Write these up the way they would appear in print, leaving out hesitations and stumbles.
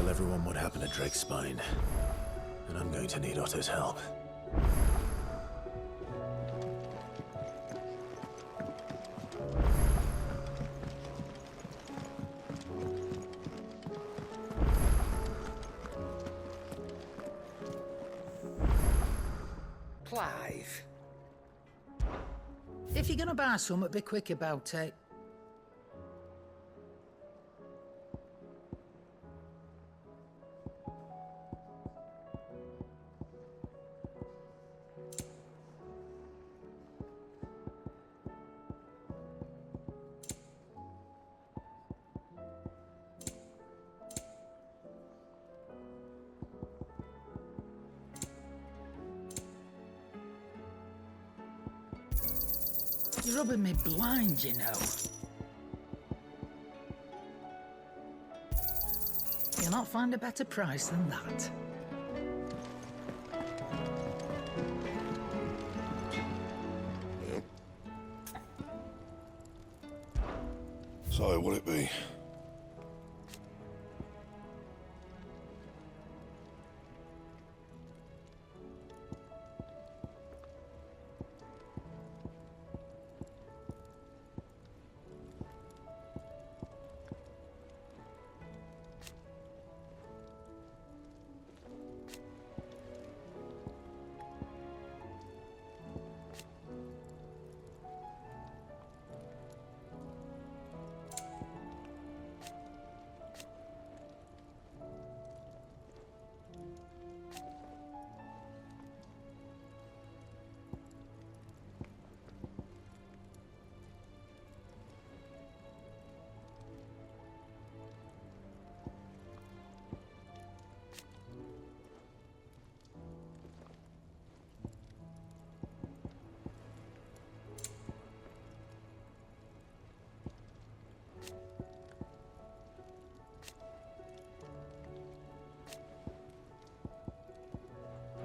tell everyone what happened at Drake's Spine. And I'm going to need Otto's help. Clive. If you're gonna buy something, be quick about it. You're rubbing me blind, you know. You'll not find a better price than that. Yep. So, what'll it be?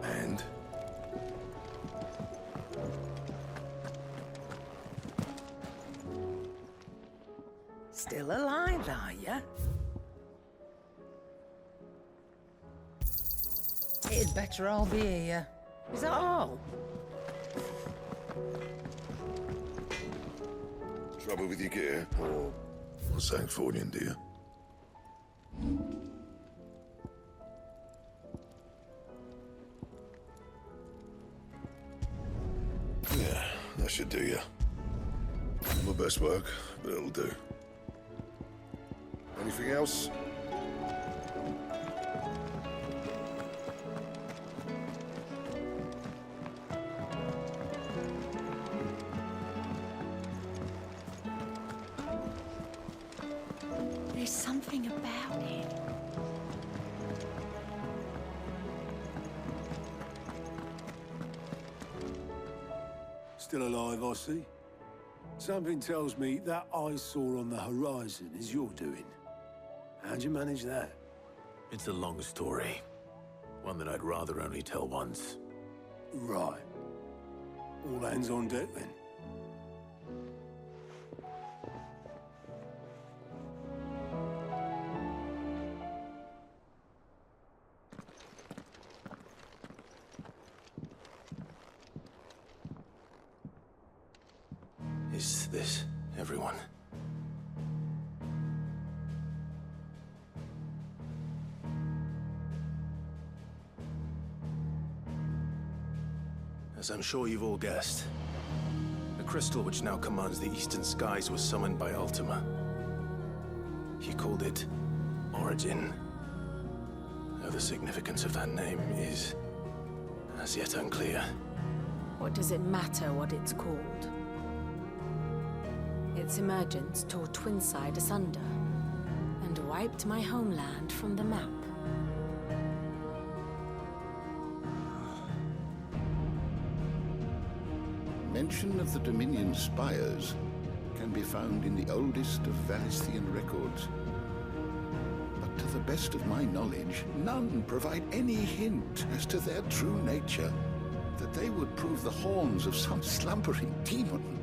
And? Still alive, are ya? It'd better all be here. Is that all? Trouble with your gear, or something for you, dear? Yeah, that should do you. My best work, but it'll do. Anything else? There's something about it. Still alive, I see. Something tells me that eyesore on the horizon is your doing. How'd you manage that? It's a long story. One that I'd rather only tell once. Right. All hands on deck, then. Is this everyone? As I'm sure you've all guessed, the crystal which now commands the eastern skies was summoned by Ultima. He called it Origin. Though the significance of that name is as yet unclear. What does it matter what it's called? Its emergence tore Twinside asunder and wiped my homeland from the map. Mention of the Dominion spires can be found in the oldest of Valisthian records. But to the best of my knowledge, none provide any hint as to their true nature. That they would prove the horns of some slumbering demon.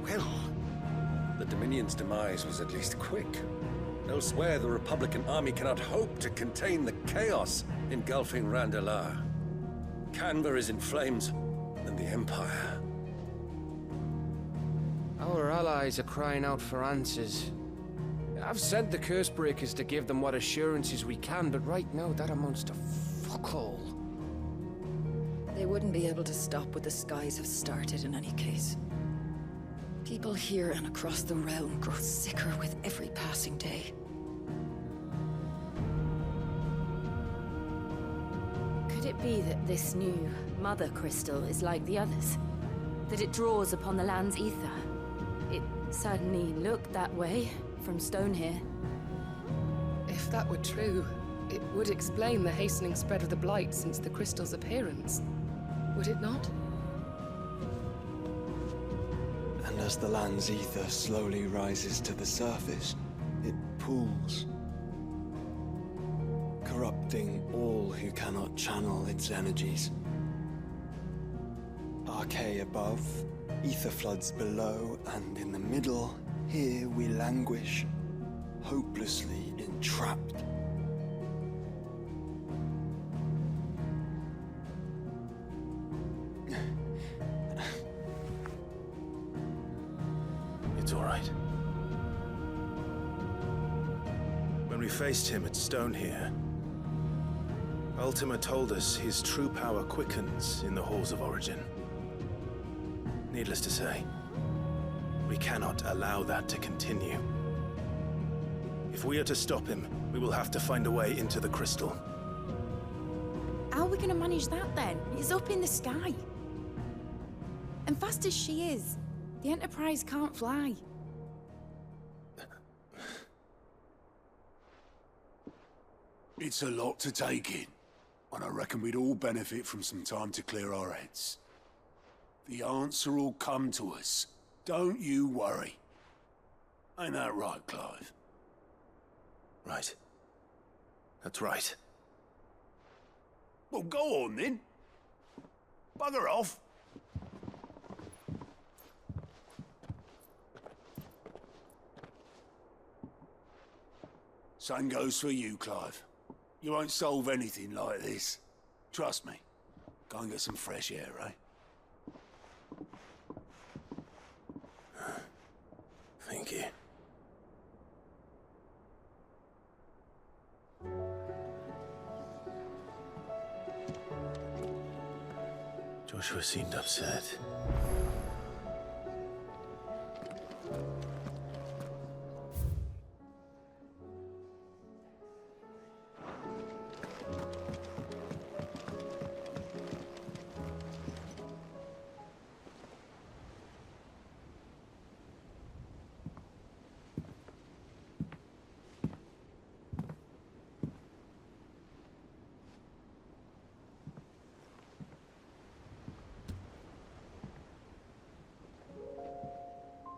Well, The Dominion's demise was at least quick. Elsewhere, the Republican army cannot hope to contain the chaos engulfing Randalar. Canva is in flames, and the Empire. Our allies are crying out for answers. I've sent the Cursebreakers to give them what assurances we can, but right now that amounts to fuck all. They wouldn't be able to stop what the skies have started in any case. People here and across the realm grow sicker with every passing day. Could it be that this new Mother Crystal is like the others? That it draws upon the land's ether? It certainly looked that way from stone here. If that were true, it would explain the hastening spread of the Blight since the crystal's appearance. Would it not? And as the land's ether slowly rises to the surface, it pools, corrupting all who cannot channel its energies. Archay above, ether floods below, and in the middle, here we languish, hopelessly entrapped. It's all right. When we faced him at Stone here, Ultima told us his true power quickens in the halls of origin. Needless to say, we cannot allow that to continue. If we are to stop him, we will have to find a way into the crystal. How are we going to manage that then? It's up in the sky. And fast as she is, the Enterprise can't fly. It's a lot to take in, and I reckon we'd all benefit from some time to clear our heads. The answer will come to us. Don't you worry. Ain't that right, Clive? Right. That's right. Well, go on then. Bugger off. Same goes for you, Clive. You won't solve anything like this. Trust me. Go and get some fresh air, eh? Thank you. Joshua seemed upset.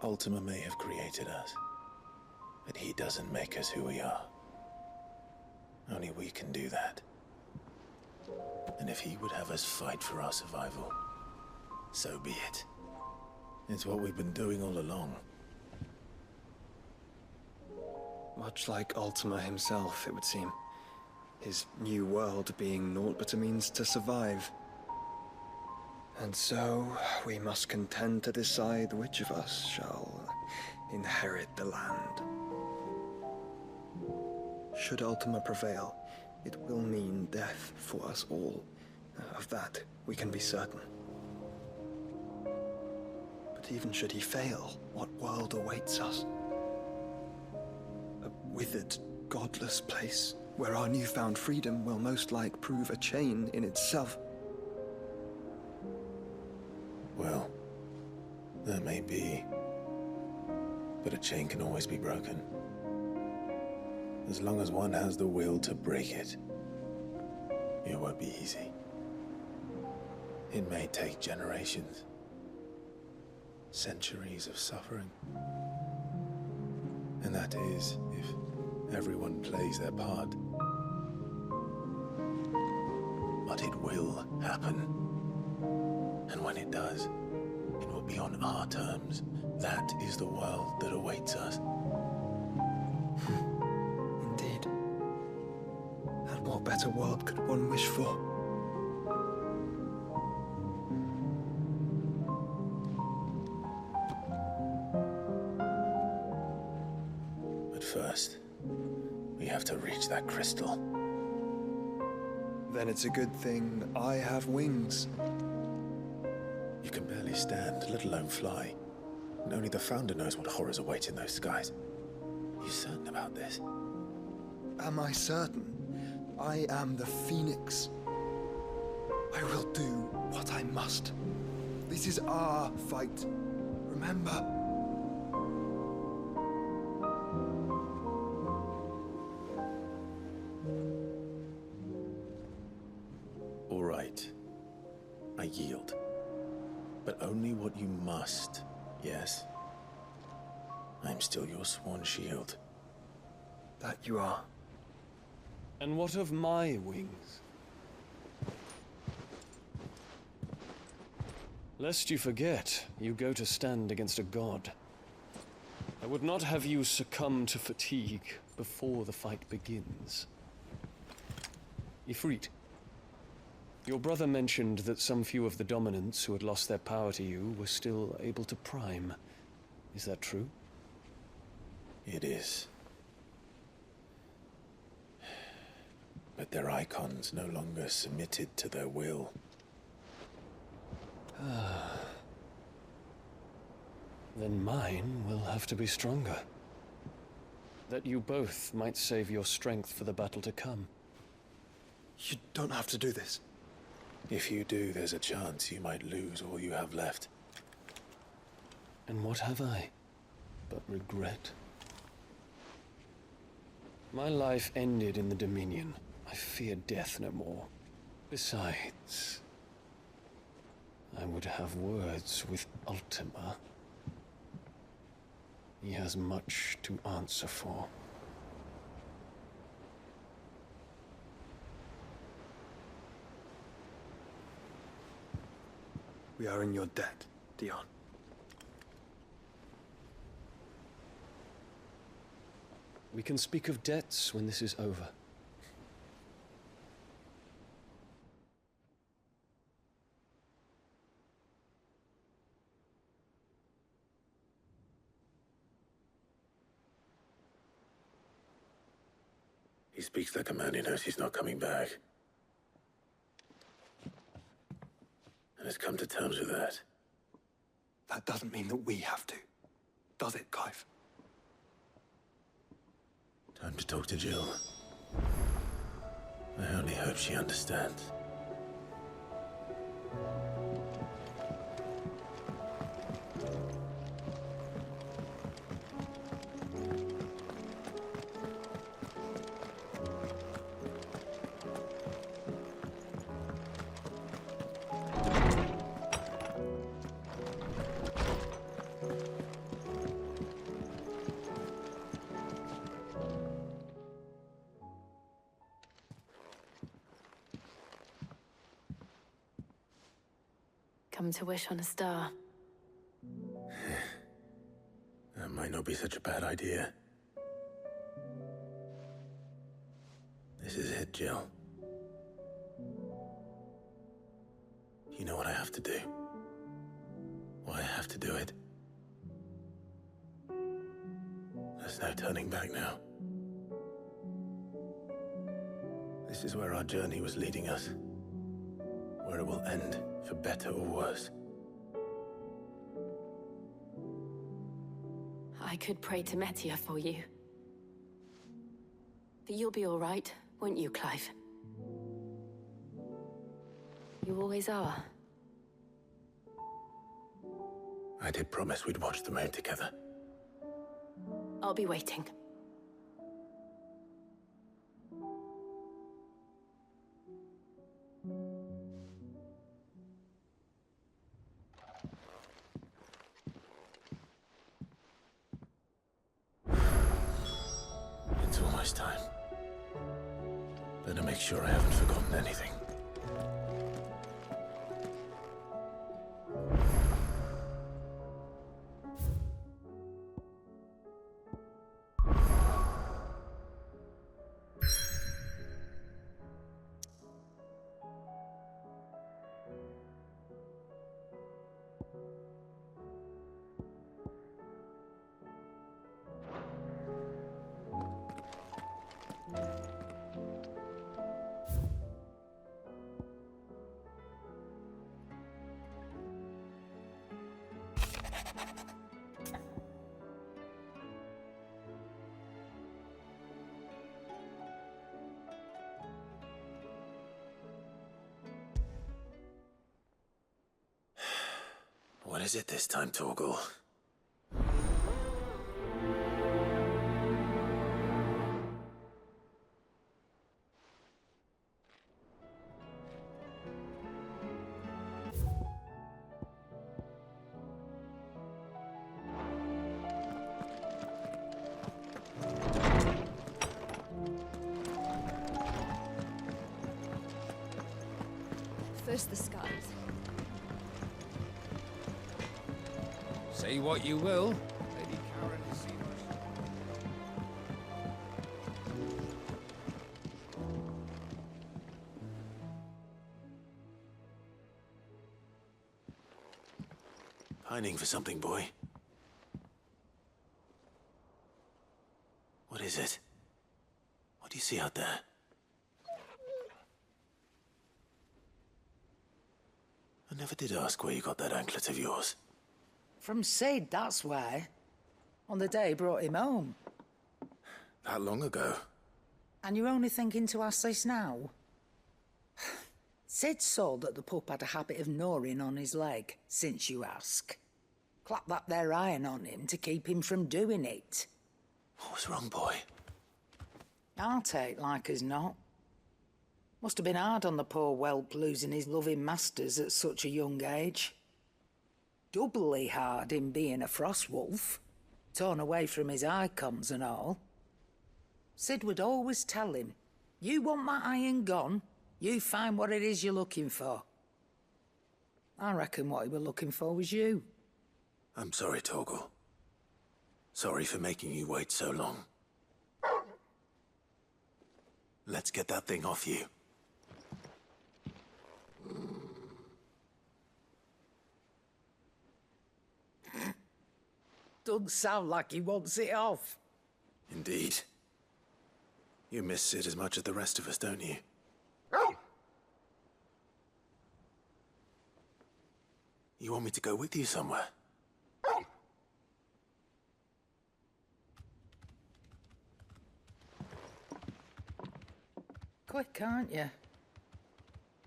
Ultima may have created us, but he doesn't make us who we are. Only we can do that. And if he would have us fight for our survival, so be it. It's what we've been doing all along. Much like Ultima himself, it would seem. His new world being naught but a means to survive. And so, we must contend to decide which of us shall inherit the land. Should Ultima prevail, it will mean death for us all. Of that, we can be certain. But even should he fail, what world awaits us? A withered, godless place, where our newfound freedom will most like prove a chain in itself. Well, that may be, but a chain can always be broken. As long as one has the will to break it, it won't be easy. It may take generations, centuries of suffering. And that is, if everyone plays their part. But it will happen. And when it does, it will be on our terms. That is the world that awaits us. What better world could one wish for? But first, we have to reach that crystal. Then it's a good thing I have wings. You can barely stand, let alone fly. And only the Founder knows what horrors await in those skies. You certain about this? Am I certain? I am the Phoenix. I will do what I must. This is our fight. Remember? All right. I yield. But only what you must, yes? I'm still your sworn shield. That you are. And what of my wings? Lest you forget, you go to stand against a god. I would not have you succumb to fatigue before the fight begins. Ifrit, your brother mentioned that some few of the dominants who had lost their power to you were still able to prime. Is that true? It is. But their icons no longer submitted to their will. Then mine will have to be stronger. That you both might save your strength for the battle to come. You don't have to do this. If you do, there's a chance you might lose all you have left. And what have I but regret? My life ended in the Dominion. I fear death no more. Besides, I would have words with Ultima. He has much to answer for. We are in your debt, Dion. We can speak of debts when this is over. He speaks like a man who knows he's not coming back. And has come to terms with that. That doesn't mean that we have to, does it, Clive? Time to talk to Jill. I only hope she understands. Come to wish on a star. That might not be such a bad idea. This is it, Jill. You know what I have to do. Why I have to do it. There's no turning back now. This is where our journey was leading us. Where it will end, for better or worse. I could pray to Metia for you. But you'll be all right, won't you, Clive? You always are. I did promise we'd watch the moon together. I'll be waiting. It's almost time. Better make sure I haven't forgotten anything. What is it this time, Torgal? First the skies. Say what you will. Lady Karen has seen us. Pining for something, boy. What is it? What do you see out there? I never did ask where you got that anklet of yours. From Sid, that's why. On the day he brought him home. That long ago? And you're only thinking to ask this now? Sid saw that the pup had a habit of gnawing on his leg, since you ask. Clap that there iron on him to keep him from doing it. What was wrong, boy? I'll take like as not. Must have been hard on the poor whelp losing his loving masters at such a young age. Doubly hard in being a frost wolf, torn away from his icons and all. Sid would always tell him, you want that iron gone, you find what it is you're looking for. I reckon what he was looking for was you. I'm sorry, Torgal. Sorry for making you wait so long. Let's get that thing off you. Doesn't sound like he wants it off. Indeed. You miss Sid as much as the rest of us, don't you? You want me to go with you somewhere? Quick, aren't you?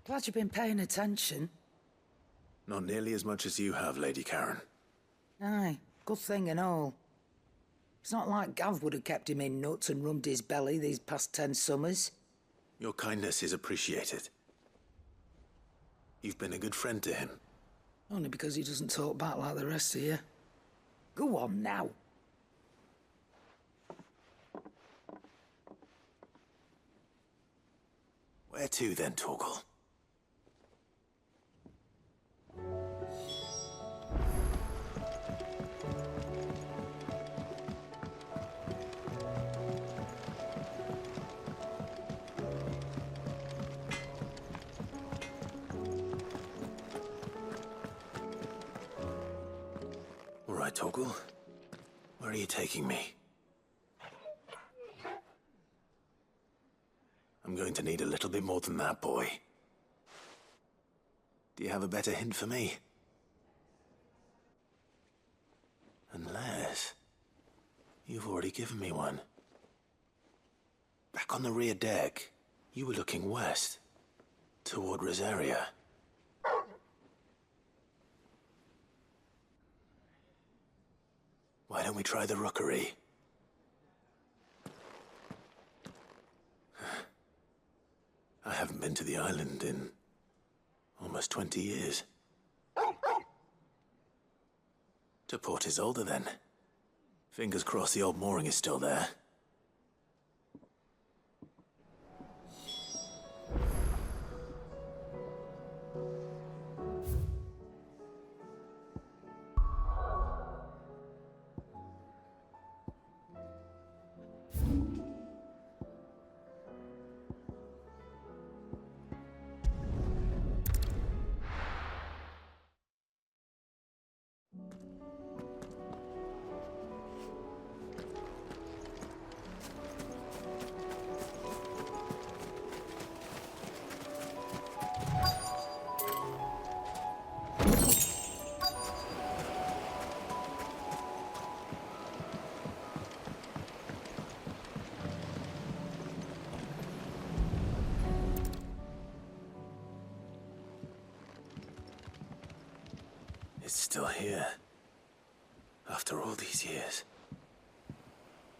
Glad you've been paying attention. Not nearly as much as you have, Lady Karen. Aye, good thing and all. It's not like Gav would have kept him in nuts and rubbed his belly these past 10 summers. Your kindness is appreciated. You've been a good friend to him. Only because he doesn't talk back like the rest of you. Go on now. Where to then, Torgal? All right, Torgal. Where are you taking me? I'm going to need a little bit more than that, boy. Do you have a better hint for me? Unless... you've already given me one. Back on the rear deck, you were looking west, toward Rosaria. Why don't we try the rookery? I haven't been to the island in almost 20 years. To Port Isolde, then. Fingers crossed the old mooring is still there. It's still here. After all these years.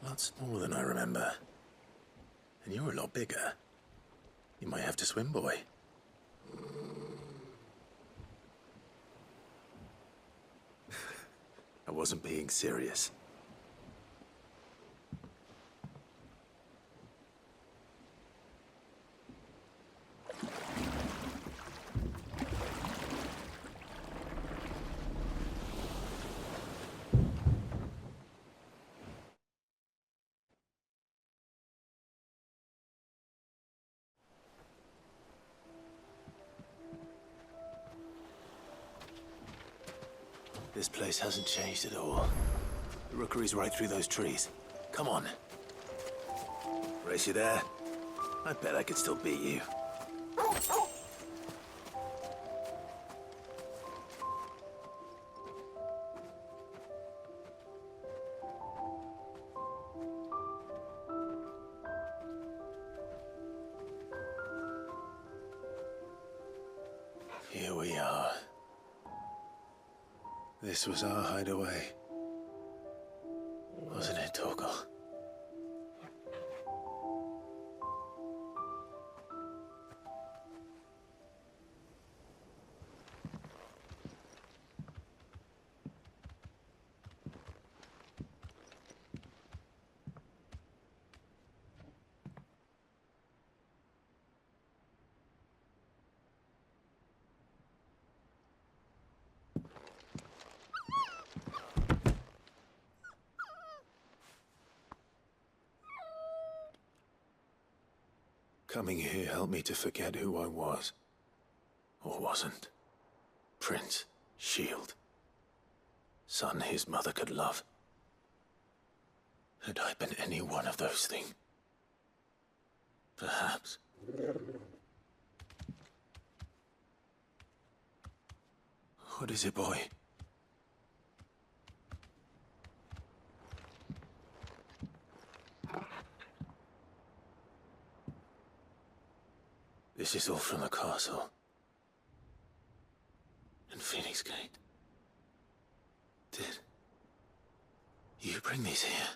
Lots smaller than I remember. And you're a lot bigger. You might have to swim, boy. I wasn't being serious. This place hasn't changed at all. The rookery's right through those trees. Come on. Race you there? I bet I could still beat you. Here we are. This was our hideaway. Wasn't it, Torgal? Coming here helped me to forget who I was. Or wasn't. Prince, shield. Son his mother could love. Had I been any one of those things? Perhaps. What is it, boy? This is all from the castle. And Phoenix Gate. Did you bring these here?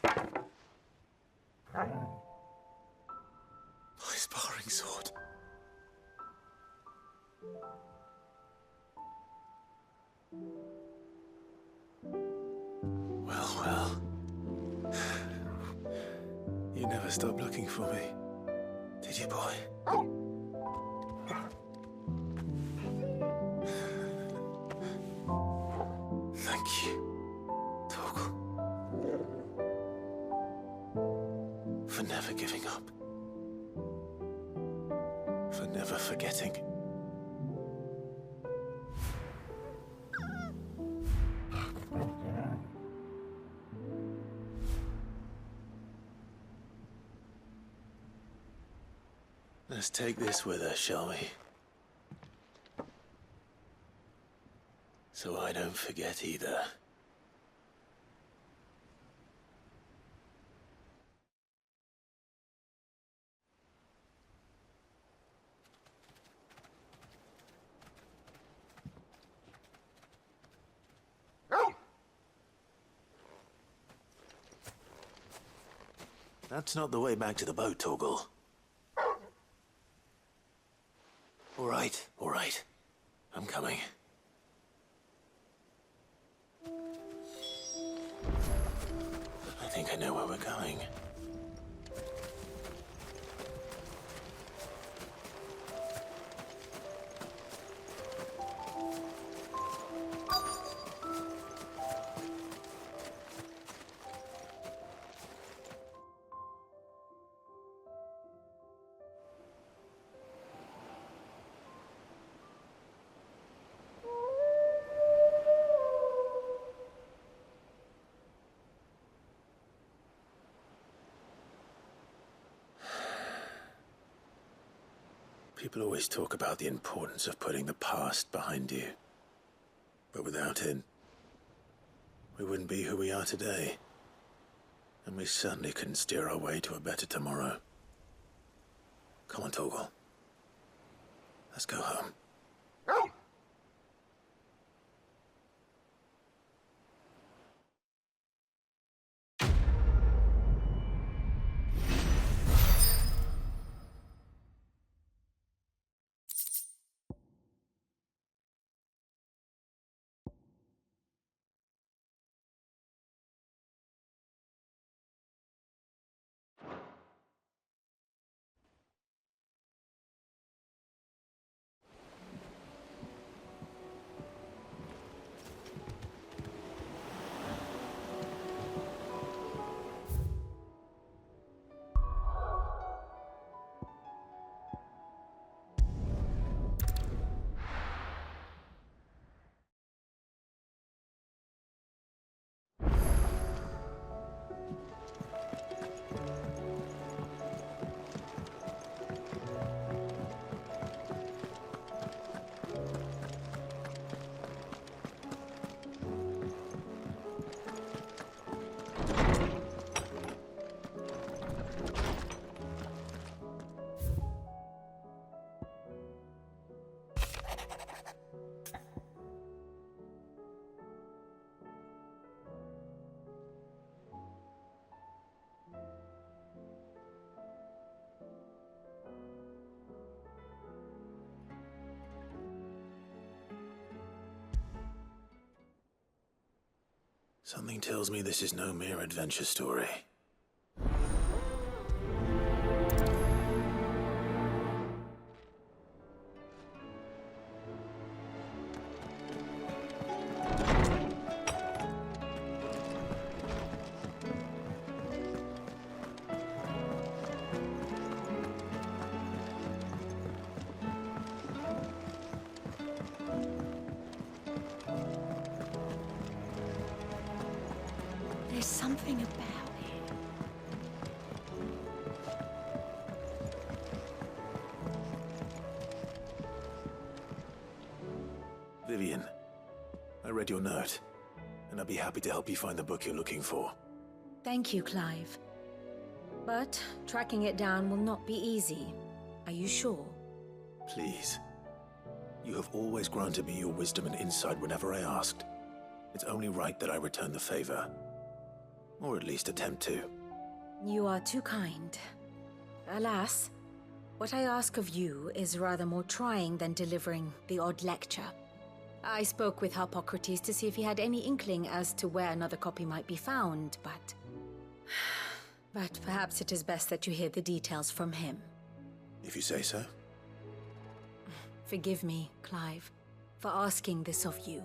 My sparring sword. Well, well. You never stopped looking for me, did you, boy? Thank you, Torgal. For never giving up. For never forgetting. Let's take this with us, shall we? So I don't forget either. That's not the way back to the boat, Torgal. All right. I'm coming. I think I know where we're going. People always talk about the importance of putting the past behind you. But without it, we wouldn't be who we are today. And we certainly couldn't steer our way to a better tomorrow. Come on, Torgal. Let's go home. Something tells me this is no mere adventure story. There's something about it. Vivian, I read your note, and I'd be happy to help you find the book you're looking for. Thank you, Clive. But tracking it down will not be easy. Are you sure? Please. You have always granted me your wisdom and insight whenever I asked. It's only right that I return the favor. Or at least attempt to. You are too kind. Alas, what I ask of you is rather more trying than delivering the odd lecture. I spoke with Harpocrates to see if he had any inkling as to where another copy might be found, but... But perhaps it is best that you hear the details from him. If you say so. Forgive me, Clive, for asking this of you.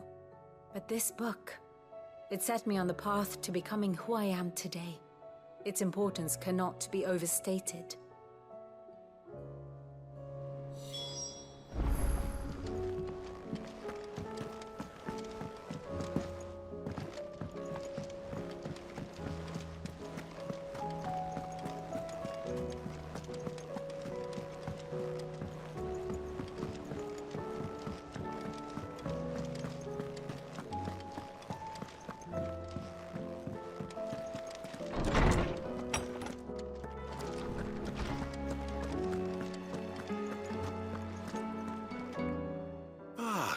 But this book... it set me on the path to becoming who I am today. Its importance cannot be overstated.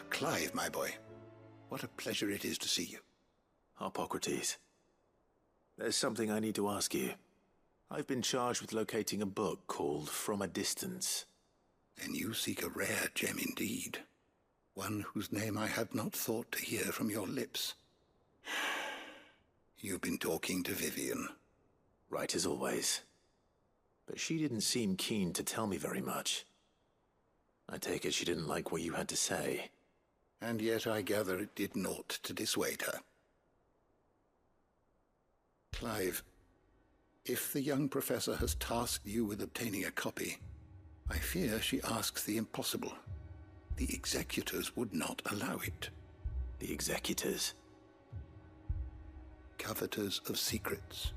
Clive, my boy. What a pleasure it is to see you. Harpocrates. There's something I need to ask you. I've been charged with locating a book called From a Distance. Then you seek a rare gem indeed. One whose name I had not thought to hear from your lips. You've been talking to Vivian. Right as always. But she didn't seem keen to tell me very much. I take it she didn't like what you had to say. And yet I gather it did naught to dissuade her. Clive, if the young professor has tasked you with obtaining a copy, I fear she asks the impossible. The executors would not allow it. The executors? Coveters of Secrets.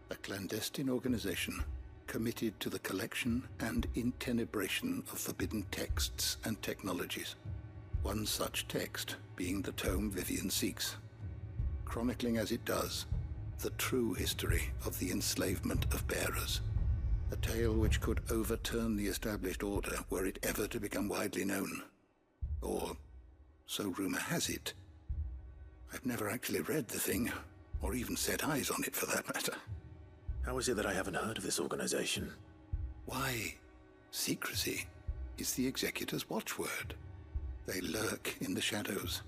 A clandestine organization committed to the collection and intenebration of forbidden texts and technologies. One such text being the tome Vivian seeks, chronicling as it does the true history of the enslavement of bearers, A tale which could overturn the established order were it ever to become widely known. Or so rumor has it. I've never actually read the thing, or even set eyes on it for that matter. How is it that I haven't heard of this organization? Why, secrecy is the Executor's watchword. They lurk in the shadows,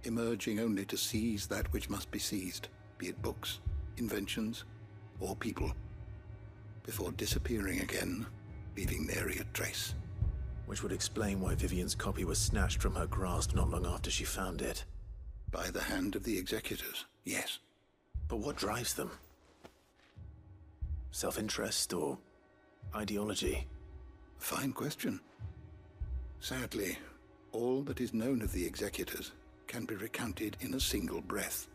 emerging only to seize that which must be seized, be it books, inventions, or people, before disappearing again, leaving nary a trace. Which would explain why Vivian's copy was snatched from her grasp not long after she found it. By the hand of the Executors, yes. But what drives them? Self-interest or ideology? Fine question. Sadly, all that is known of the Executors can be recounted in a single breath.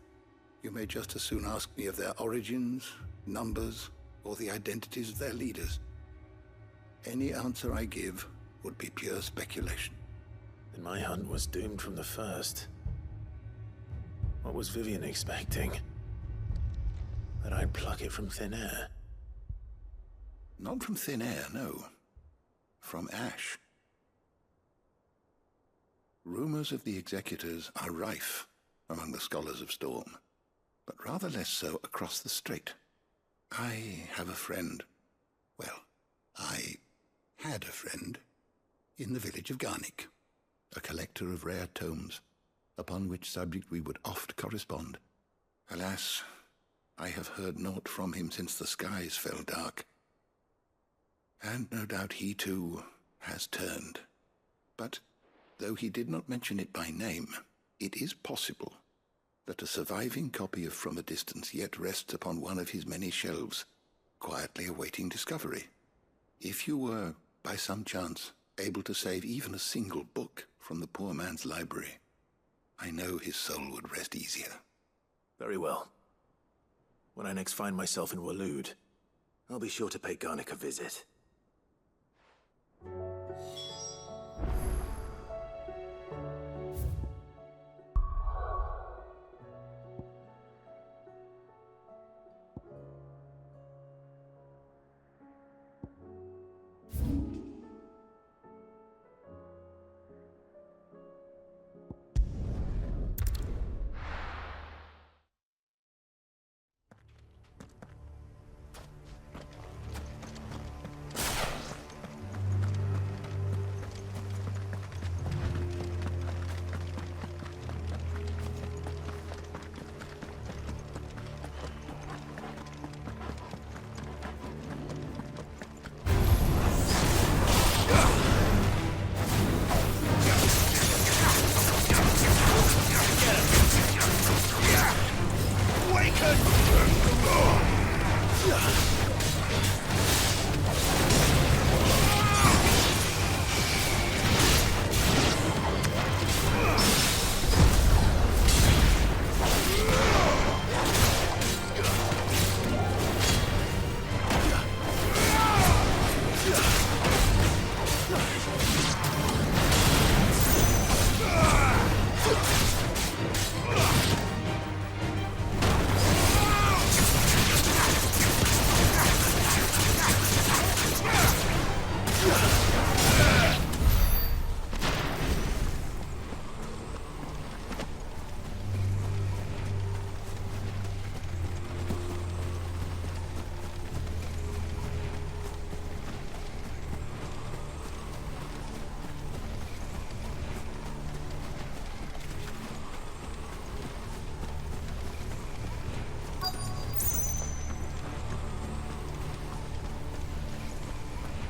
You may just as soon ask me of their origins, numbers, or the identities of their leaders. Any answer I give would be pure speculation. Then my hunt was doomed from the first. What was Vivian expecting? That I'd pluck it from thin air? Not from thin air, no. From ash. Rumors of the Executors are rife among the scholars of Storm, but rather less so across the Strait. I have a friend. Well, I had a friend in the village of Garnick, a collector of rare tomes, upon which subject we would oft correspond. Alas, I have heard naught from him since the skies fell dark. And no doubt he too has turned. But though he did not mention it by name, it is possible that a surviving copy of From a Distance yet rests upon one of his many shelves, quietly awaiting discovery. If you were, by some chance, able to save even a single book from the poor man's library, I know his soul would rest easier. Very well. When I next find myself in Waloed, I'll be sure to pay Garnick a visit.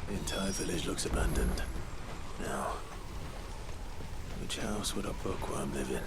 The entire village looks abandoned. Now, which house would a bookworm live in?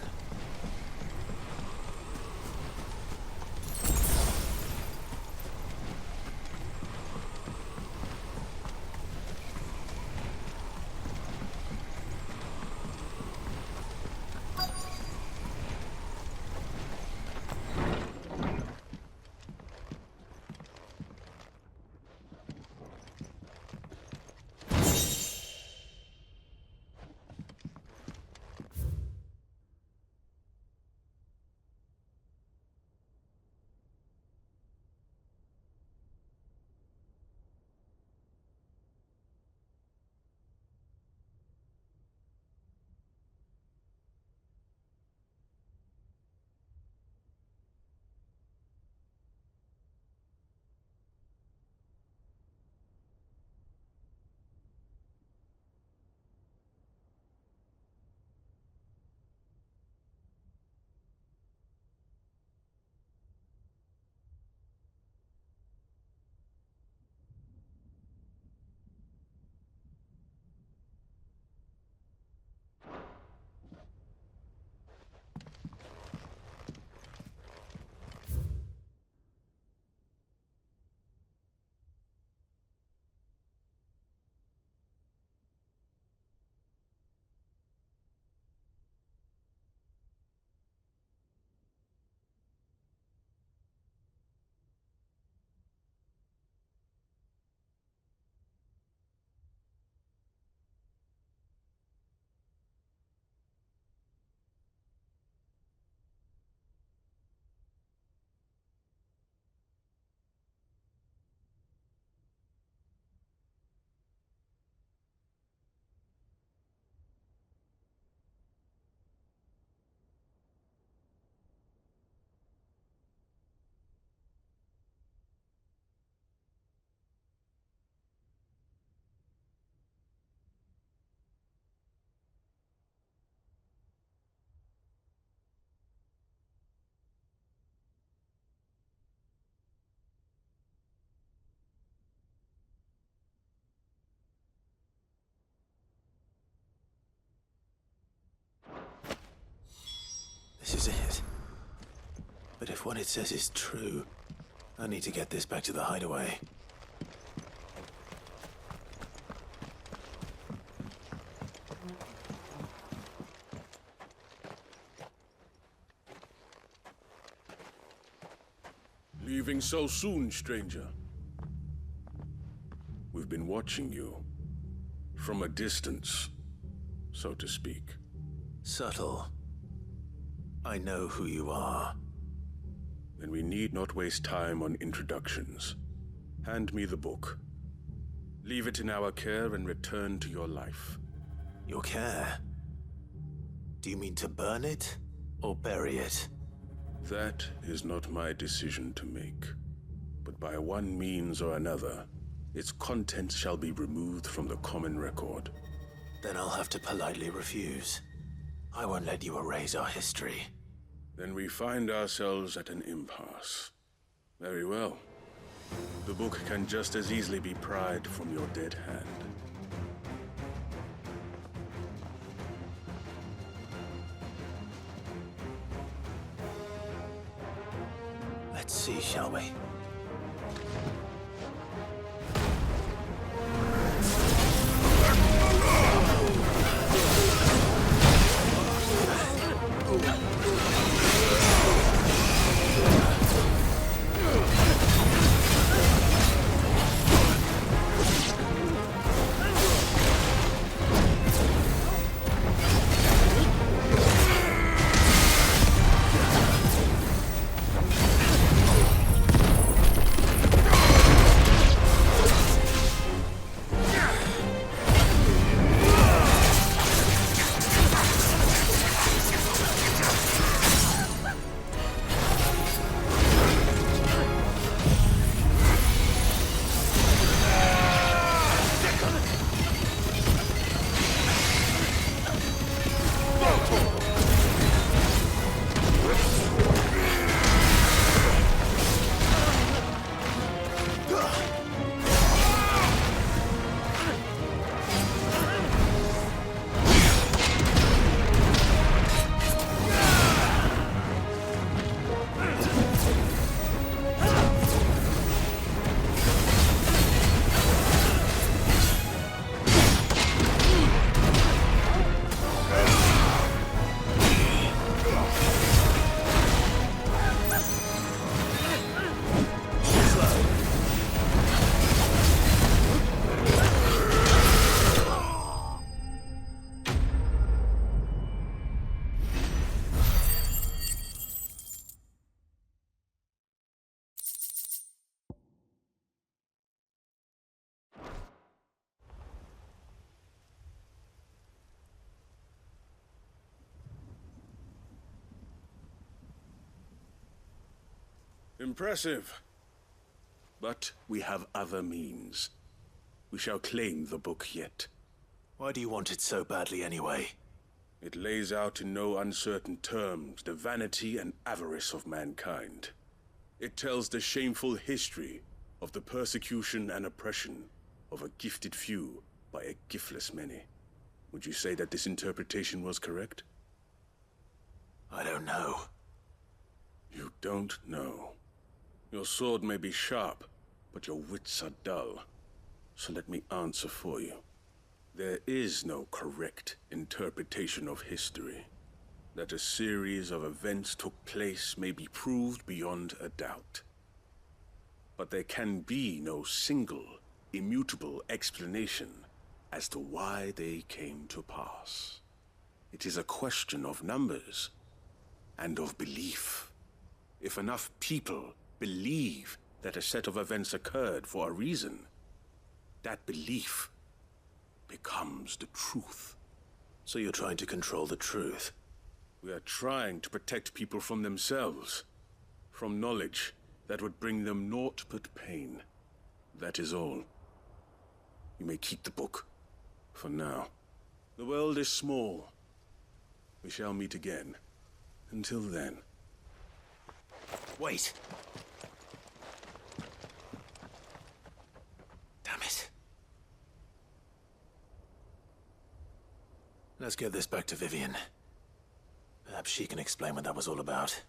This is it. But if what it says is true, I need to get this back to the hideaway. Leaving so soon, stranger? We've been watching you. From a distance, so to speak. Subtle. I know who you are. Then we need not waste time on introductions. Hand me the book. Leave it in our care and return to your life. Your care? Do you mean to burn it or bury it? That is not my decision to make. But by one means or another, its contents shall be removed from the common record. Then I'll have to politely refuse. I won't let you erase our history. Then we find ourselves at an impasse. Very well. The book can just as easily be pried from your dead hand. Let's see, shall we? Impressive. But we have other means. We shall claim the book yet. Why do you want it so badly anyway? It lays out in no uncertain terms the vanity and avarice of mankind. It tells the shameful history of the persecution and oppression of a gifted few by a giftless many. Would you say that this interpretation was correct? I don't know. You don't know. Your sword may be sharp, but your wits are dull. So let me answer for you. There is no correct interpretation of history. That a series of events took place may be proved beyond a doubt. But there can be no single, immutable explanation as to why they came to pass. It is a question of numbers and of belief. If enough people believe that a set of events occurred for a reason, that belief becomes the truth. So you're trying to control the truth? We are trying to protect people from themselves, from knowledge that would bring them naught but pain. That is all. You may keep the book, for now. The world is small. We shall meet again. Until then. Wait! Damn it. Let's get this back to Vivian. Perhaps she can explain what that was all about.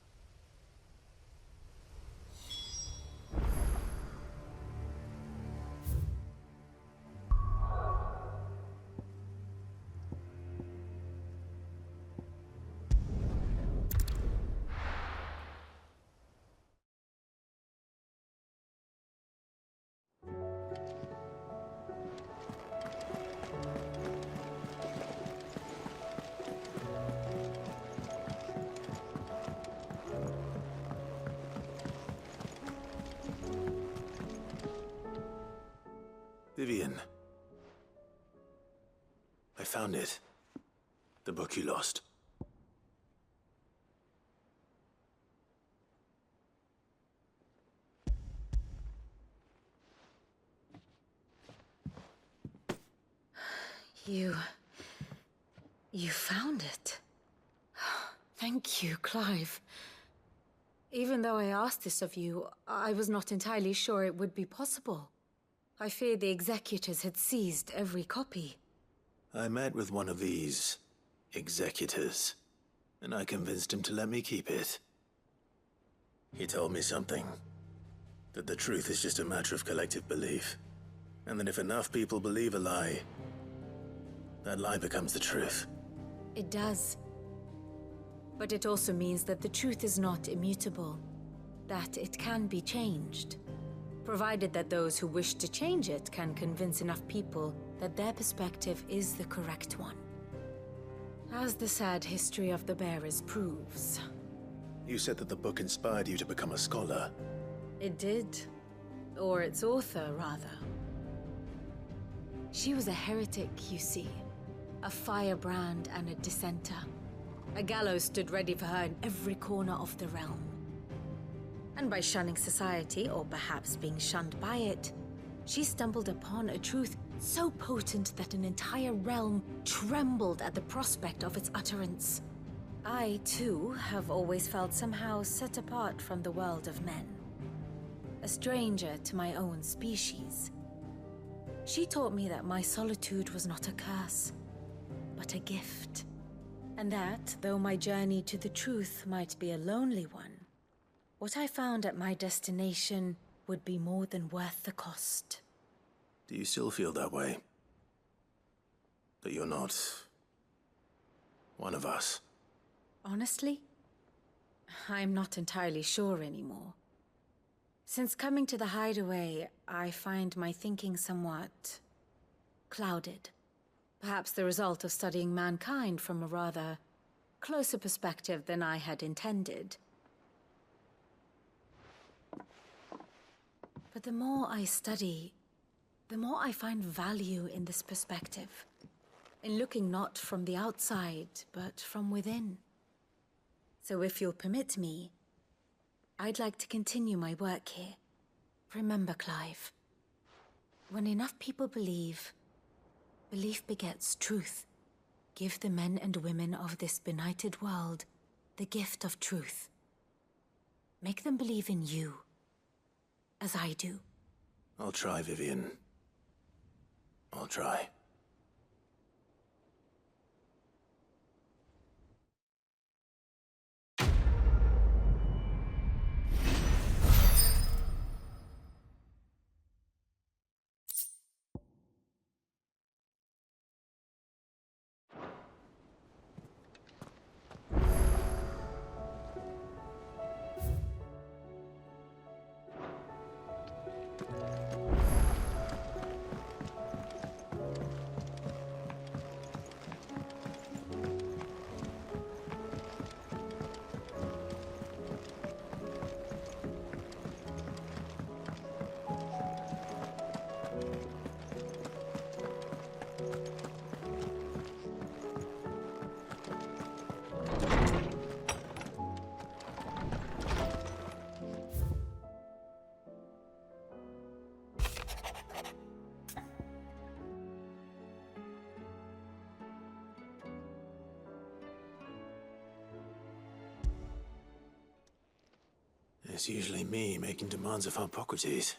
Vivian. I found it. The book you lost. You found it. Thank you, Clive. Even though I asked this of you, I was not entirely sure it would be possible. I feared the executors had seized every copy. I met with one of these executors, and I convinced him to let me keep it. He told me something. That the truth is just a matter of collective belief. And that if enough people believe a lie, that lie becomes the truth. It does. But it also means that the truth is not immutable. That it can be changed. Provided that those who wish to change it can convince enough people that their perspective is the correct one. As the sad history of the bearers proves. You said that the book inspired you to become a scholar. It did. Or its author, rather. She was a heretic, you see. A firebrand and a dissenter. A gallows stood ready for her in every corner of the realm. And by shunning society, or perhaps being shunned by it, she stumbled upon a truth so potent that an entire realm trembled at the prospect of its utterance. I, too, have always felt somehow set apart from the world of men. A stranger to my own species. She taught me that my solitude was not a curse, but a gift. And that, though my journey to the truth might be a lonely one, what I found at my destination would be more than worth the cost. Do you still feel that way? That you're not one of us? Honestly, I'm not entirely sure anymore. Since coming to the hideaway, I find my thinking somewhat clouded. Perhaps the result of studying mankind from a rather closer perspective than I had intended. But the more I study, the more I find value in this perspective. In looking not from the outside, but from within. So if you'll permit me, I'd like to continue my work here. Remember, Clive, when enough people believe, belief begets truth. Give the men and women of this benighted world the gift of truth. Make them believe in you, as I do. I'll try, Vivian. I'll try. It's usually me making demands of Hippocrates.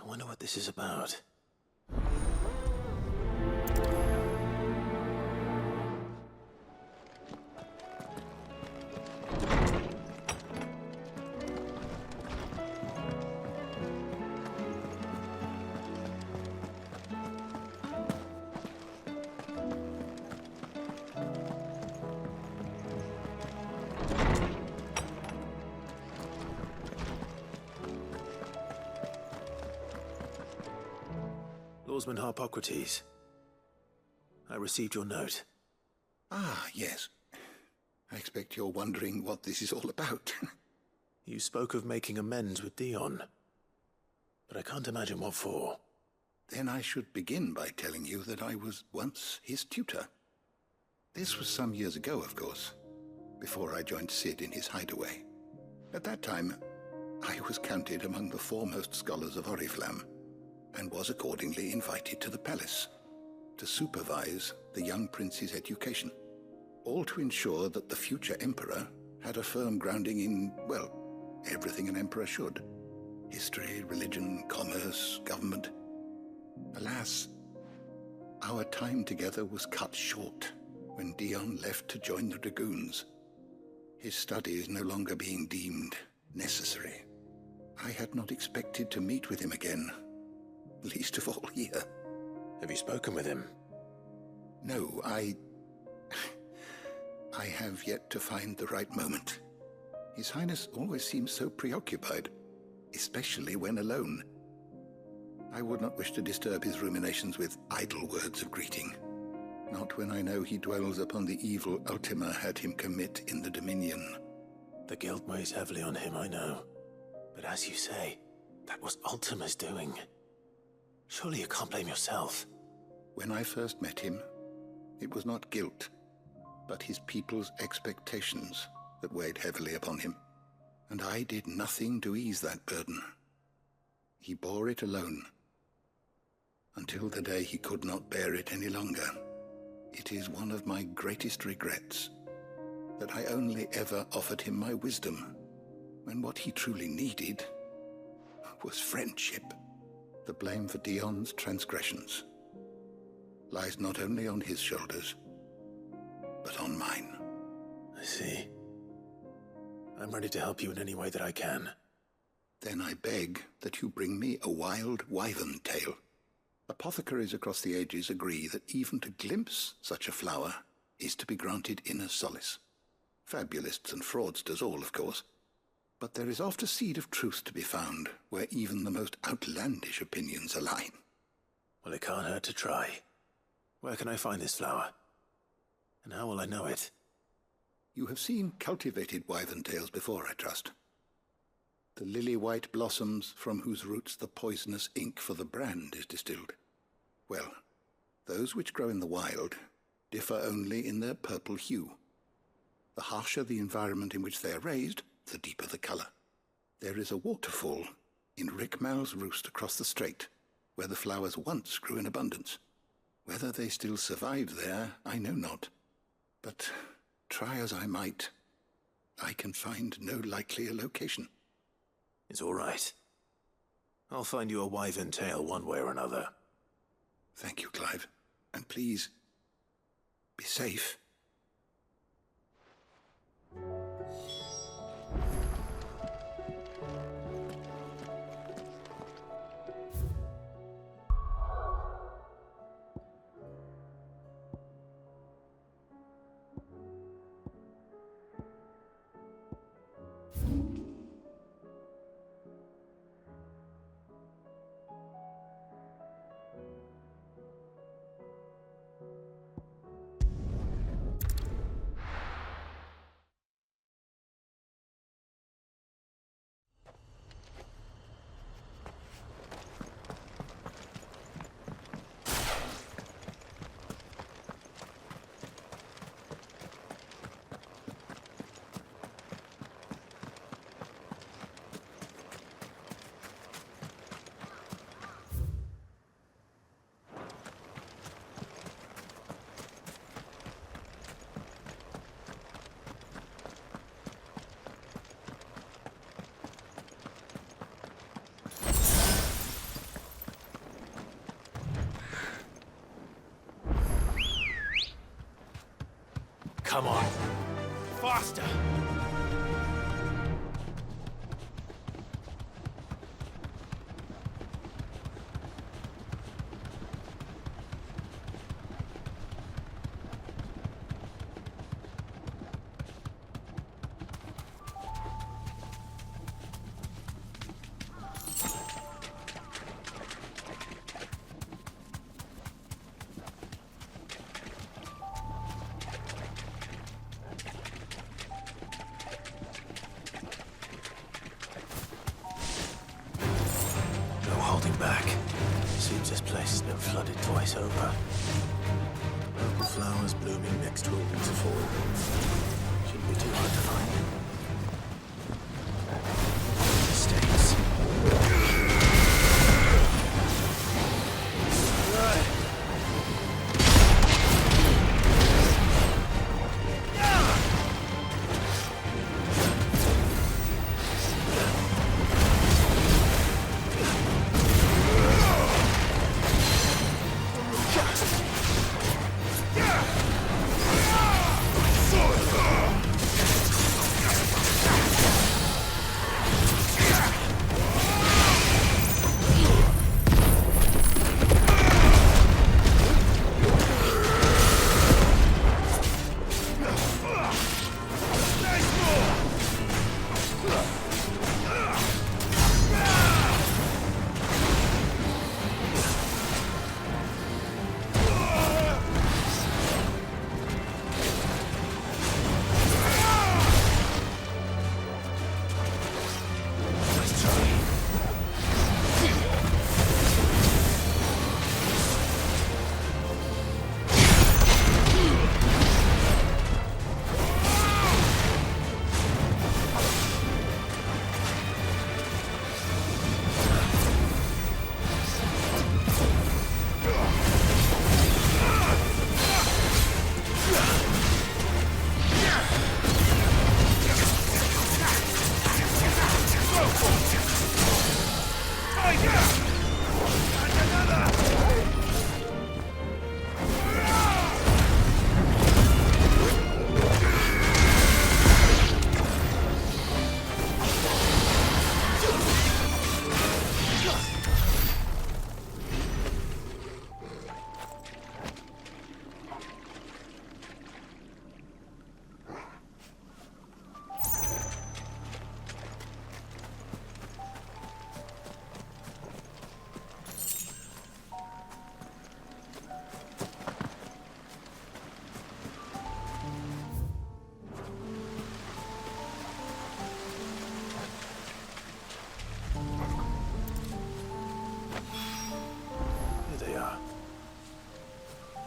I wonder what this is about. Salesman Harpocrates. I received your note. Ah, yes. I expect you're wondering what this is all about. You spoke of making amends with Dion, but I can't imagine what for. Then I should begin by telling you that I was once his tutor. This was some years ago, of course, before I joined Sid in his hideaway. At that time, I was counted among the foremost scholars of Oriflamme, and was accordingly invited to the palace to supervise the young prince's education, all to ensure that the future emperor had a firm grounding in, well, everything an emperor should. History, religion, commerce, government. Alas, our time together was cut short when Dion left to join the Dragoons, his studies no longer being deemed necessary. I had not expected to meet with him again, least of all here. Have you spoken with him? No, I have yet to find the right moment. His Highness always seems so preoccupied, especially when alone. I would not wish to disturb his ruminations with idle words of greeting, not when I know he dwells upon the evil Ultima had him commit in the Dominion. The guilt weighs heavily on him, I know. But as you say, that was Ultima's doing. Surely you can't blame yourself. When I first met him, it was not guilt, but his people's expectations that weighed heavily upon him, and I did nothing to ease that burden. He bore it alone, until the day he could not bear it any longer. It is one of my greatest regrets that I only ever offered him my wisdom, when what he truly needed was friendship. The blame for Dion's transgressions lies not only on his shoulders, but on mine. I see. I'm ready to help you in any way that I can. Then I beg that you bring me a wild wyvern tail. Apothecaries across the ages agree that even to glimpse such a flower is to be granted inner solace. Fabulists and fraudsters all, of course. But there is oft a seed of truth to be found where even the most outlandish opinions align. Well, it can't hurt to try. Where can I find this flower? And how will I know it? You have seen cultivated wyvern tails before, I trust. The lily-white blossoms from whose roots the poisonous ink for the brand is distilled. Well, those which grow in the wild differ only in their purple hue. The harsher the environment in which they are raised, the deeper the color. There is a waterfall in Rickmal's roost across the strait, where the flowers once grew in abundance. Whether they still survive there, I know not. But try as I might, I can find no likelier location. It's all right. I'll find you a wyvern tail one way or another. Thank you, Clive. And please, be safe. Come on. Faster! flooded twice over. Purple flowers blooming next to a waterfall. Shouldn't be too hard to find. Mistakes.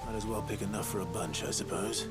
Might as well pick enough for a bunch, I suppose.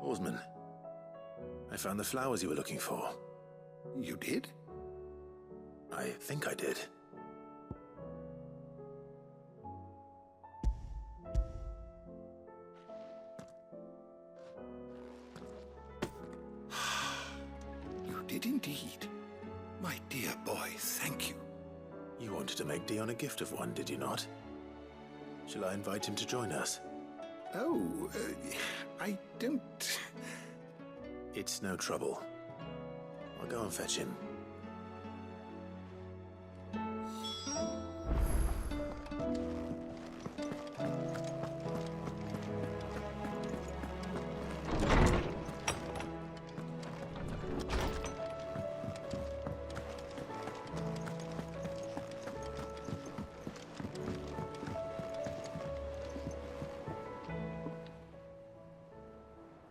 Oarsman, I found the flowers you were looking for. You did? I think I did. You did indeed. My dear boy, thank you. You wanted to make Dion a gift of one, did you not? Shall I invite him to join us? Oh, I don't... It's no trouble. I'll go and fetch him.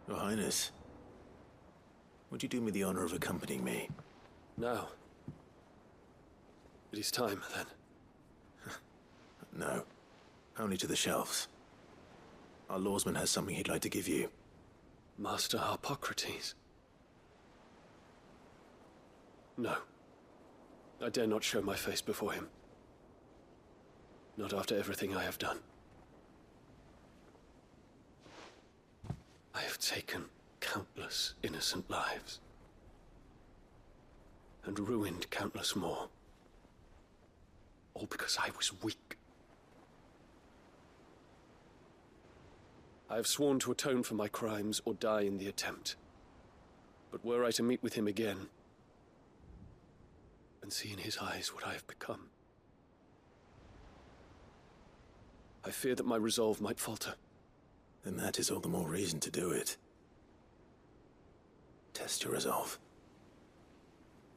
Your Highness, would you do me the honor of accompanying me? Now. It is time, then. No, only to the shelves. Our lawsman has something he'd like to give you. Master Harpocrates? No. I dare not show my face before him. Not after everything I have done. I have taken countless innocent lives. And ruined countless more. All because I was weak. I have sworn to atone for my crimes or die in the attempt. But were I to meet with him again, and see in his eyes what I have become. I fear that my resolve might falter. Then that is all the more reason to do it. Test your resolve.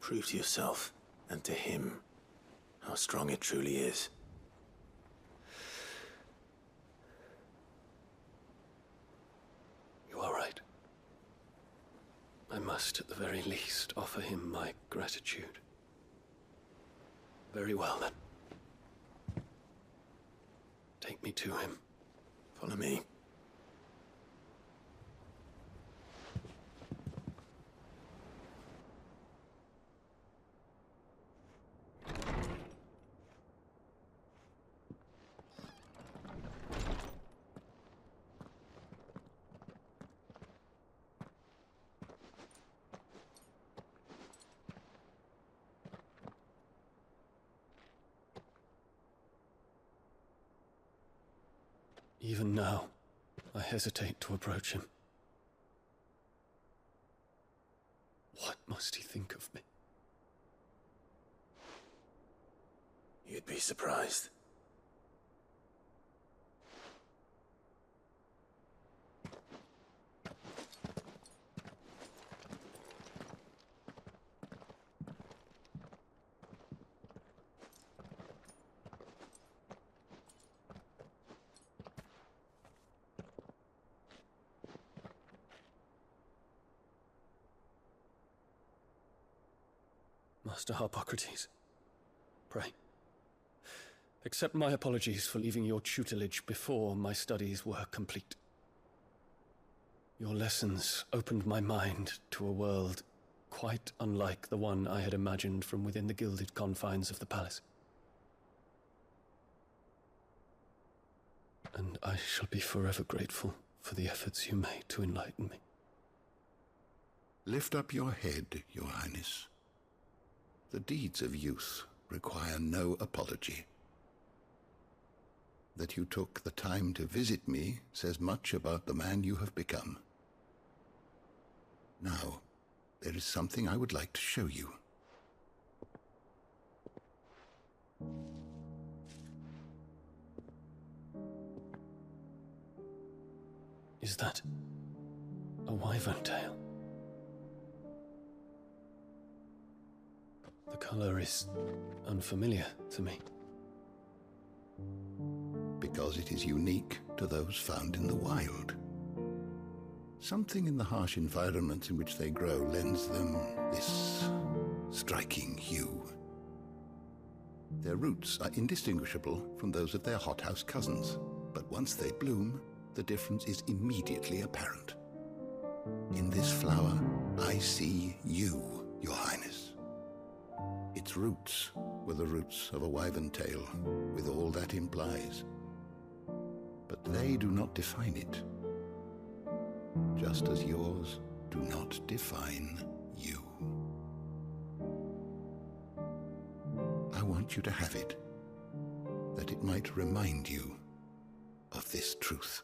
Prove to yourself, and to him, how strong it truly is. You are right. I must, at the very least, offer him my gratitude. Very well, then. Take me to him. Follow me. Even now, I hesitate to approach him. What must he think of me? You'd be surprised. Master Harpocrates, pray, accept my apologies for leaving your tutelage before my studies were complete. Your lessons opened my mind to a world quite unlike the one I had imagined from within the gilded confines of the palace. And I shall be forever grateful for the efforts you made to enlighten me. Lift up your head, Your Highness. The deeds of youth require no apology. That you took the time to visit me says much about the man you have become. Now, there is something I would like to show you. Is that a wyvern tail? The color is unfamiliar to me. Because it is unique to those found in the wild. Something in the harsh environments in which they grow lends them this striking hue. Their roots are indistinguishable from those of their hothouse cousins, but once they bloom, the difference is immediately apparent. In this flower, I see you, Your Highness. Its roots were the roots of a wyvern tail, with all that implies. But they do not define it, just as yours do not define you. I want you to have it, that it might remind you of this truth.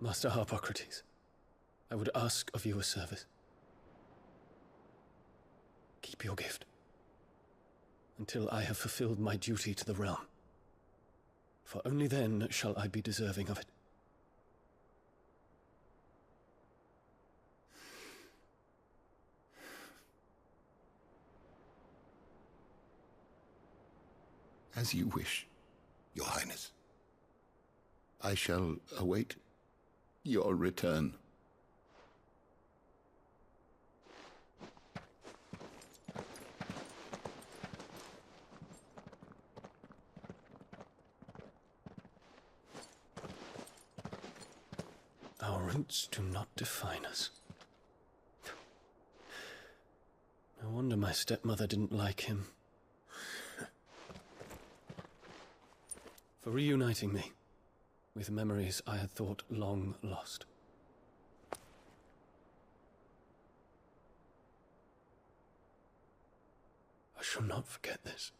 Master Harpocrates, I would ask of you a service. Keep your gift until I have fulfilled my duty to the realm, for only then shall I be deserving of it. As you wish, Your Highness. I shall await your return. Our roots do not define us. No wonder my stepmother didn't like him. For reuniting me with memories I had thought long lost. I shall not forget this.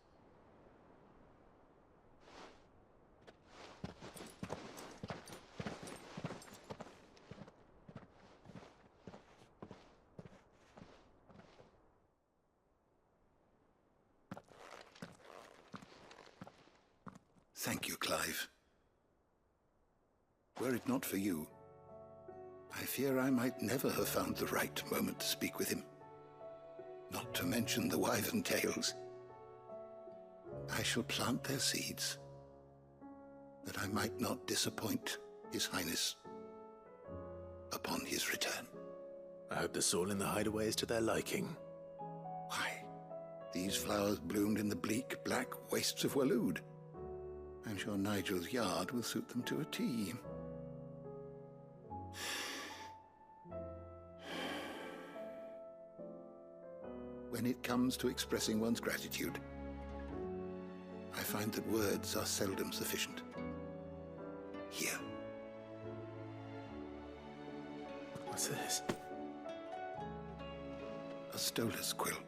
Thank you, Clive. Were it not for you, I fear I might never have found the right moment to speak with him. Not to mention the wyvern tales. I shall plant their seeds, that I might not disappoint His Highness upon his return. I hope the soil in the hideaway is to their liking. Why, these flowers bloomed in the bleak, black wastes of Waloed. I'm sure Nigel's yard will suit them to a T. When it comes to expressing one's gratitude, I find that words are seldom sufficient. Here. What's this? A stolas quill.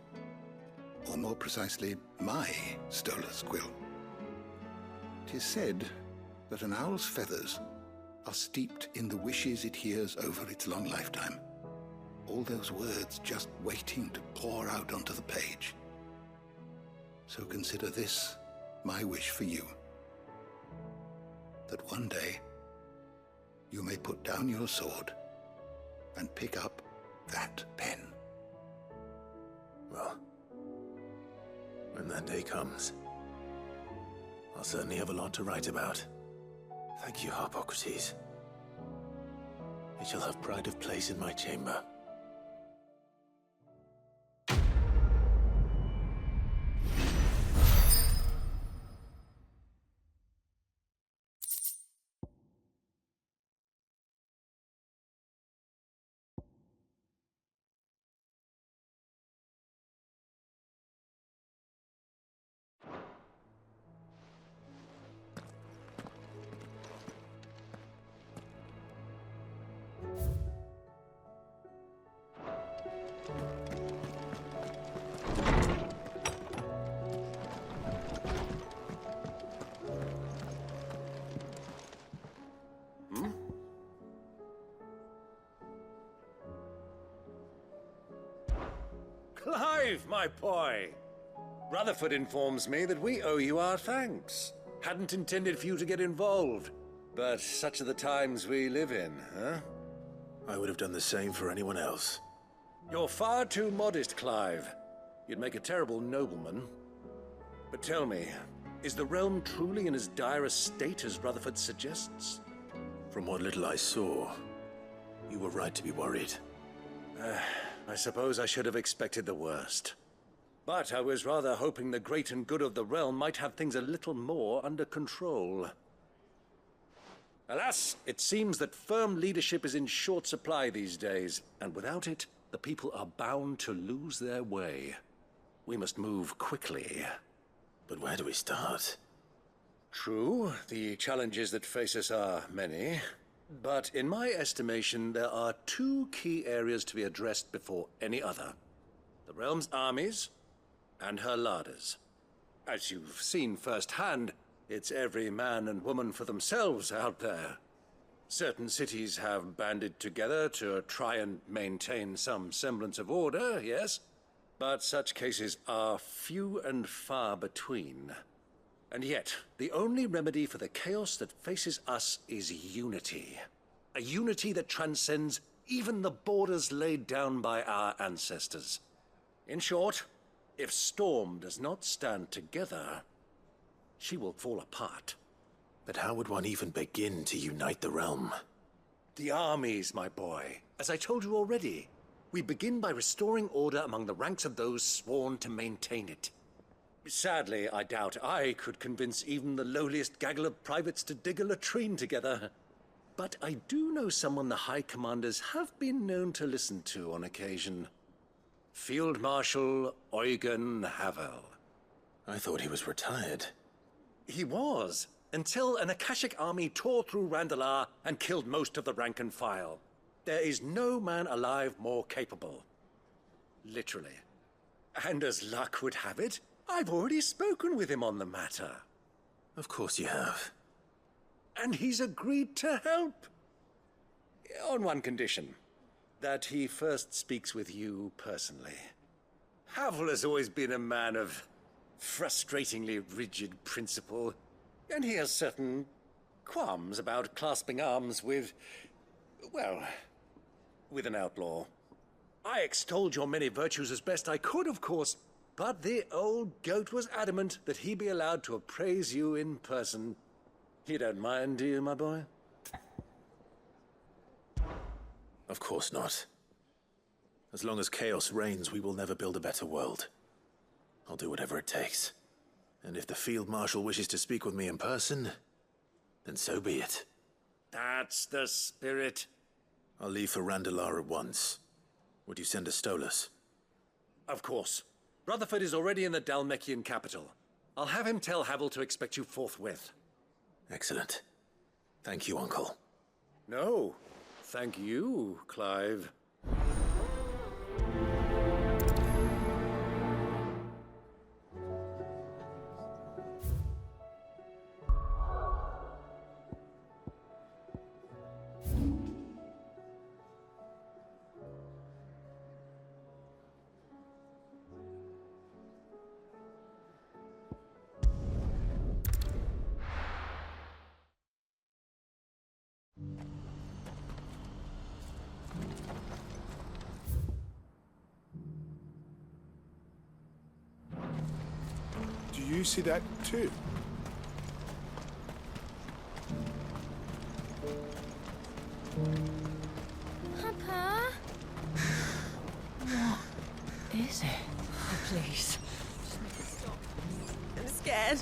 Or more precisely, my stolas quill. 'Tis said that an owl's feathers are steeped in the wishes it hears over its long lifetime. All those words just waiting to pour out onto the page. So consider this my wish for you. That one day you may put down your sword and pick up that pen. Well, when that day comes, I'll certainly have a lot to write about. Thank you, Harpocrates. It shall have pride of place in my chamber. Clive, my boy! Rutherford informs me that we owe you our thanks. Hadn't intended for you to get involved, but such are the times we live in, huh? I would have done the same for anyone else. You're far too modest, Clive. You'd make a terrible nobleman. But tell me, is the realm truly in as dire a state as Rutherford suggests? From what little I saw, you were right to be worried. I suppose I should have expected the worst. But I was rather hoping the great and good of the realm might have things a little more under control. Alas, it seems that firm leadership is in short supply these days, and without it, the people are bound to lose their way. We must move quickly. But where do we start? True, the challenges that face us are many. But in my estimation, there are two key areas to be addressed before any other. The realm's armies and her larders. As you've seen firsthand, it's every man and woman for themselves out there. Certain cities have banded together to try and maintain some semblance of order, yes? But such cases are few and far between. And yet, the only remedy for the chaos that faces us is unity. A unity that transcends even the borders laid down by our ancestors. In short, if Storm does not stand together, she will fall apart. But how would one even begin to unite the realm? The armies, my boy. As I told you already, we begin by restoring order among the ranks of those sworn to maintain it. Sadly, I doubt I could convince even the lowliest gaggle of privates to dig a latrine together. But I do know someone the High Commanders have been known to listen to on occasion. Field Marshal Eugen Havel. I thought he was retired. He was, until an Akashic army tore through Randalar and killed most of the rank and file. There is no man alive more capable. Literally. And as luck would have it, I've already spoken with him on the matter. Of course you have. And he's agreed to help. On one condition. That he first speaks with you personally. Havel has always been a man of frustratingly rigid principle. And he has certain qualms about clasping arms with, well, with an outlaw. I extolled your many virtues as best I could, of course, but the old goat was adamant that he be allowed to appraise you in person. You don't mind, do you, my boy? Of course not. As long as chaos reigns, we will never build a better world. I'll do whatever it takes. And if the Field Marshal wishes to speak with me in person, then so be it. That's the spirit. I'll leave for Randalar at once. Would you send a Stolas? Of course. Rutherford is already in the Dalmekian capital. I'll have him tell Havel to expect you forthwith. Excellent. Thank you, Uncle. No, thank you, Clive. Do you see that too? Papa? What is it? Oh, please. Stop. I'm scared.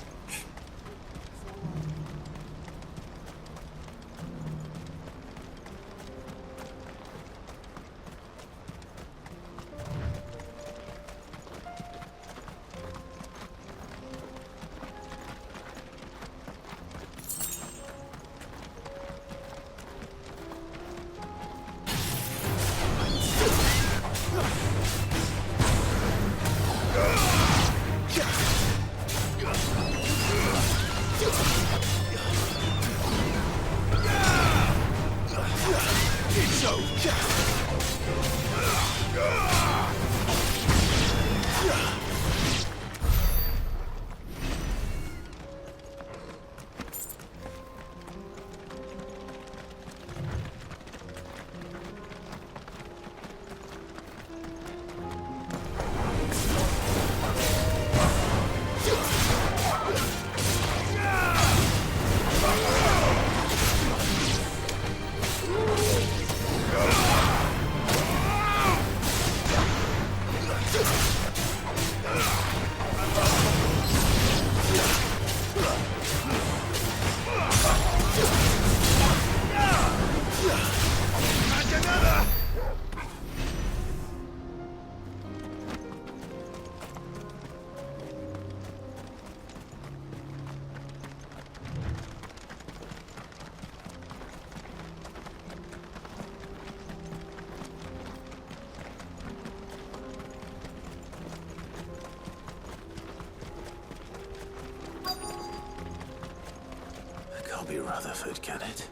Can't be Rutherford, can it?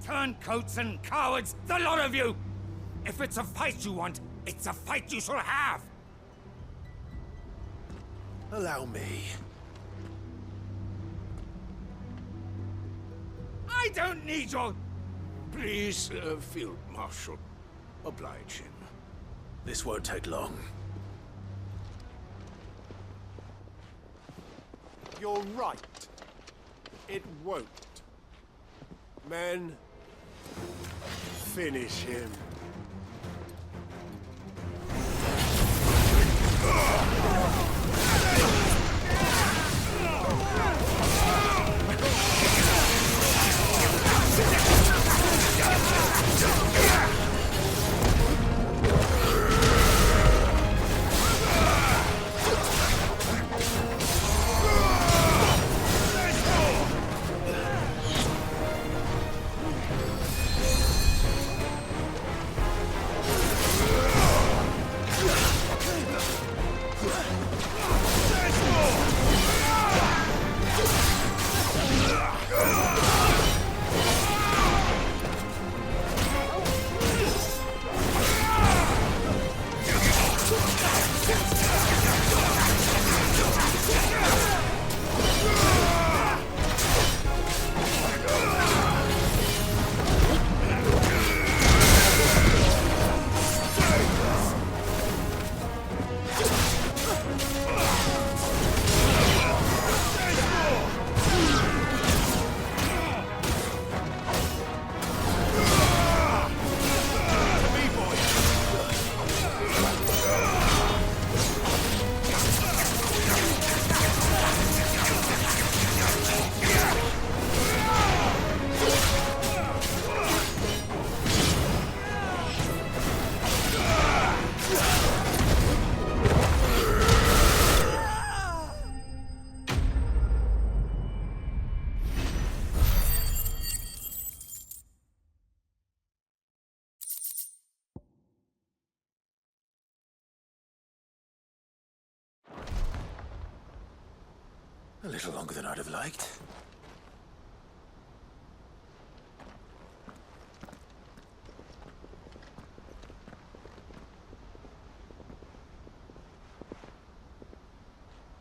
Turncoats and cowards, the lot of you! If it's a fight you want, it's a fight you shall have! Allow me. I don't need your... Please, Field Marshal, oblige him. This won't take long. You're right. It won't. Men, finish him. A little longer than I'd have liked.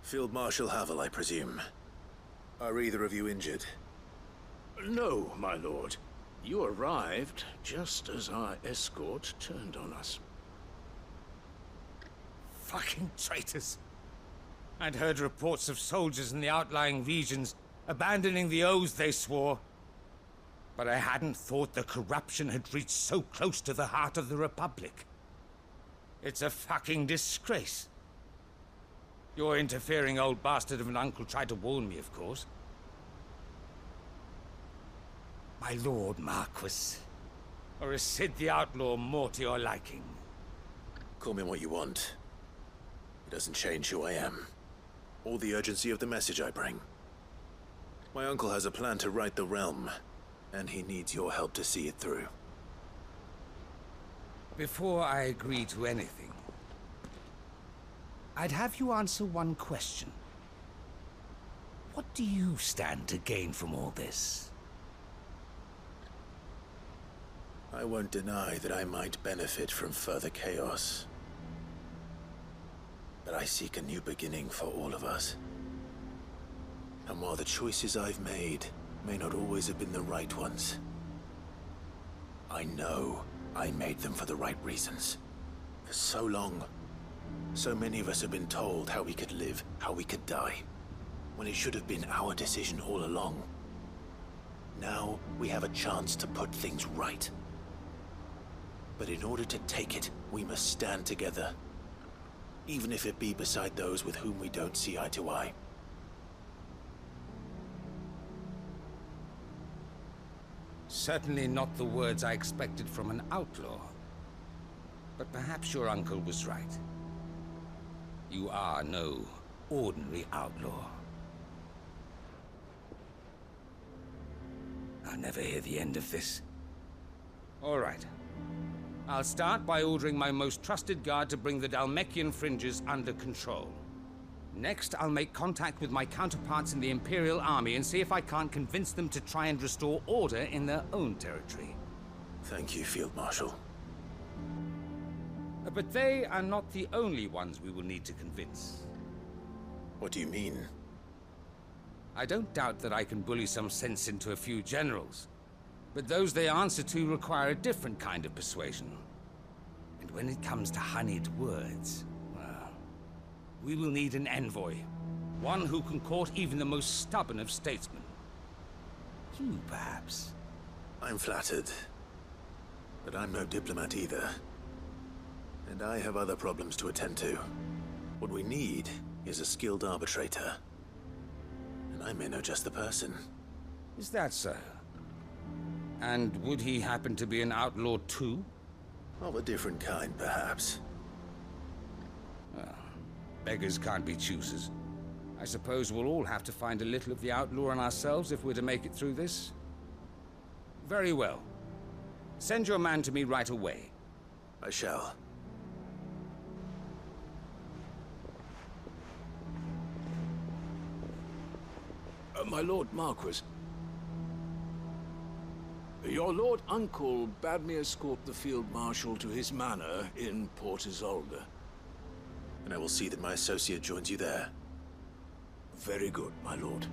Field Marshal Havel, I presume. Are either of you injured? No, my lord. You arrived just as our escort turned on us. Fucking traitors. I'd heard reports of soldiers in the outlying regions abandoning the oaths they swore. But I hadn't thought the corruption had reached so close to the heart of the Republic. It's a fucking disgrace. Your interfering old bastard of an uncle tried to warn me, of course. My lord Marquis. Or is Sid the Outlaw more to your liking? Call me what you want. It doesn't change who I am, or the urgency of the message I bring. My uncle has a plan to right the realm, and he needs your help to see it through. Before I agree to anything, I'd have you answer one question. What do you stand to gain from all this? I won't deny that I might benefit from further chaos. But I seek a new beginning for all of us. And while the choices I've made may not always have been the right ones, I know I made them for the right reasons. For so long, so many of us have been told how we could live, how we could die, when it should have been our decision all along. Now we have a chance to put things right. But in order to take it, we must stand together. Even if it be beside those with whom we don't see eye to eye. Certainly not the words I expected from an outlaw. But perhaps your uncle was right. You are no ordinary outlaw. I'll never hear the end of this. All right. I'll start by ordering my most trusted guard to bring the Dalmekian fringes under control. Next, I'll make contact with my counterparts in the Imperial Army and see if I can't convince them to try and restore order in their own territory. Thank you, Field Marshal. But they are not the only ones we will need to convince. What do you mean? I don't doubt that I can bully some sense into a few generals. But those they answer to require a different kind of persuasion. And when it comes to honeyed words, well, we will need an envoy. One who can court even the most stubborn of statesmen. You, perhaps. I'm flattered. But I'm no diplomat either. And I have other problems to attend to. What we need is a skilled arbitrator. And I may know just the person. Is that so? And would he happen to be an outlaw too? Of a different kind, perhaps. Well, beggars can't be choosers. I suppose we'll all have to find a little of the outlaw in ourselves if we're to make it through this. Very well. Send your man to me right away. I shall. My Lord Marquis. Your Lord Uncle bade me escort the Field Marshal to his manor in Port Isolde. And I will see that my associate joins you there. Very good, my lord.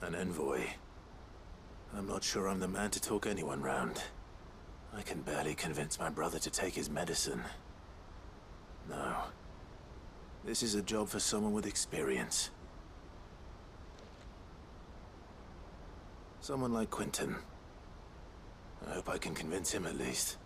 An envoy. I'm not sure I'm the man to talk anyone round. I can barely convince my brother to take his medicine. No. This is a job for someone with experience. Someone like Quentin. I hope I can convince him at least.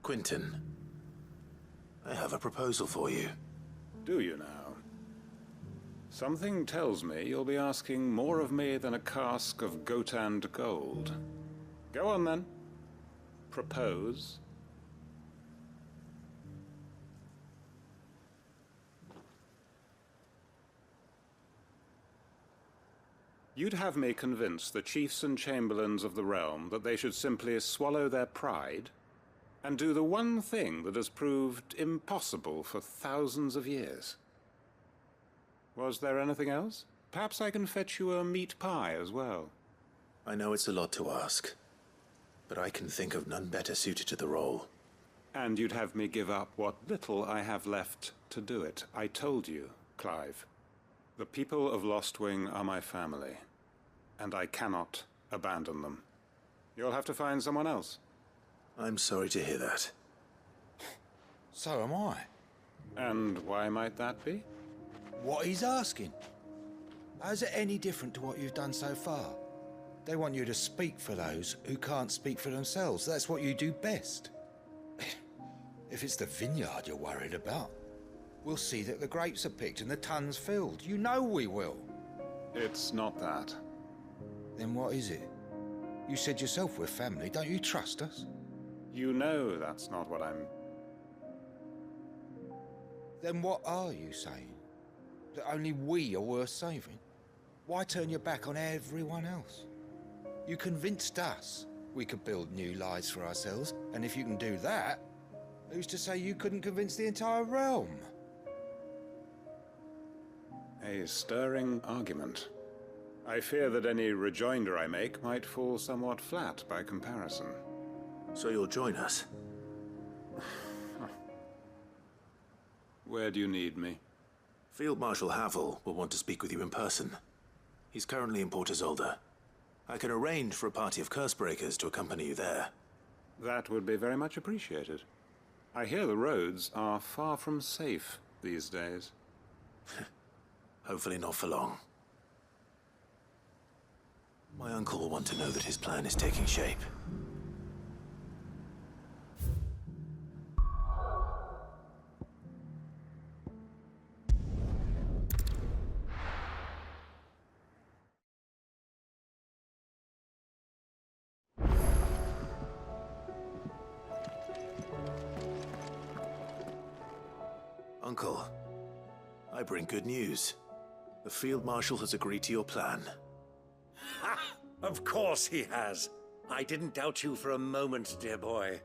Quentin, I have a proposal for you. Do you now? Something tells me you'll be asking more of me than a cask of Gotand gold. Go on then. Propose. You'd have me convince the chiefs and chamberlains of the realm that they should simply swallow their pride and do the one thing that has proved impossible for thousands of years. Was there anything else? Perhaps I can fetch you a meat pie as well. I know it's a lot to ask, but I can think of none better suited to the role. And you'd have me give up what little I have left to do it. I told you, Clive. The people of Lostwing are my family, and I cannot abandon them. You'll have to find someone else. I'm sorry to hear that. So am I. And why might that be? What he's asking. How's it any different to what you've done so far? They want you to speak for those who can't speak for themselves. That's what you do best. If it's the vineyard you're worried about, we'll see that the grapes are picked and the tons filled. You know we will. It's not that. Then what is it? You said yourself we're family. Don't you trust us? You know that's not what I'm... Then what are you saying? That only we are worth saving? Why turn your back on everyone else? You convinced us we could build new lives for ourselves, and if you can do that, who's to say you couldn't convince the entire realm? A stirring argument. I fear that any rejoinder I make might fall somewhat flat by comparison. So you'll join us? Where do you need me? Field Marshal Havel will want to speak with you in person. He's currently in Port Isolde. I can arrange for a party of Cursebreakers to accompany you there. That would be very much appreciated. I hear the roads are far from safe these days. Hopefully not for long. My uncle will want to know that his plan is taking shape. Uncle, I bring good news. The Field Marshal has agreed to your plan. Ha! Of course he has. I didn't doubt you for a moment, dear boy.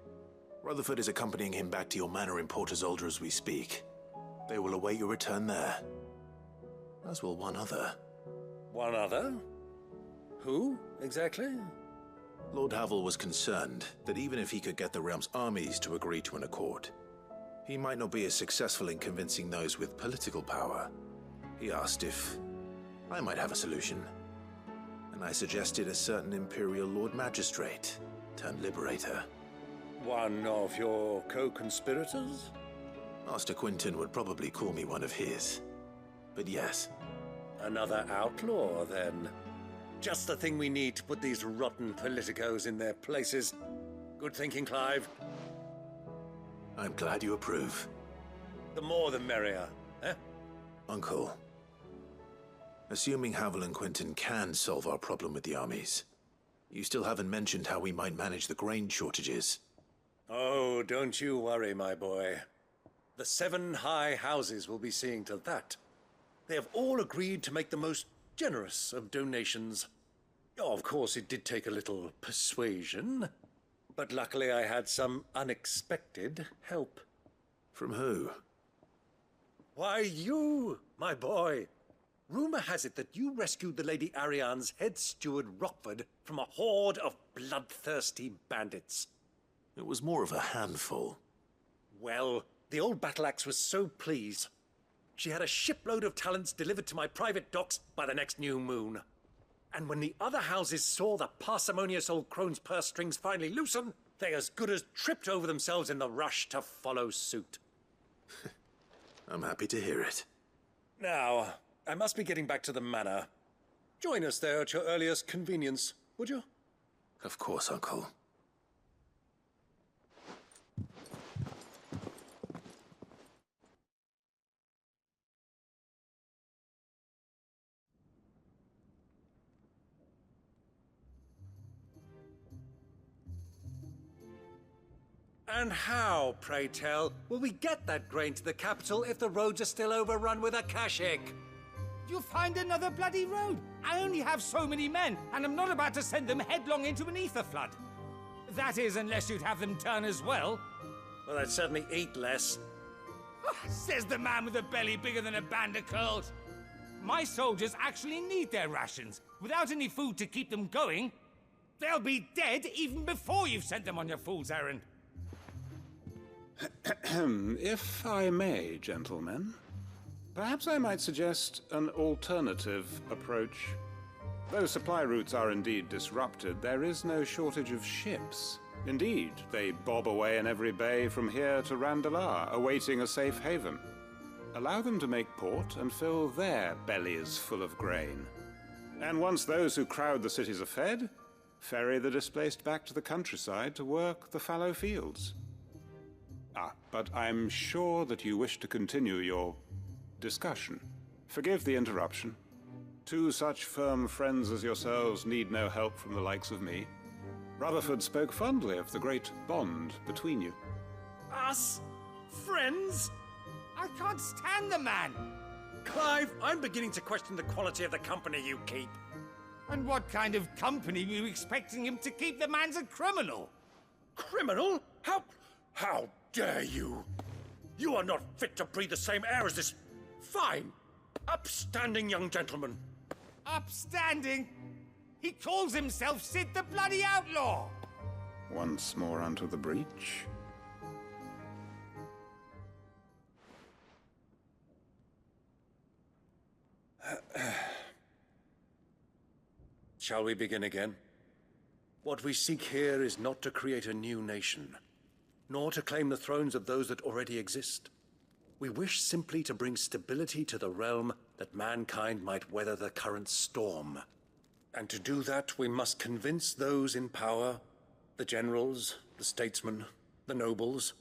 Rutherford is accompanying him back to your manor in Port Isolde as we speak. They will await your return there. As will one other. One other? Who, exactly? Lord Havel was concerned that even if he could get the realm's armies to agree to an accord, he might not be as successful in convincing those with political power. He asked if I might have a solution, and I suggested a certain Imperial Lord Magistrate turned Liberator. One of your co-conspirators? Master Quentin would probably call me one of his, but yes. Another outlaw, then. Just the thing we need to put these rotten politicos in their places. Good thinking, Clive. I'm glad you approve. The more the merrier, eh? Uncle, assuming Havel and Quentin can solve our problem with the armies, you still haven't mentioned how we might manage the grain shortages. Oh, don't you worry, my boy. The 7 high houses will be seeing to that. They have all agreed to make the most generous of donations. Oh, of course, it did take a little persuasion, but luckily I had some unexpected help. From who? Why, you, my boy. Rumor has it that you rescued the Lady Ariane's head steward Rockford from a horde of bloodthirsty bandits. It was more of a handful. Well, the old battle axe was so pleased. She had a shipload of talents delivered to my private docks by the next new moon. And when the other houses saw the parsimonious old crone's purse strings finally loosen, they as good as tripped over themselves in the rush to follow suit. I'm happy to hear it. Now, I must be getting back to the manor. Join us there at your earliest convenience, would you? Of course, Uncle. And how, pray tell, will we get that grain to the capital if the roads are still overrun with Akashic? You'll find another bloody road. I only have so many men, and I'm not about to send them headlong into an ether flood. That is, unless you'd have them turn as well. Well, I'd certainly eat less. Says the man with a belly bigger than a band of curls. My soldiers actually need their rations. Without any food to keep them going, they'll be dead even before you've sent them on your fool's errand. If I may, gentlemen, perhaps I might suggest an alternative approach. Though supply routes are indeed disrupted, there is no shortage of ships. Indeed, they bob away in every bay from here to Randalar, awaiting a safe haven. Allow them to make port and fill their bellies full of grain. And once those who crowd the cities are fed, ferry the displaced back to the countryside to work the fallow fields. But I'm sure that you wish to continue your discussion. Forgive the interruption. Two such firm friends as yourselves need no help from the likes of me. Rutherford spoke fondly of the great bond between you. Us? Friends? I can't stand the man! Clive, I'm beginning to question the quality of the company you keep. And what kind of company were you expecting him to keep? The man's a criminal! Criminal? How dare you? You are not fit to breathe the same air as this fine, upstanding young gentleman. Upstanding? He calls himself Sid the Bloody Outlaw! Once more onto the breach. Shall we begin again? What we seek here is not to create a new nation, nor to claim the thrones of those that already exist. We wish simply to bring stability to the realm that mankind might weather the current storm. And to do that, we must convince those in power, the generals, the statesmen, the nobles,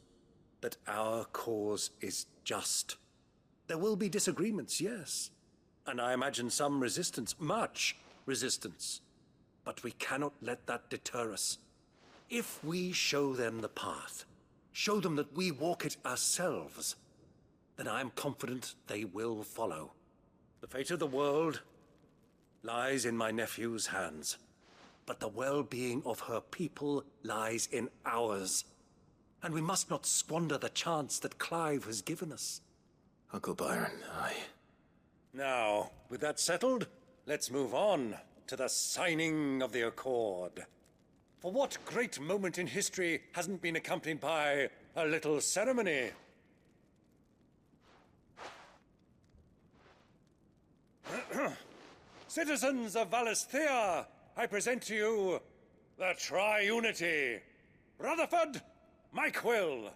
that our cause is just. There will be disagreements, yes. And I imagine some resistance, much resistance. But we cannot let that deter us. If we show them the path, show them that we walk it ourselves, then I am confident they will follow. The fate of the world lies in my nephew's hands, but the well-being of her people lies in ours. And we must not squander the chance that Clive has given us. Uncle Byron, Now, with that settled, let's move on to the signing of the Accord. For what great moment in history hasn't been accompanied by a little ceremony? Citizens of Valisthea, I present to you the Triunity. Rutherford, Mike Will.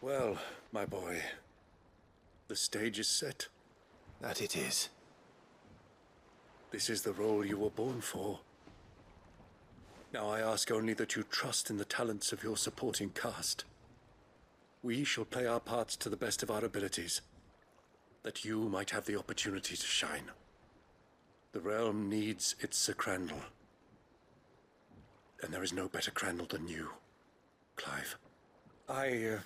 Well, my boy, the stage is set. That it is. This is the role you were born for. Now I ask only that you trust in the talents of your supporting cast. We shall play our parts to the best of our abilities, that you might have the opportunity to shine. The realm needs its Sir Crandall. And there is no better Crandall than you, Clive. I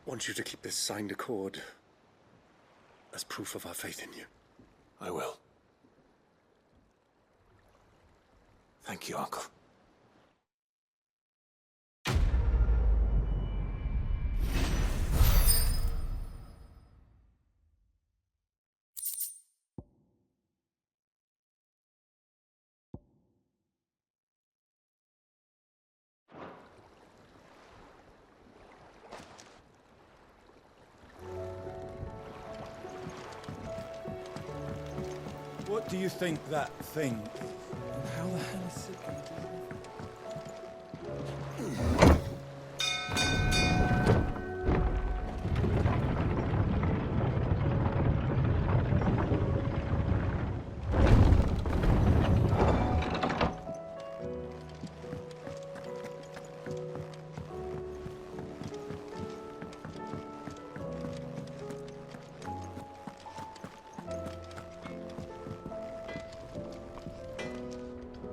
want you to keep this signed accord as proof of our faith in you. I will. Thank you, Uncle. What do you think that thing is? And how the hell is it going to do?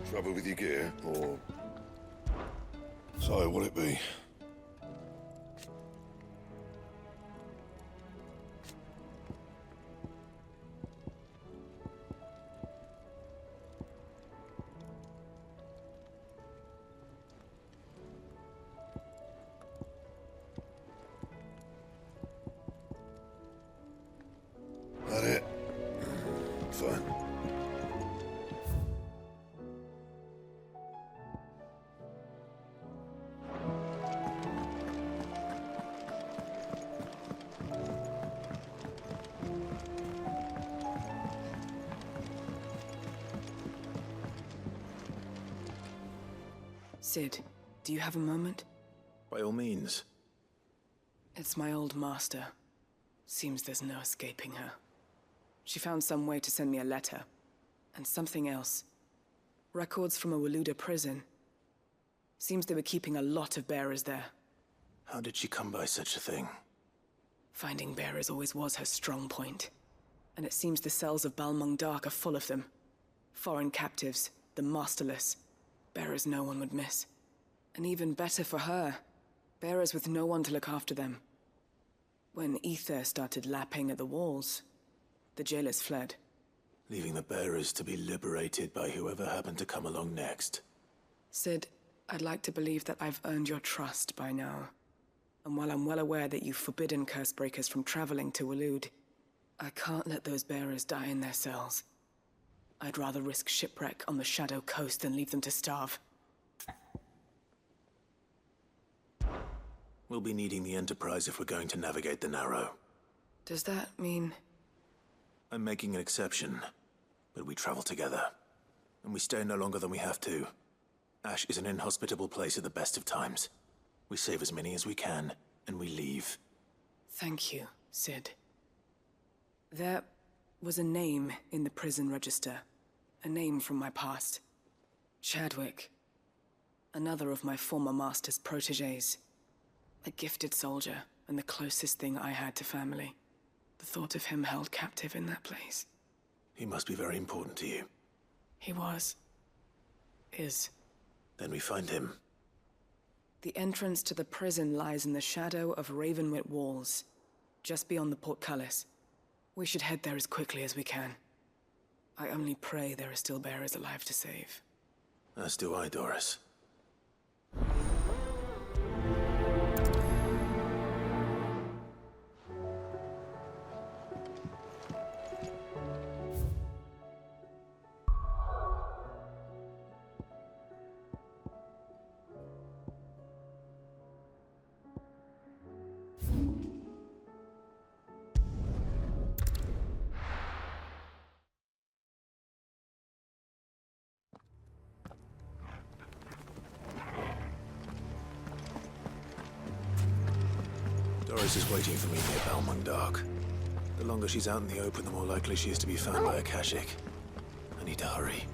Trouble with your gear, or... So, what'll it be? That it? Fine. Sid, do you have a moment? By all means. It's my old master. Seems there's no escaping her. She found some way to send me a letter. And something else. Records from a Waluda prison. Seems they were keeping a lot of bearers there. How did she come by such a thing? Finding bearers always was her strong point. And it seems the cells of Balmung Dark are full of them. Foreign captives, the masterless. Bearers no one would miss. And even better for her, bearers with no one to look after them. When ether started lapping at the walls, the jailers fled. Leaving the bearers to be liberated by whoever happened to come along next. Sid, I'd like to believe that I've earned your trust by now. And while I'm well aware that you've forbidden Cursebreakers from traveling to Waloed, I can't let those bearers die in their cells. I'd rather risk shipwreck on the Shadow Coast than leave them to starve. We'll be needing the Enterprise if we're going to navigate the Narrow. Does that mean... I'm making an exception, but we travel together. And we stay no longer than we have to. Ash is an inhospitable place at the best of times. We save as many as we can, and we leave. Thank you, Sid. There was a name in the prison register. A name from my past. Chadwick. Another of my former master's protégés. A gifted soldier, and the closest thing I had to family. The thought of him held captive in that place. He must be very important to you. He was. Is. Then we find him. The entrance to the prison lies in the shadow of Ravenwit Walls, just beyond the portcullis. We should head there as quickly as we can. I only pray there are still bearers alive to save. As do I, Doris. Doris is waiting for me near Balmung Dark. The longer she's out in the open, the more likely she is to be found by a Kashyyyk. I need to hurry.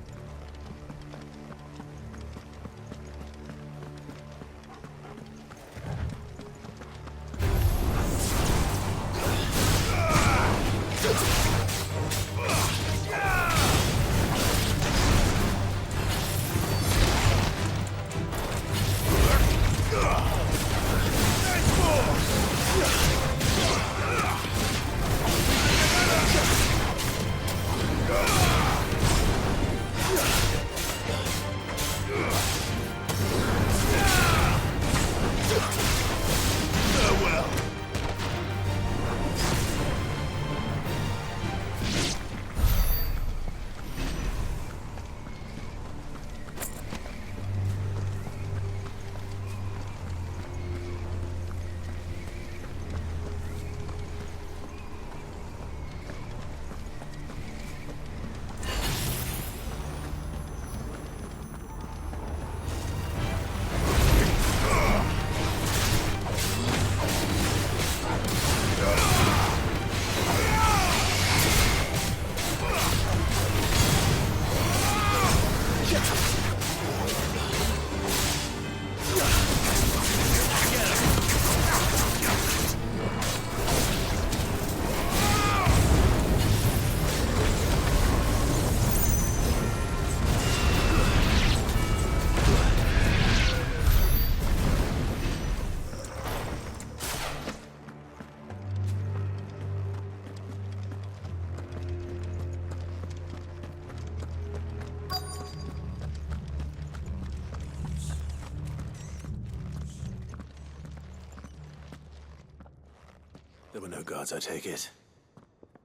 There were no guards, I take it?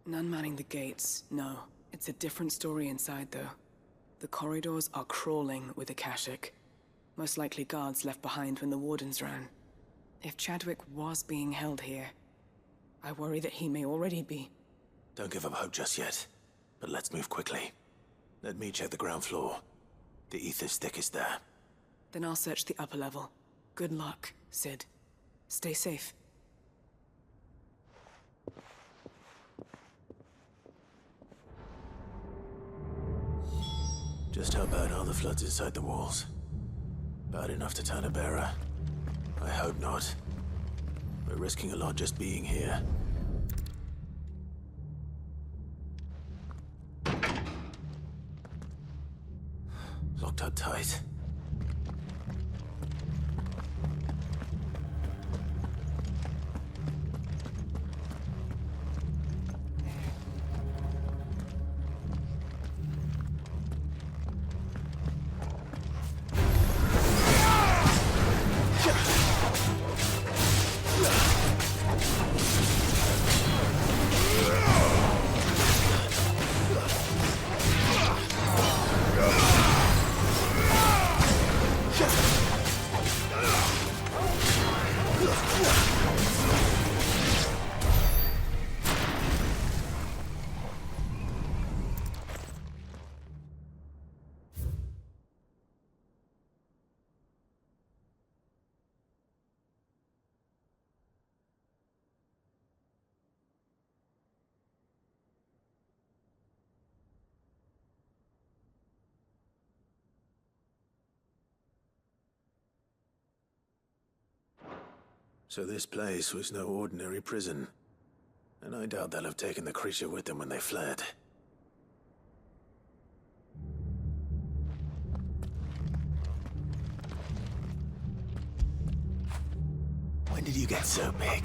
None manning the gates, no. It's a different story inside, though. The corridors are crawling with Akashic. Most likely guards left behind when the Wardens ran. If Chadwick was being held here, I worry that he may already be. Don't give up hope just yet, but let's move quickly. Let me check the ground floor. The ether's thickest there. Then I'll search the upper level. Good luck, Sid. Stay safe. Just how bad are the floods inside the walls? Bad enough to turn a bearer? I hope not. We're risking a lot just being here. Locked up tight. So this place was no ordinary prison. And I doubt they'll have taken the creature with them when they fled. When did you get so big?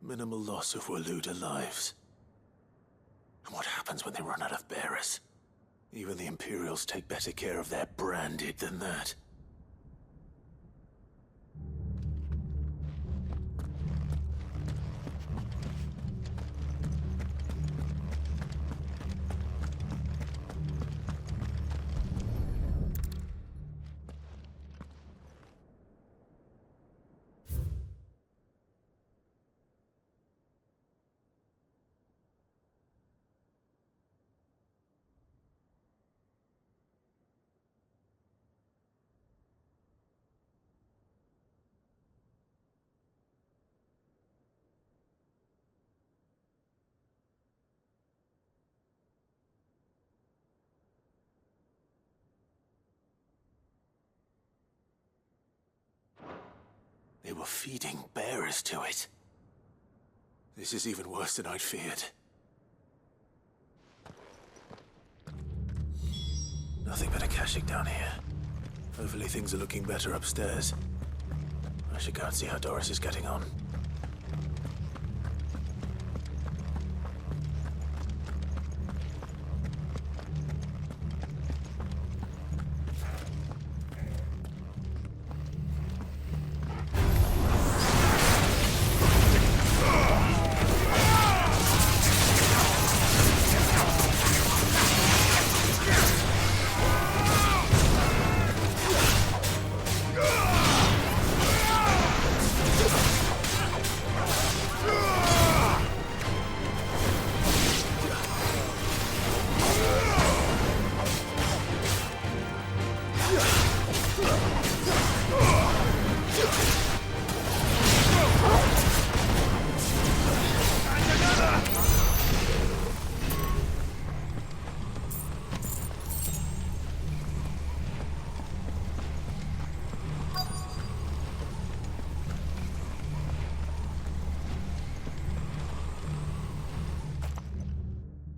Minimal loss of Waluda lives. And what happens when they run out of bearers? Even the Imperials take better care of their branded than that. They were feeding bearers to it. This is even worse than I'd feared. Nothing but a caching down here. Hopefully things are looking better upstairs. I should go and see how Doris is getting on.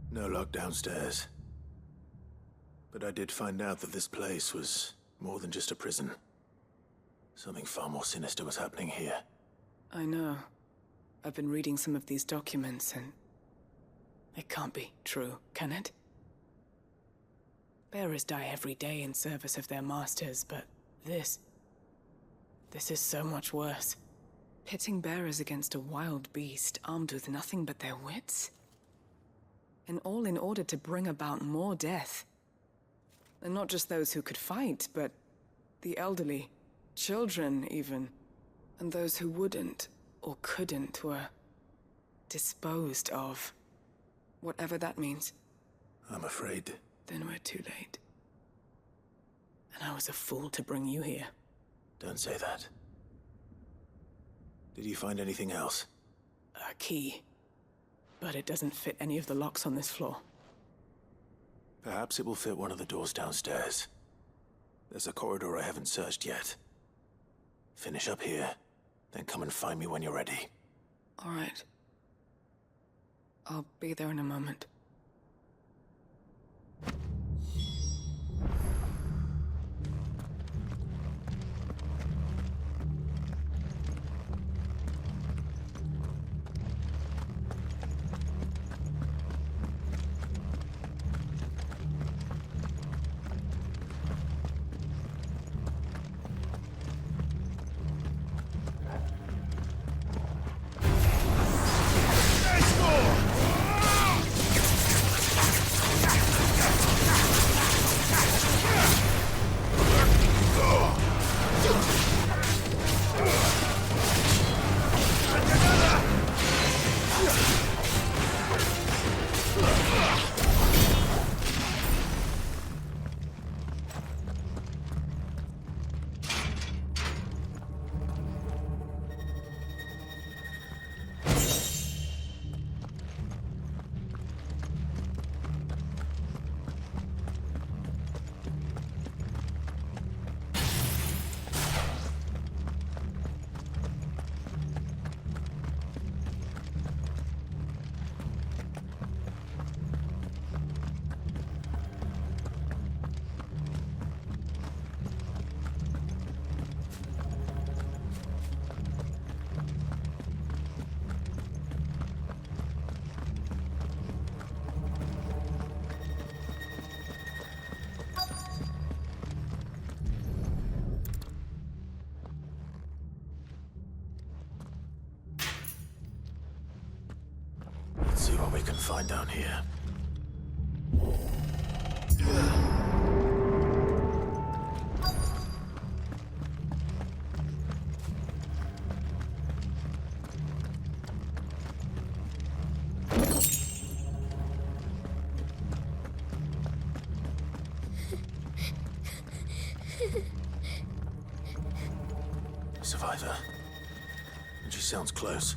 No lock downstairs. But I did find out that this place was more than just a prison. Something far more sinister was happening here. I know. I've been reading some of these documents and... it can't be true, can it? Bearers die every day in service of their masters, but this is so much worse. Pitting bearers against a wild beast armed with nothing but their wits? And all in order to bring about more death. And not just those who could fight, but the elderly, children even. And those who wouldn't or couldn't were disposed of. Whatever that means. I'm afraid. Then we're too late. And I was a fool to bring you here. Don't say that. Did you find anything else? A key. But it doesn't fit any of the locks on this floor. Perhaps it will fit one of the doors downstairs. There's a corridor I haven't searched yet. Finish up here, then come and find me when you're ready. All right. I'll be there in a moment. Let's see what we can find down here. Survivor. And she sounds close.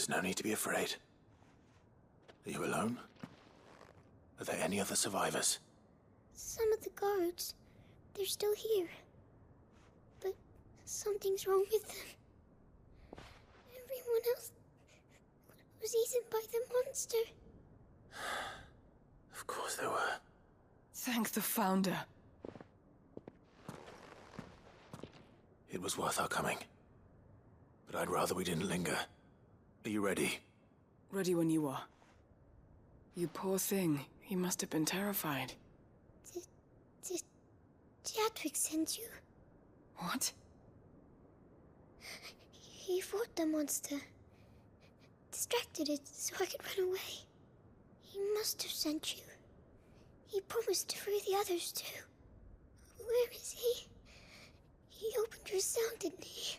There's no need to be afraid. Are you alone? Are there any other survivors? Some of the guards, they're still here. But something's wrong with them. Everyone else was eaten by the monster. Of course there were. Thank the Founder. It was worth our coming. But I'd rather we didn't linger. Are you ready? Ready when you are. You poor thing. You must have been terrified. Did Chadwick send you? What? He fought the monster. Distracted it so I could run away. He must have sent you. He promised to free the others too. Where is he? He opened your cell, didn't he?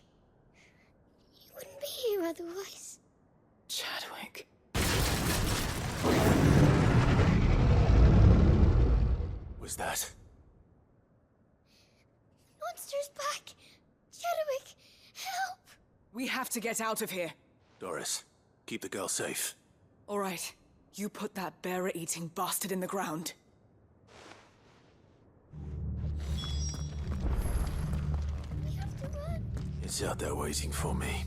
He wouldn't be here otherwise. Chadwick. Was that? Monster's back! Chadwick, help! We have to get out of here. Doris, keep the girl safe. All right. You put that bearer-eating bastard in the ground. We have to run. It's out there waiting for me.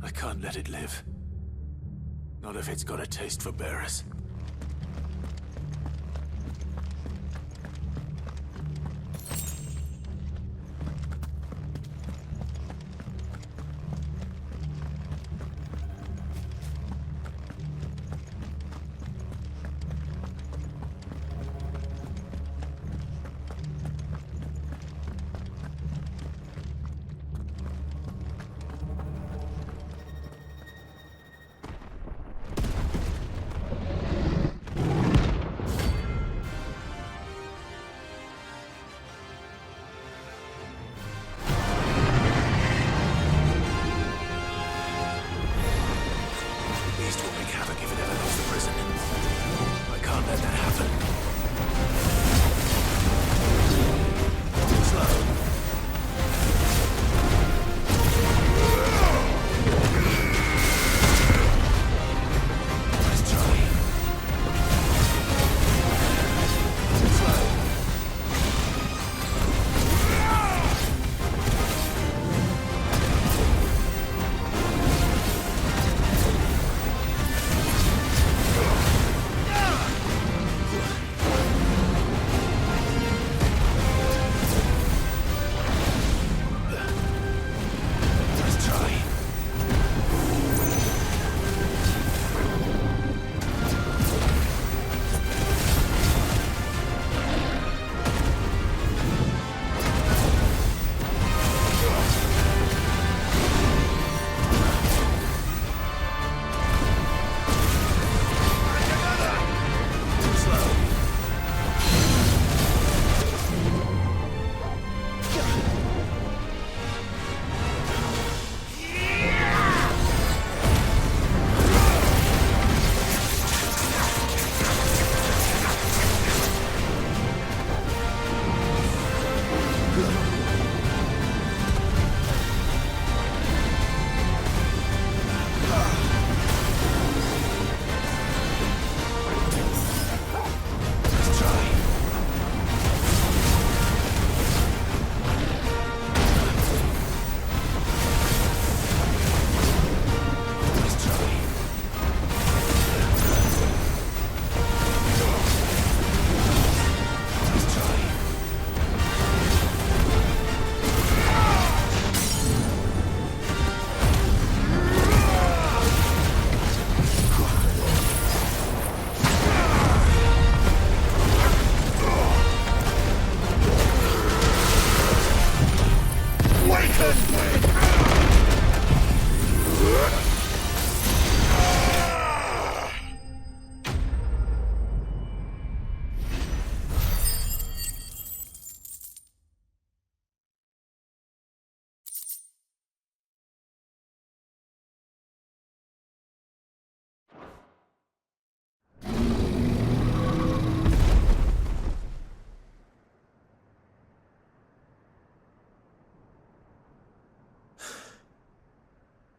I can't let it live. Not if it's got a taste for bearers.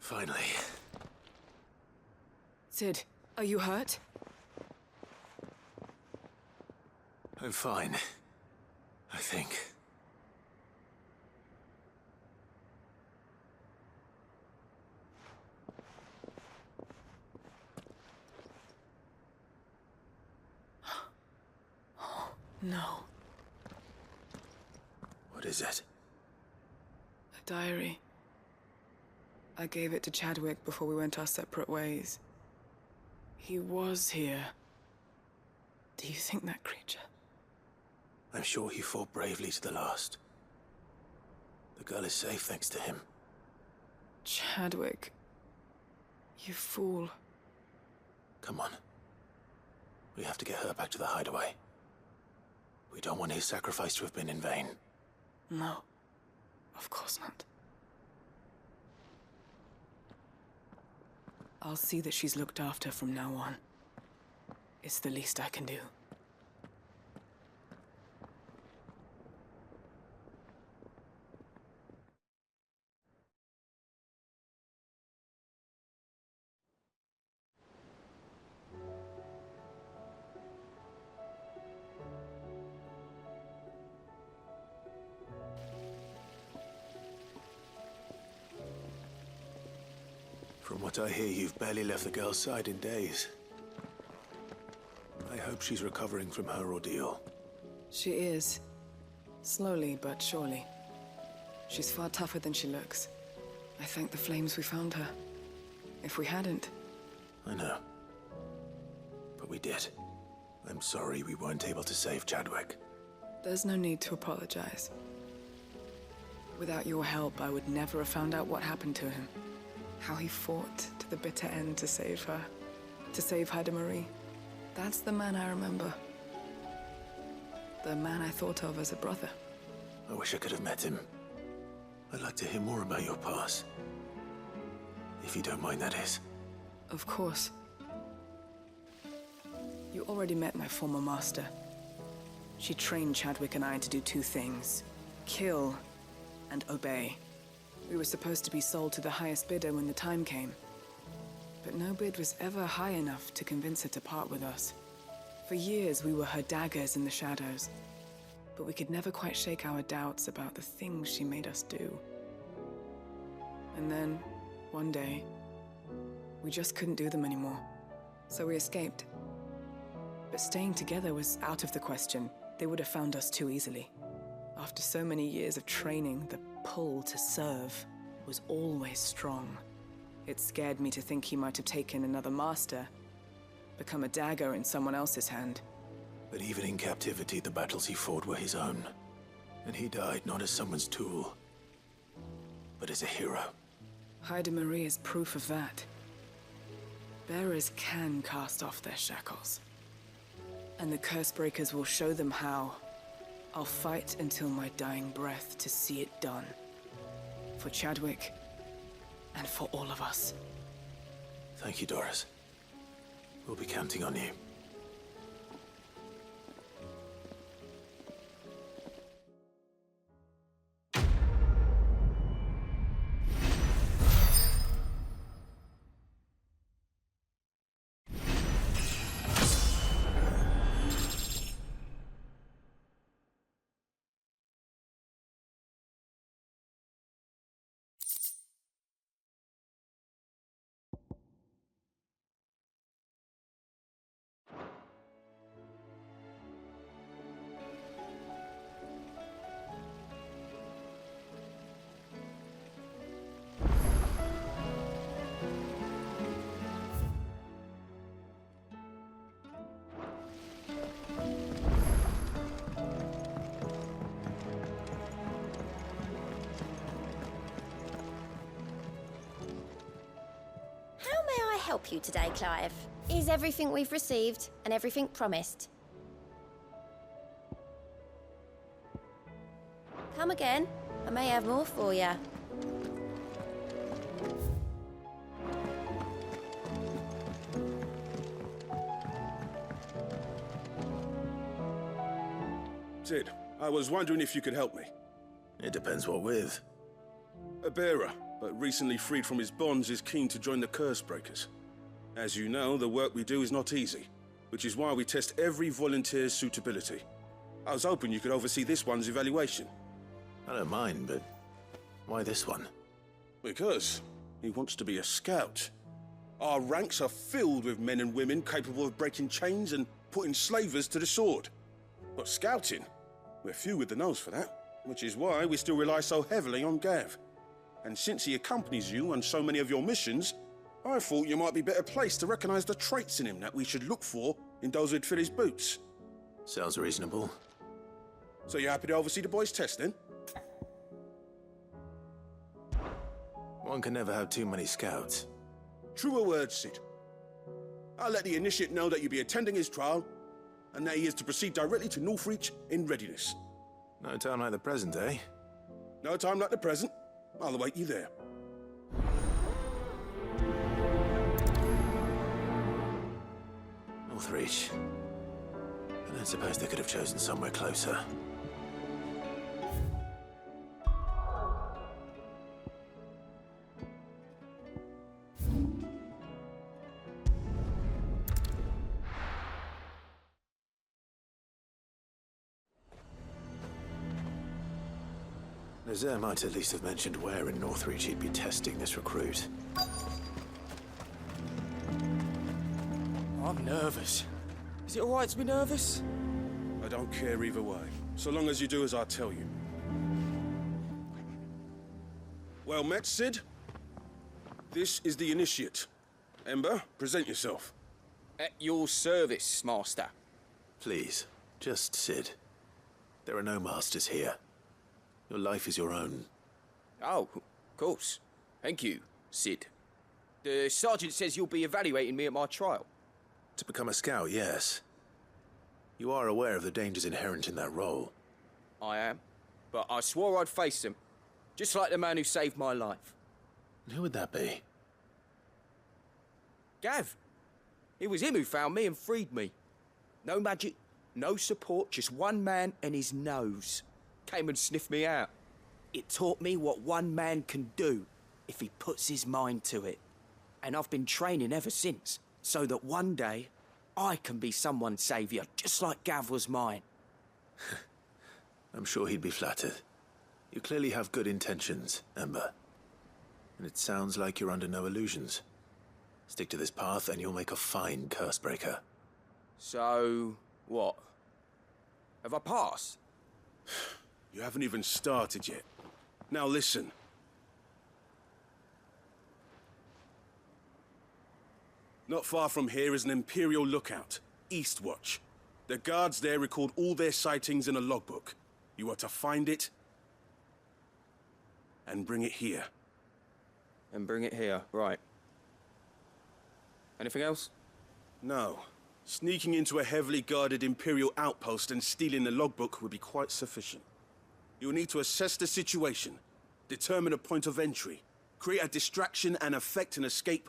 Finally. Sid, are you hurt? I'm fine. I think. No. What is it? A diary. I gave it to Chadwick before we went our separate ways. He was here. Do you think that creature? I'm sure he fought bravely to the last. The girl is safe thanks to him. Chadwick. You fool. Come on. We have to get her back to the hideaway. We don't want his sacrifice to have been in vain. No. Of course not. I'll see that she's looked after from now on. It's the least I can do. From what I hear, you've barely left the girl's side in days. I hope she's recovering from her ordeal. She is. Slowly but surely. She's far tougher than she looks. I thank the flames we found her. If we hadn't... I know. But we did. I'm sorry we weren't able to save Chadwick. There's no need to apologize. Without your help, I would never have found out what happened to him. How he fought to the bitter end to save her. To save Haida Marie. That's the man I remember. The man I thought of as a brother. I wish I could have met him. I'd like to hear more about your past. If you don't mind, that is. Of course. You already met my former master. She trained Chadwick and I to do two things. Kill and obey. We were supposed to be sold to the highest bidder when the time came. But no bid was ever high enough to convince her to part with us. For years, we were her daggers in the shadows. But we could never quite shake our doubts about the things she made us do. And then, one day, we just couldn't do them anymore. So we escaped. But staying together was out of the question. They would have found us too easily. After so many years of training, the pull to serve was always strong. It scared me to think he might have taken another master, become a dagger in someone else's hand. But even in captivity, the battles he fought were his own. And he died not as someone's tool, but as a hero. Haida Marie is proof of that. Bearers can cast off their shackles. And the Cursebreakers will show them how. I'll fight until my dying breath to see it done. For Chadwick, and for all of us. Thank you, Doris. We'll be counting on you. Help you today, Clive? Is everything we've received and everything promised? Come again. I may have more for you. Sid, I was wondering if you could help me. It depends what with. A bearer, but recently freed from his bonds, is keen to join the Cursebreakers. As you know, the work we do is not easy, which is why we test every volunteer's suitability. I was hoping you could oversee this one's evaluation. I don't mind, but why this one? Because he wants to be a scout. Our ranks are filled with men and women capable of breaking chains and putting slavers to the sword. But scouting, we're few with the nose for that, which is why we still rely so heavily on Gav. And since he accompanies you on so many of your missions, I thought you might be better placed to recognize the traits in him that we should look for in those who'd fill his boots. Sounds reasonable. So you're happy to oversee the boys' test, then? One can never have too many scouts. Truer words, Sid. I'll let the initiate know that you'll be attending his trial, and that he is to proceed directly to Northreach in readiness. No time like the present, eh? No time like the present. I'll await you there. Northreach. I don't suppose they could have chosen somewhere closer. Nazaire might at least have mentioned where in Northreach he'd be testing this recruit. I'm nervous. Is it alright to be nervous? I don't care either way, so long as you do as I tell you. Well met, Sid. This is the initiate. Ember, present yourself. At your service, Master. Please, just Sid. There are no masters here. Your life is your own. Oh, of course. Thank you, Sid. The sergeant says you'll be evaluating me at my trial. To become a scout, yes. You are aware of the dangers inherent in that role. I am. But I swore I'd face them. Just like the man who saved my life. And who would that be? Gav. It was him who found me and freed me. No magic, no support, just one man and his nose. Came and sniffed me out. It taught me what one man can do if he puts his mind to it. And I've been training ever since, so that one day I can be someone's saviour, just like Gav was mine. I'm sure he'd be flattered. You clearly have good intentions, Ember. And it sounds like you're under no illusions. Stick to this path and you'll make a fine cursebreaker. So, what? Have I passed? You haven't even started yet. Now listen. Not far from here is an Imperial lookout, Eastwatch. The guards there record all their sightings in a logbook. You are to find it and bring it here. And bring it here, right. Anything else? No. Sneaking into a heavily guarded Imperial outpost and stealing the logbook would be quite sufficient. You'll need to assess the situation, determine a point of entry, create a distraction and effect an escape,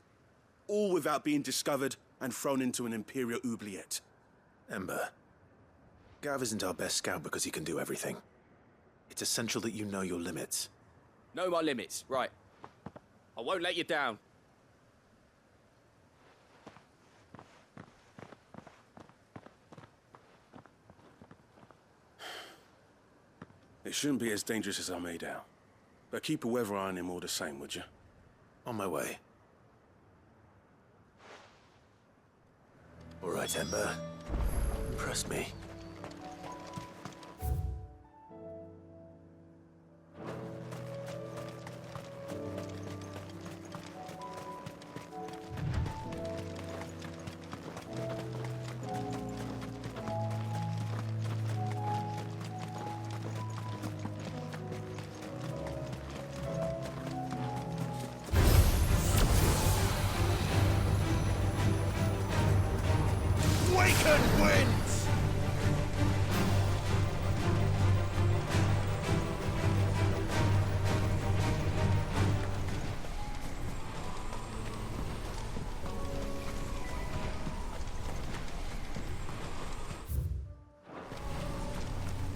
all without being discovered and thrown into an Imperial oubliette. Ember, Gav isn't our best scout because he can do everything. It's essential that you know your limits. Know my limits, right. I won't let you down. It shouldn't be as dangerous as I made out. But keep a weather eye on him all the same, would you? On my way. All right, Ember. Impress me. Waken winds!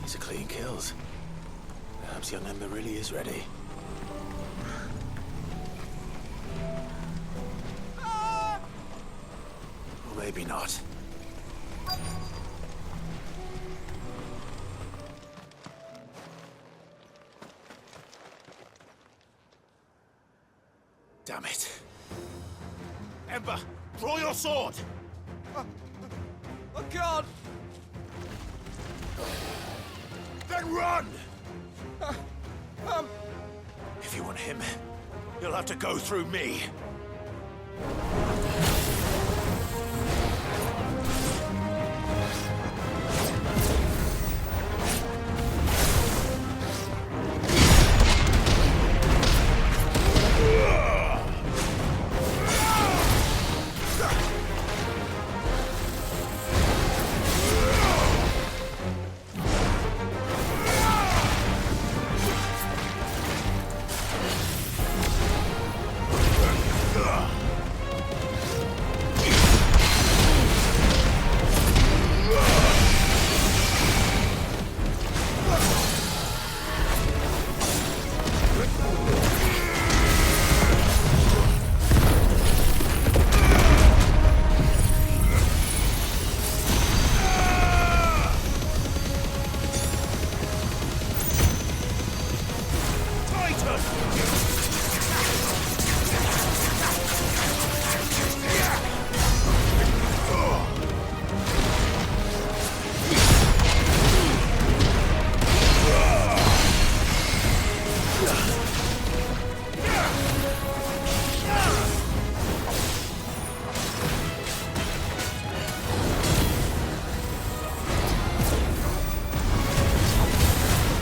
These are clean kills. Perhaps young Ember really is ready. maybe not. Damn it. Ember, draw your sword! I can't! Then run! If you want him, you'll have to go through me.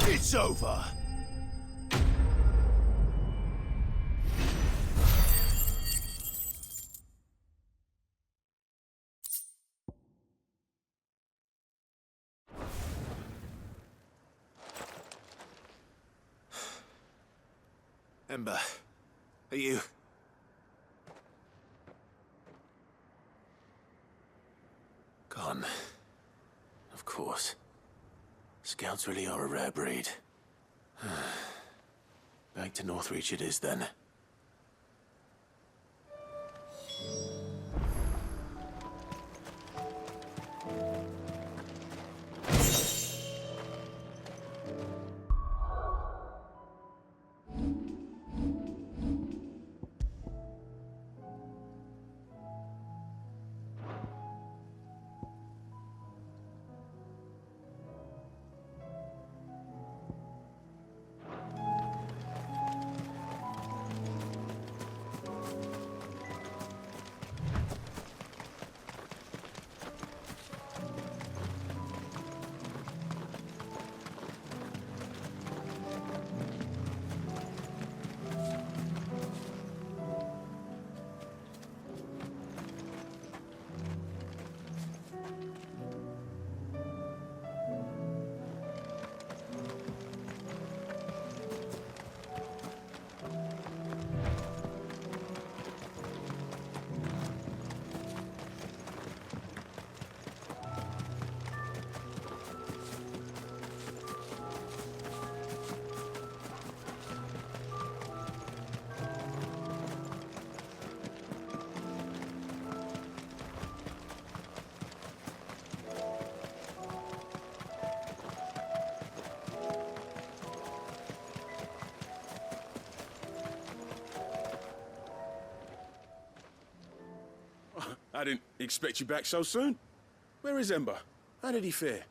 It's over. Ember, are you... Gone. Of course. Scouts really are a rare breed. Back to Northreach it is then. I didn't expect you back so soon. Where is Ember? How did he fare?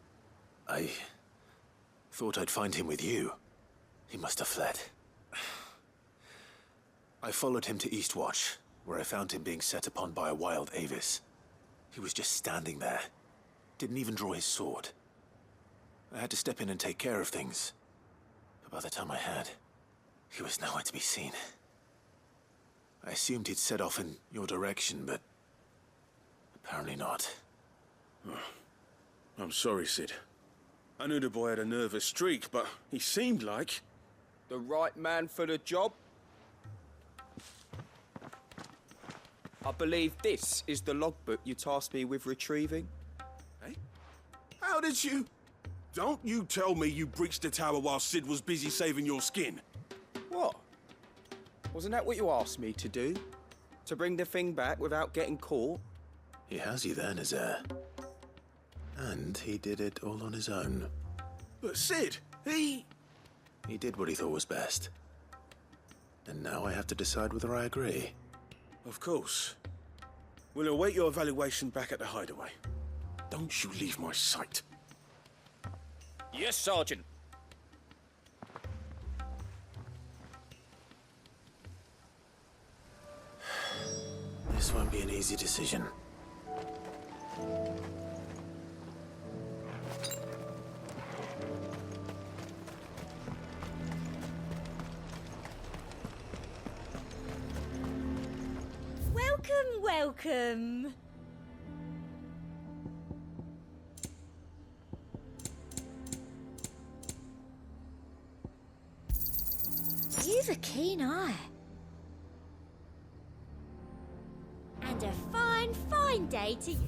I thought I'd find him with you. He must have fled. I followed him to Eastwatch, where I found him being set upon by a wild Avis. He was just standing there. Didn't even draw his sword. I had to step in and take care of things. But by the time I had, he was nowhere to be seen. I assumed he'd set off in your direction, but apparently not. I'm sorry, Sid. I knew the boy had a nervous streak, but he seemed like... The right man for the job? I believe this is the logbook you tasked me with retrieving. Hey? How did you... Don't you tell me you breached the tower while Sid was busy saving your skin. What? Wasn't that what you asked me to do? To bring the thing back without getting caught? He has you then, his heir. And he did it all on his own. But Sid, he did what he thought was best. And now I have to decide whether I agree. Of course. We'll await your evaluation back at the hideaway. Don't you leave my sight. Yes, Sergeant. This won't be an easy decision. Welcome, welcome. You've a keen eye. And a fine, fine day to you.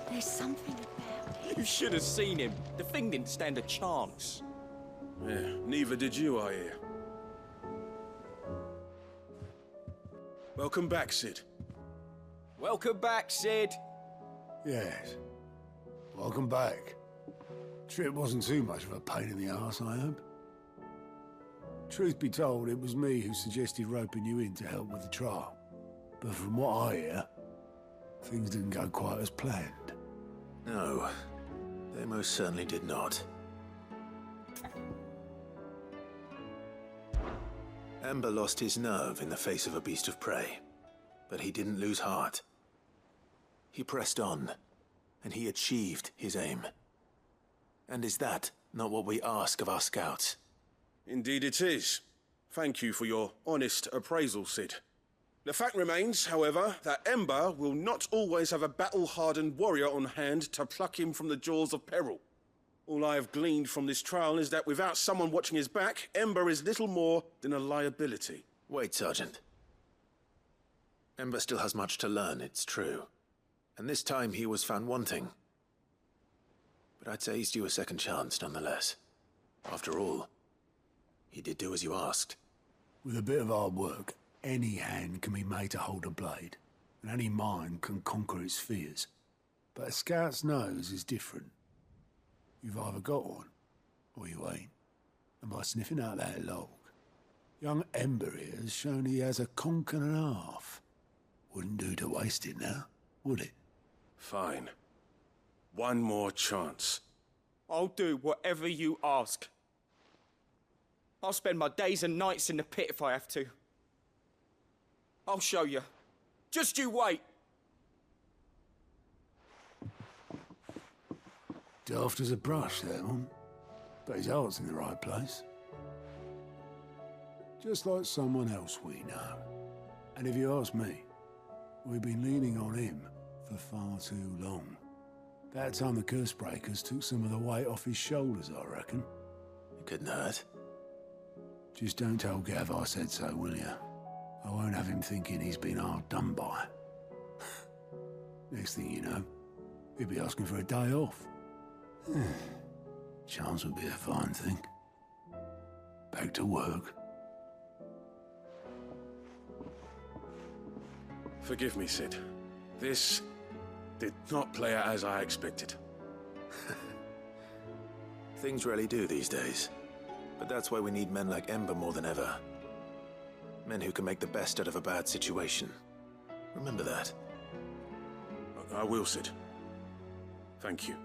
There's something about You should have seen him. The thing didn't stand a chance. Yeah, neither did you, I hear. Welcome back, Sid. Welcome back, Sid. Yes. Welcome back. Trip wasn't too much of a pain in the arse, I hope. Truth be told, it was me who suggested roping you in to help with the trial. But from what I hear, things didn't go quite as planned. No, they most certainly did not. Ember lost his nerve in the face of a beast of prey, but he didn't lose heart. He pressed on, and he achieved his aim. And is that not what we ask of our scouts? Indeed it is. Thank you for your honest appraisal, Sid. The fact remains, however, that Ember will not always have a battle-hardened warrior on hand to pluck him from the jaws of peril. All I have gleaned from this trial is that without someone watching his back, Ember is little more than a liability. Wait, Sergeant. Ember still has much to learn, it's true. And this time he was found wanting. But I'd say he's due a second chance, nonetheless. After all, he did do as you asked. With a bit of hard work, any hand can be made to hold a blade, and any mind can conquer its fears. But a scout's nose is different. You've either got one, or you ain't. And by sniffing out that log, young Ember here has shown he has a conch and a half. Wouldn't do to waste it now, would it? Fine. One more chance. I'll do whatever you ask. I'll spend my days and nights in the pit if I have to. I'll show you. Just you wait. Daft as a brush, that one. But his heart's in the right place. Just like someone else we know. And if you ask me, we've been leaning on him for far too long. That time the Cursebreakers took some of the weight off his shoulders, I reckon. It couldn't hurt. Just don't tell Gav I said so, will you? I won't have him thinking he's been hard done by. Next thing you know, he'll be asking for a day off. Chance would be a fine thing. Back to work. Forgive me, Sid. This did not play out as I expected. Things really do these days. But that's why we need men like Ember more than ever. Men who can make the best out of a bad situation. Remember that. I will, Sid. Thank you.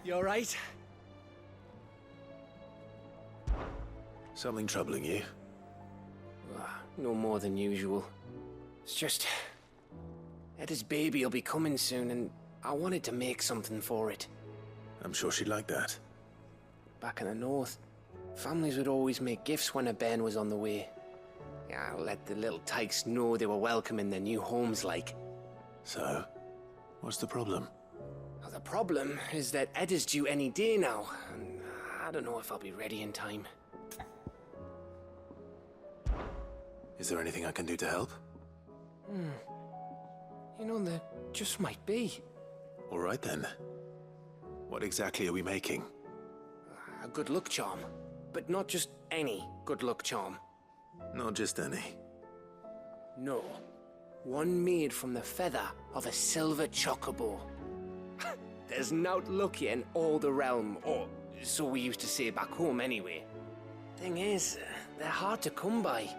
You alright? Something troubling you? No more than usual. It's just... Etta's baby will be coming soon, and I wanted to make something for it. I'm sure she'd like that. Back in the north, families would always make gifts when a bairn was on the way. Yeah, let the little tykes know they were welcome in their new homes, like. So, what's the problem? Well, the problem is that Etta's due any day now, and I don't know if I'll be ready in time. Is there anything I can do to help? You know, there just might be. All right then. What exactly are we making? A good luck charm. But not just any good luck charm. Not just any. No. One made from the feather of a silver chocobo. There's naught lucky in all the realm, or so we used to say back home anyway. Thing is, they're hard to come by.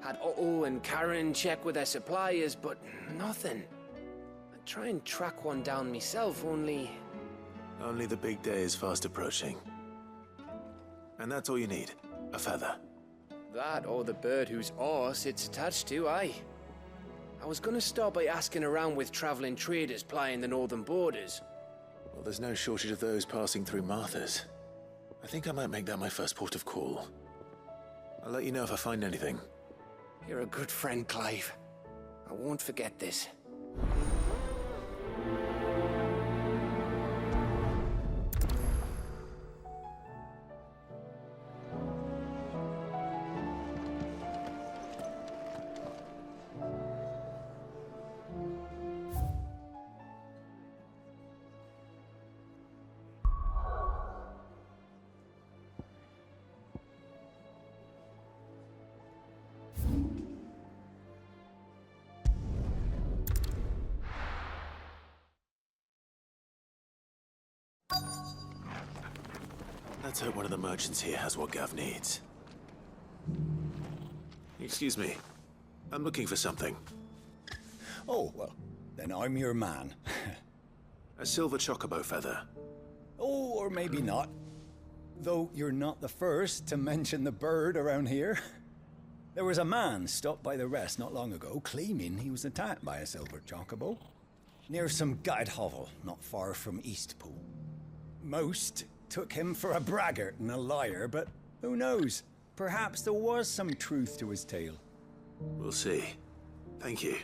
Had Otto and Karen check with their suppliers, but nothing. I'd try and track one down myself, only... Only the big day is fast approaching. And that's all you need, a feather. That or the bird whose horse it's attached to, aye. I was gonna start by asking around with traveling traders plying the northern borders. Well, there's no shortage of those passing through Martha's. I think I might make that my first port of call. I'll let you know if I find anything. You're a good friend, Clive. I won't forget this. Let's hope one of the merchants here has what Gav needs. Excuse me. I'm looking for something. Oh, well, then I'm your man. A silver chocobo feather. Oh, or maybe not. Though you're not the first to mention the bird around here. There was a man stopped by the rest not long ago, claiming he was attacked by a silver chocobo. Near some gutted hovel, not far from Eastpool. Most took him for a braggart and a liar, but who knows? Perhaps there was some truth to his tale. We'll see. Thank you.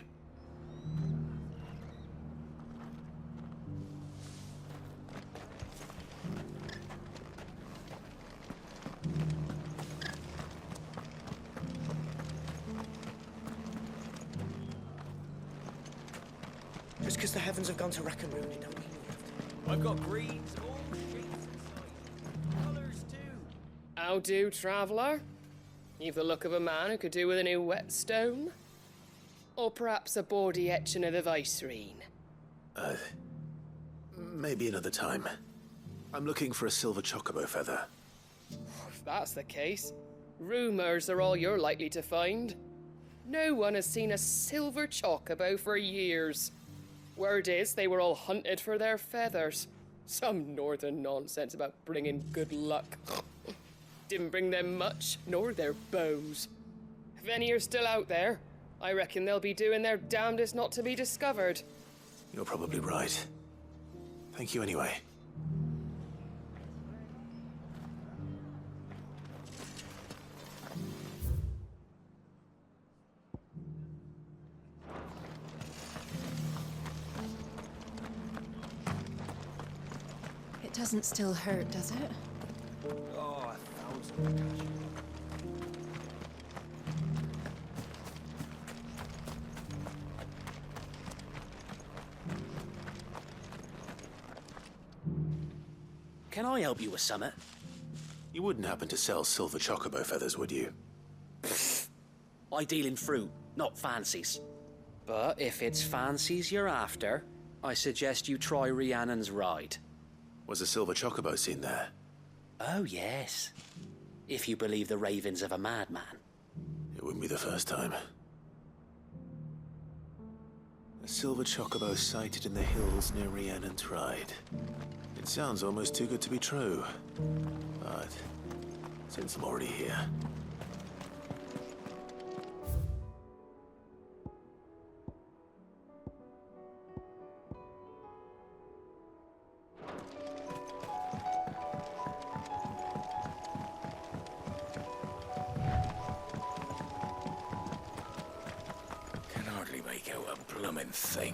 Just because the heavens have gone to rack and ruin it, don't mean we have to. I've got greens, all shapes and sizes. Colours too. How do, traveller? You've the look of a man who could do with a new whetstone. Or perhaps a bawdy etching of the Vicereine. Maybe another time. I'm looking for a silver chocobo feather. If that's the case, rumours are all you're likely to find. No one has seen a silver chocobo for years. Word is they were all hunted for their feathers. Some northern nonsense about bringing good luck. Didn't bring them much, nor their bows. If any are still out there, I reckon they'll be doing their damnedest not to be discovered. You're probably right. Thank you anyway. It doesn't still hurt, does it? Oh, 1,000. Can I help you with something? You wouldn't happen to sell silver chocobo feathers, would you? I deal in fruit, not fancies. But if it's fancies you're after, I suggest you try Rhiannon's ride. Was a silver chocobo seen there? Oh, yes. If you believe the ravings of a madman. It wouldn't be the first time. A silver chocobo sighted in the hills near Rhiannon's Ride. It sounds almost too good to be true. But since I'm already here... Can hardly make out a bloomin' thing.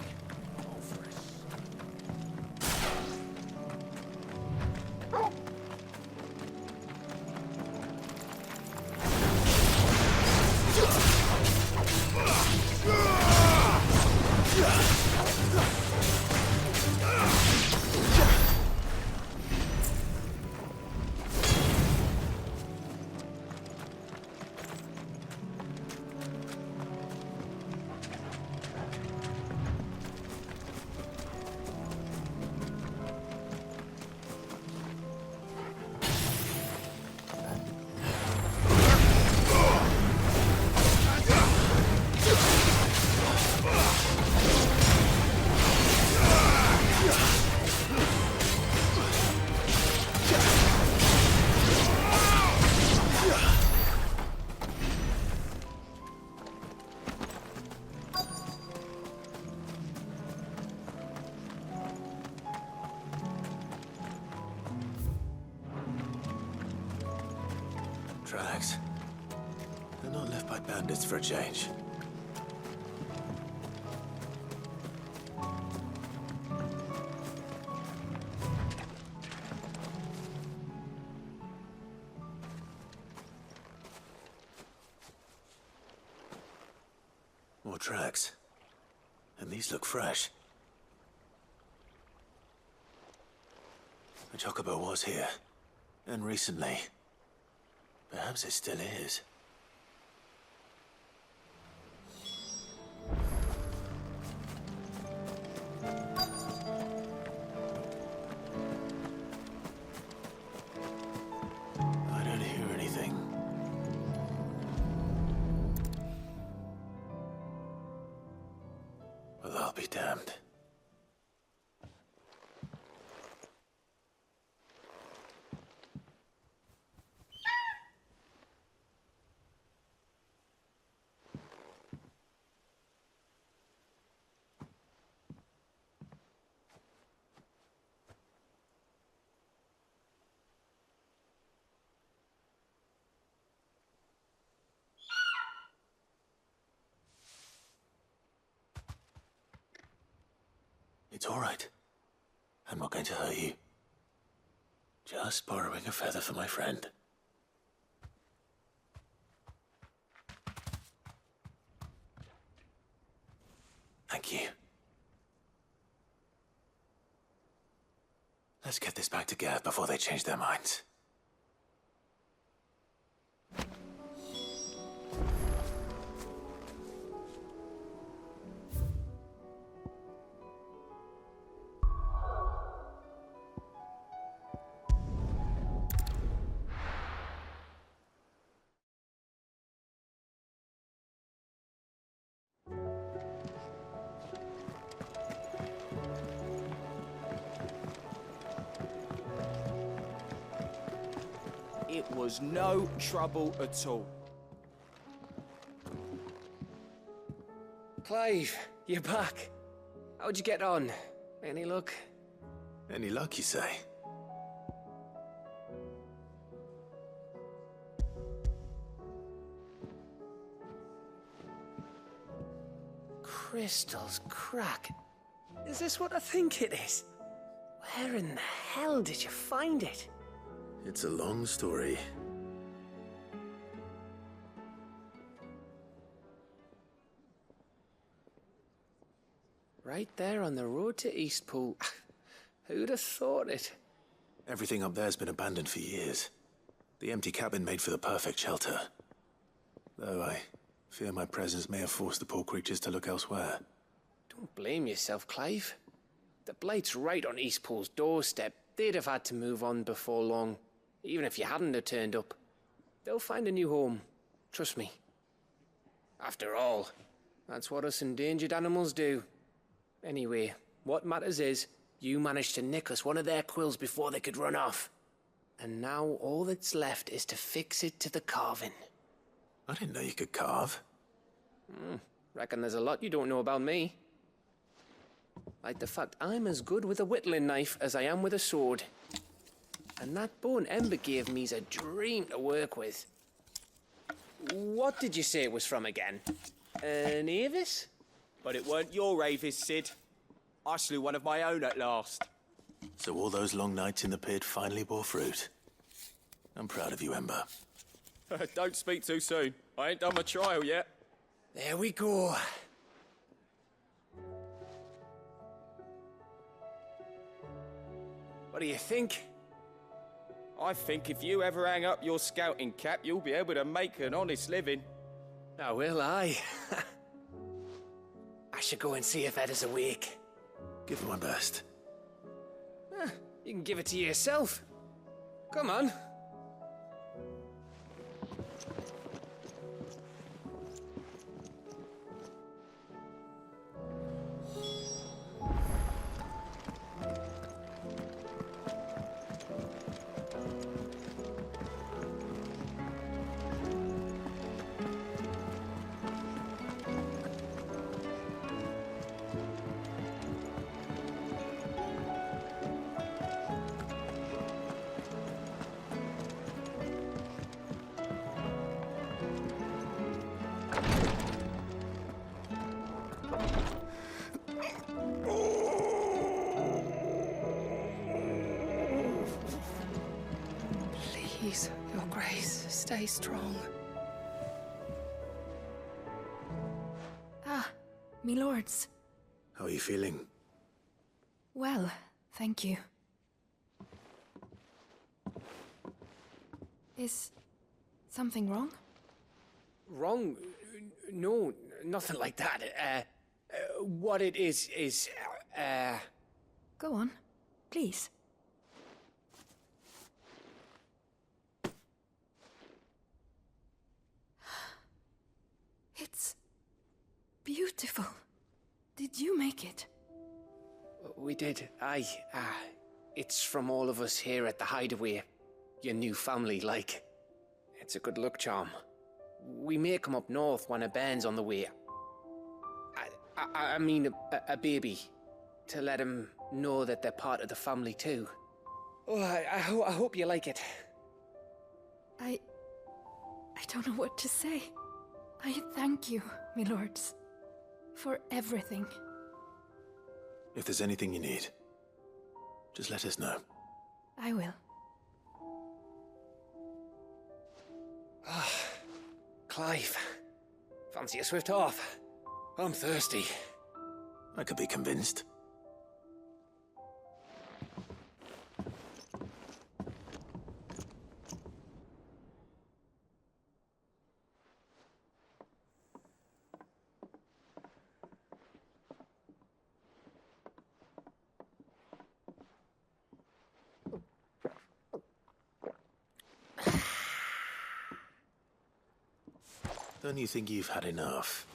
Tracks. They're not left by bandits for a change. More tracks. And these look fresh. The chocobo was here. And recently. Perhaps it still is. I don't hear anything. Well, I'll be damned. It's all right. I'm not going to hurt you. Just borrowing a feather for my friend. Thank you. Let's get this back to Gav before they change their minds. It was no trouble at all. Clive, you're back. How'd you get on? Any luck? Any luck, you say? Crystal's crack. Is this what I think it is? Where in the hell did you find it? It's a long story. Right there on the road to Eastpool. Who'd have thought it? Everything up there's been abandoned for years. The empty cabin made for the perfect shelter. Though I fear my presence may have forced the poor creatures to look elsewhere. Don't blame yourself, Clive. The Blight's right on Eastpool's doorstep. They'd have had to move on before long. Even if you hadn't have turned up. They'll find a new home. Trust me. After all, that's what us endangered animals do. Anyway, what matters is, you managed to nick us one of their quills before they could run off. And now all that's left is to fix it to the carving. I didn't know you could carve. Reckon there's a lot you don't know about me. Like the fact I'm as good with a whittling knife as I am with a sword. And that bone Ember gave me's a dream to work with. What did you say it was from again? An Avis? But it weren't your Avis, Sid. I slew one of my own at last. So all those long nights in the pit finally bore fruit. I'm proud of you, Ember. Don't speak too soon. I ain't done my trial yet. There we go. What do you think? I think if you ever hang up your scouting cap, you'll be able to make an honest living. Oh, will I? I should go and see if Ed is awake. Give it my best. You can give it to yourself. Come on. Please, Your Grace, stay strong. Ah, me lords. How are you feeling? Well, thank you. Is something wrong? Wrong? No, nothing like that. What it is... Go on, please. It's beautiful. Did you make it? We did. Aye. It's from all of us here at the Hideaway. Your new family, like. It's a good luck charm. We may come up north when a band's on the way. I mean a baby. To let him know that they're part of the family too. Oh, I hope you like it. I don't know what to say. I thank you, my lords, for everything. If there's anything you need, just let us know. I will. Clive, fancy a swift off? I'm thirsty. I could be convinced. Don't you think you've had enough?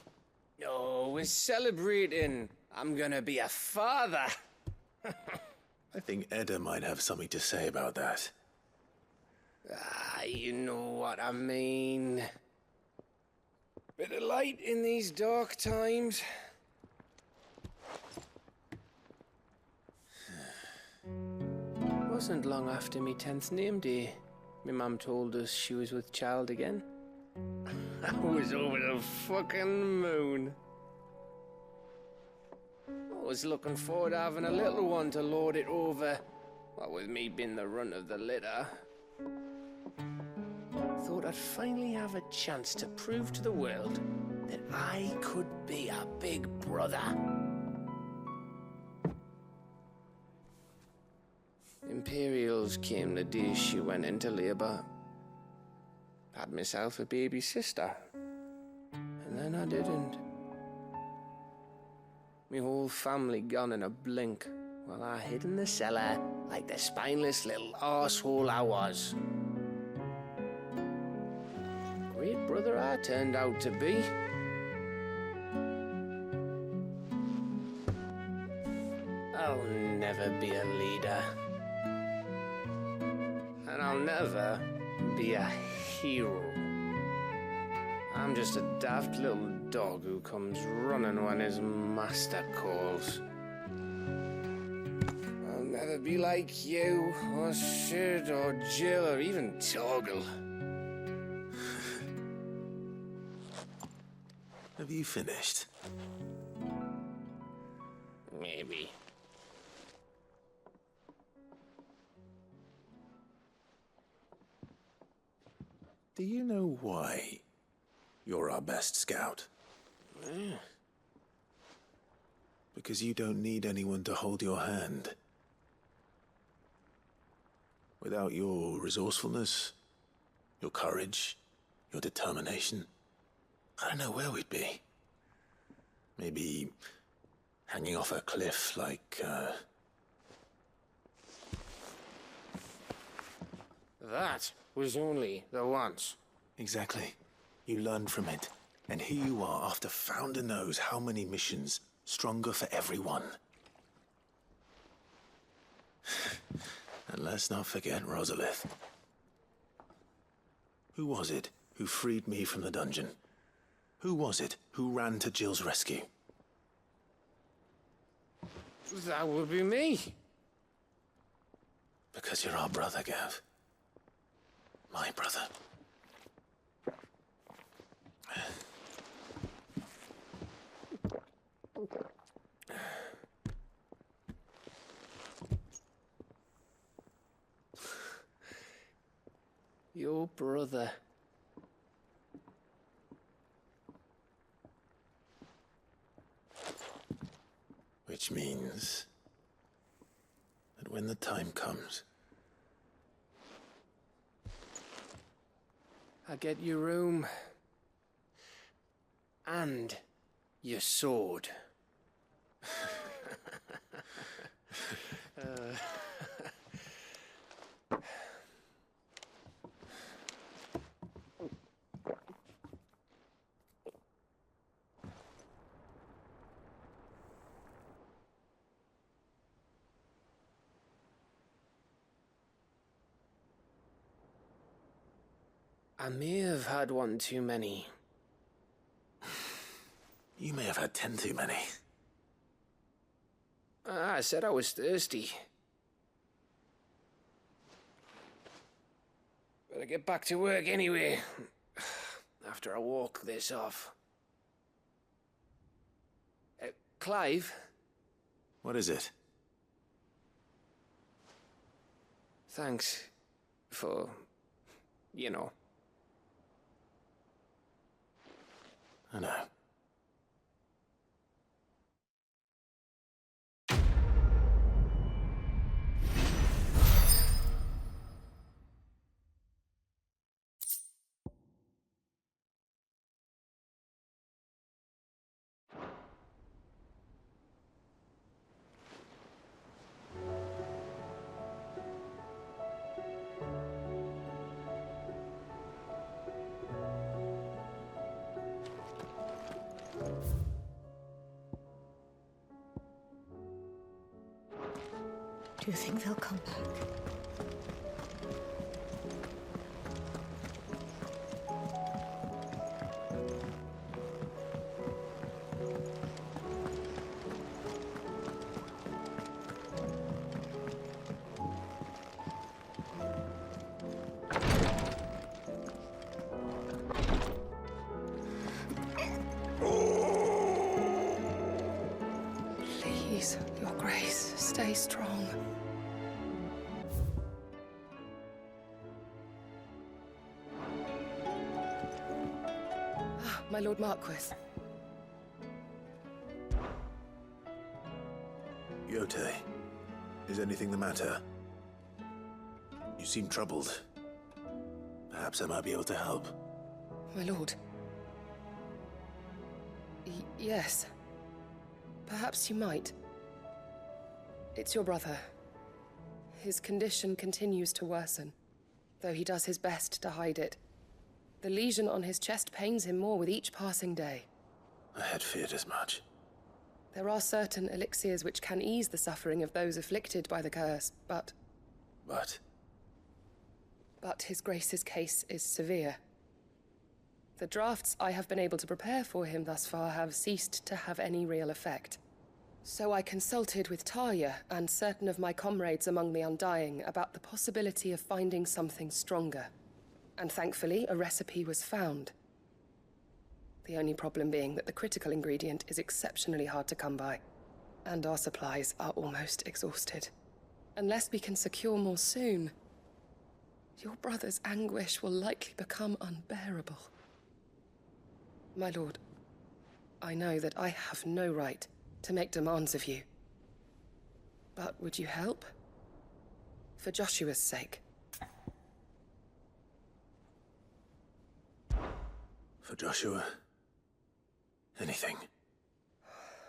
No, we're celebrating. I'm gonna be a father. I think Edda might have something to say about that. You know what I mean. Bit of light in these dark times. Wasn't long after me 10th name day, my mum told us she was with child again. I was over the fucking moon. I was looking forward to having a little one to lord it over, what with me being the runt of the litter. Thought I'd finally have a chance to prove to the world that I could be a big brother. Imperials came the day she went into labour. Had myself a baby sister. And then I didn't. Me whole family gone in a blink, while I hid in the cellar like the spineless little arsehole I was. Great brother I turned out to be. I'll never be a leader. And I'll never be a hero. I'm just a daft little dog who comes running when his master calls. I'll never be like you, or Sid, or Jill, or even Torgal. Have you finished? Maybe. Do you know why you're our best scout? Because you don't need anyone to hold your hand. Without your resourcefulness, your courage, your determination, I don't know where we'd be. Maybe hanging off a cliff like, That was only the once. Exactly. You learned from it. And here you are after Founder knows how many missions, stronger for everyone. And let's not forget Rosalith. Who was it who freed me from the dungeon? Who was it who ran to Jill's rescue? That would be me. Because you're our brother, Gav. My brother. Your brother. Which means that when the time comes, I get your room. And your sword. I may have had one too many. you may have had 10 too many. I said I was thirsty. Better get back to work anyway. After I walk this off. Clive? What is it? Thanks for, you know. I know. Do you think they'll come back? Please, Your Grace, stay strong. My Lord Marquis. Yote, is anything the matter? You seem troubled. Perhaps I might be able to help. My lord. Yes. Perhaps you might. It's your brother. His condition continues to worsen, though he does his best to hide it. The lesion on his chest pains him more with each passing day. I had feared as much. There are certain elixirs which can ease the suffering of those afflicted by the curse, but... But His Grace's case is severe. The drafts I have been able to prepare for him thus far have ceased to have any real effect. So I consulted with Talia and certain of my comrades among the Undying about the possibility of finding something stronger. And thankfully, a recipe was found. The only problem being that the critical ingredient is exceptionally hard to come by, and our supplies are almost exhausted. Unless we can secure more soon, your brother's anguish will likely become unbearable. My lord, I know that I have no right to make demands of you. But would you help? For Joshua's sake. For Joshua? Anything.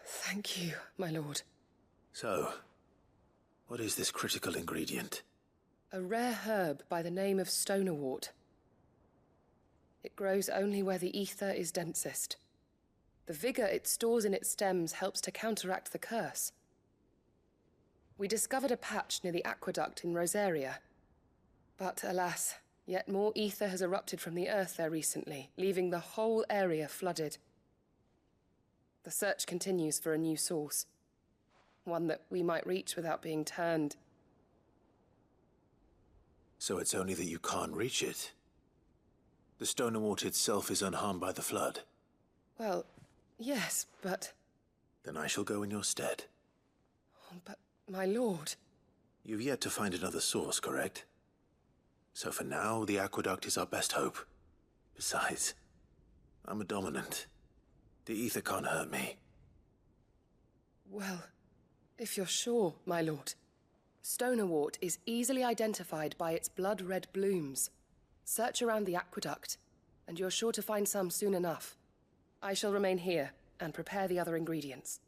Thank you, my lord. So, what is this critical ingredient? A rare herb by the name of stonerwort. It grows only where the ether is densest. The vigor it stores in its stems helps to counteract the curse. We discovered a patch near the aqueduct in Rosaria. But alas, yet more ether has erupted from the earth there recently, leaving the whole area flooded. The search continues for a new source. One that we might reach without being turned. So it's only that you can't reach it? The stonerwort itself is unharmed by the flood? Well, yes, but... Then I shall go in your stead. But, my lord... You've yet to find another source, correct? So for now, the aqueduct is our best hope. Besides, I'm a dominant. The ether can't hurt me. Well, if you're sure, my lord. Stonerwort is easily identified by its blood-red blooms. Search around the aqueduct, and you're sure to find some soon enough. I shall remain here and prepare the other ingredients.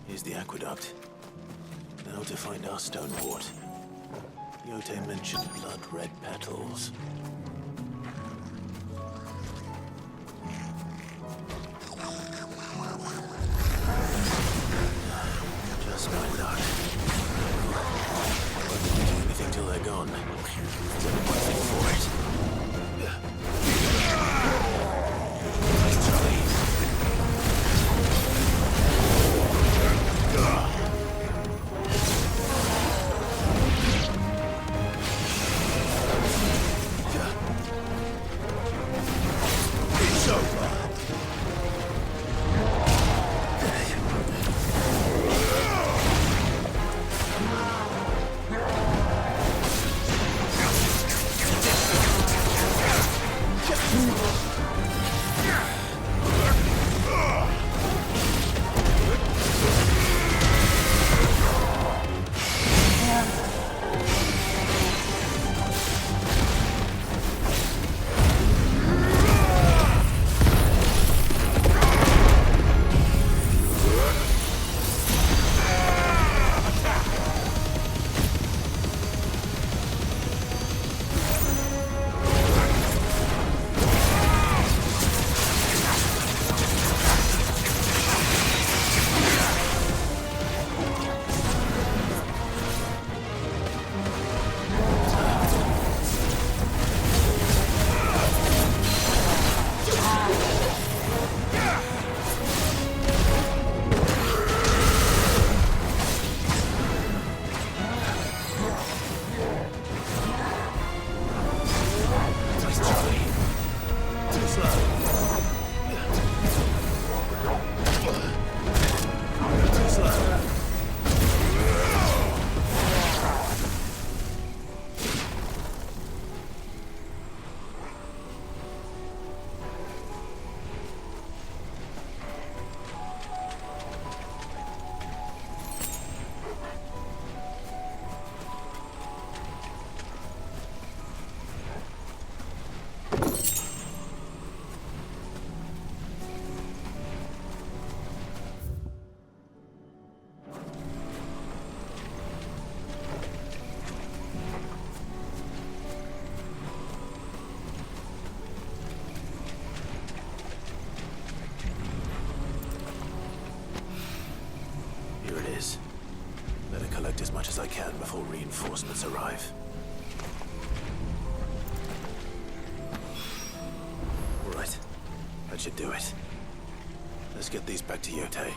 Here's the aqueduct. Now to find our stonerwort. Yote mentioned blood-red petals. Just my luck. I won't do anything till they're gone. There's only one thing for it. Nice try. reinforcements arrive. All right. That should do it. Let's get these back to Yote.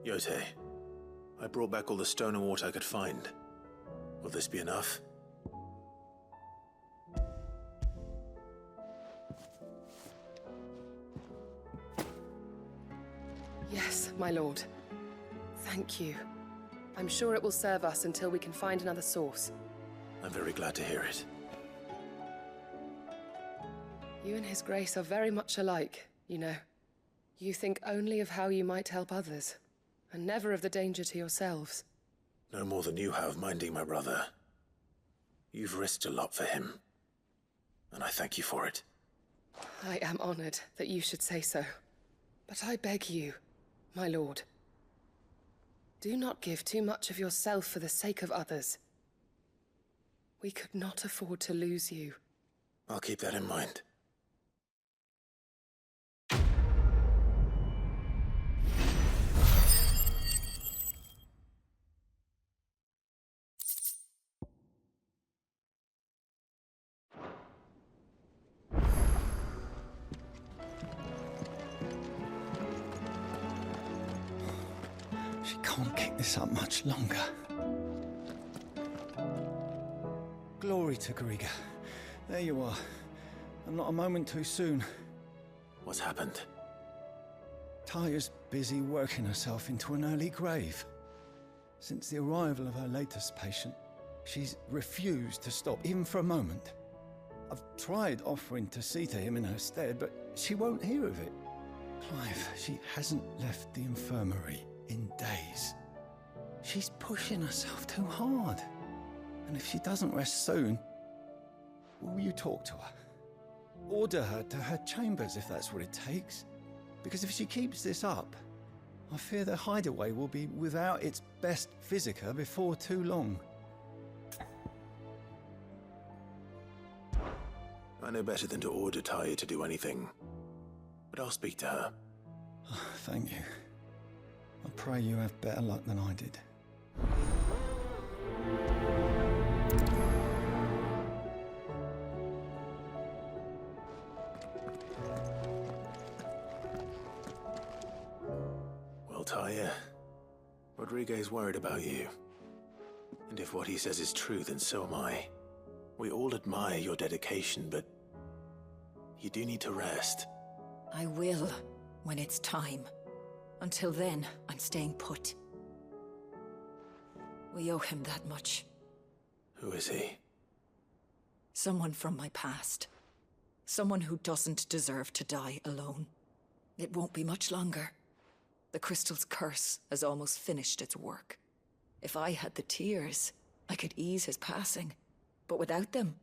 Yote, I brought back all the stone and water I could find. Will this be enough? Yes, my lord. Thank you. I'm sure it will serve us until we can find another source. I'm very glad to hear it. You and His Grace are very much alike, you know. You think only of how you might help others, and never of the danger to yourselves. No more than you have minding my brother. You've risked a lot for him, and I thank you for it. I am honored that you should say so. But I beg you, my lord, do not give too much of yourself for the sake of others. We could not afford to lose you. I'll keep that in mind. She can't keep this up much longer. Glory to Griga. There you are. And not a moment too soon. What's happened? Taya's busy working herself into an early grave. Since the arrival of her latest patient, she's refused to stop, even for a moment. I've tried offering to see to him in her stead, but she won't hear of it. Clive, she hasn't left the infirmary in days. She's pushing herself too hard. And if she doesn't rest soon, will you talk to her? Order her to her chambers if that's what it takes. Because if she keeps this up, I fear the hideaway will be without its best physica before too long. I know better than to order Taya to do anything, but I'll speak to her. Thank you. I pray you have better luck than I did. Well, Taya, Rodriguez worried about you. And if what he says is true, then so am I. We all admire your dedication, but you do need to rest. I will, when it's time. Until then, I'm staying put. We owe him that much. Who is he? Someone from my past. Someone who doesn't deserve to die alone. It won't be much longer. The crystal's curse has almost finished its work. If I had the tears, I could ease his passing. But without them,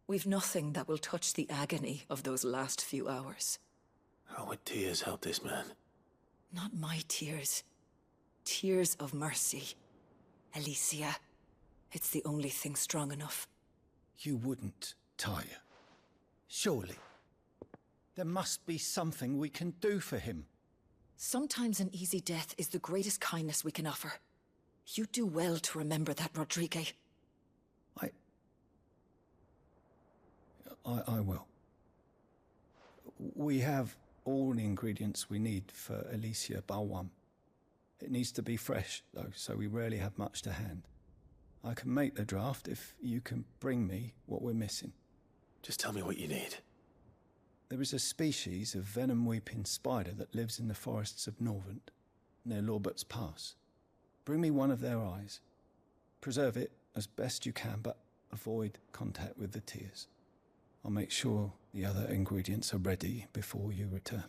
we've nothing that will touch the agony of those last few hours. How would tears help this man? Not my tears. Tears of mercy. Alicia, it's the only thing strong enough. You wouldn't, Taya. Surely. There must be something we can do for him. Sometimes an easy death is the greatest kindness we can offer. You do well to remember that, Rodrigue. I will. We have all the ingredients we need for Alicia Balwam. It needs to be fresh, though, so we rarely have much to hand. I can make the draft if you can bring me what we're missing. Just tell me what you need. There is a species of venom-weeping spider that lives in the forests of Norvent, near Lorbert's Pass. Bring me one of their eyes. Preserve it as best you can, but avoid contact with the tears. I'll make sure the other ingredients are ready before you return.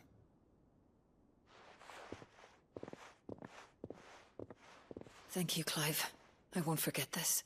Thank you, Clive. I won't forget this.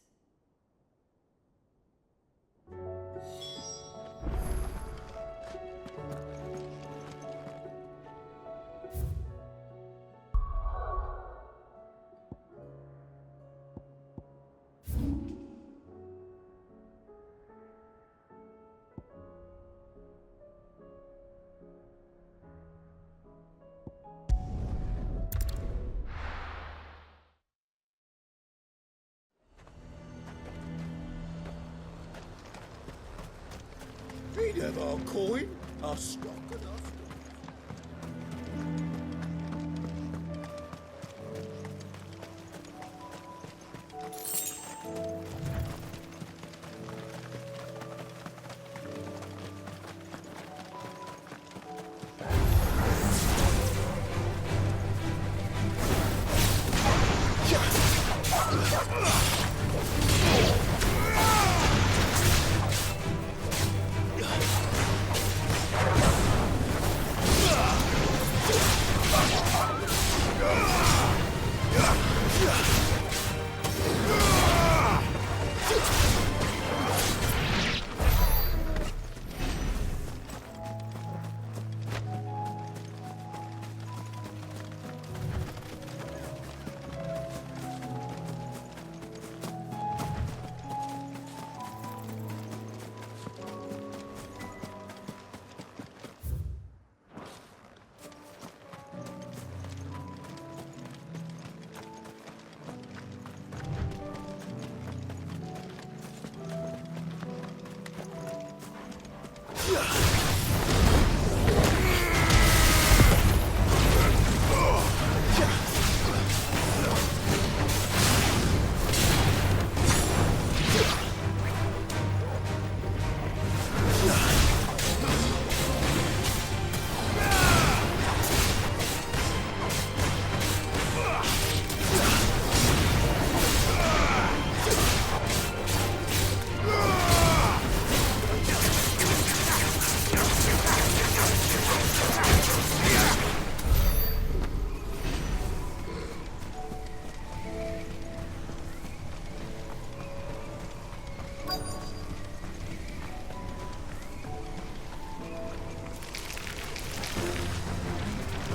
He'd have our coin, our stock enough.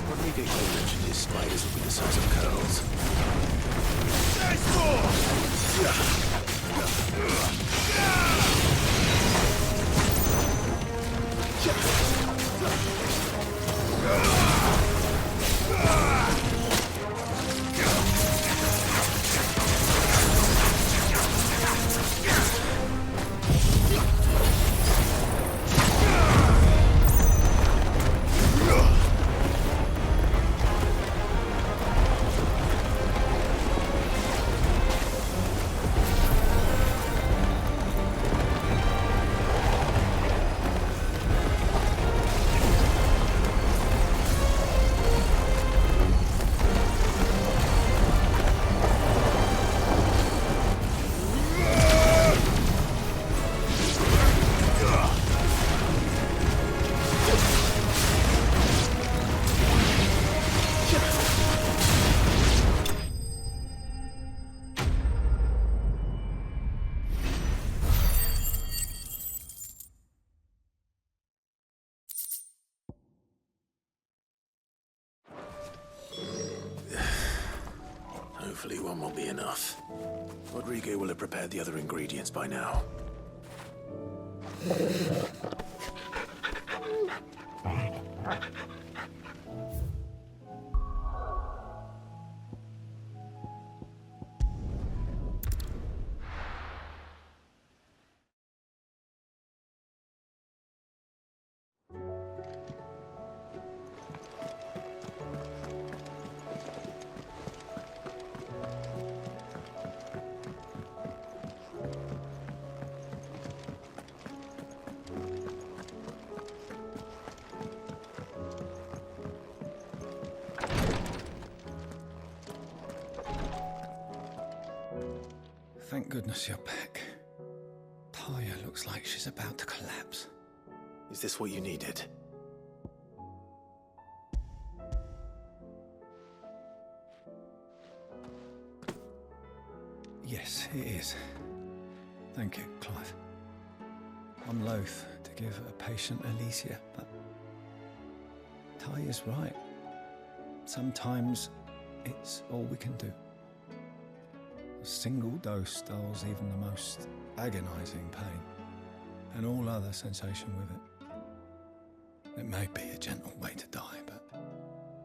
Rodriguez mentioned his spiders will be the size of curls. Hopefully one won't be enough. Rodriguez will have prepared the other ingredients by now. Thank goodness you're back. Taya looks like she's about to collapse. Is this what you needed? Yes, it is. Thank you, Clive. I'm loath to give a patient Alicia, but Ty is right. Sometimes it's all we can do. A single dose dulls even the most agonizing pain, and all other sensation with it. It may be a gentle way to die, but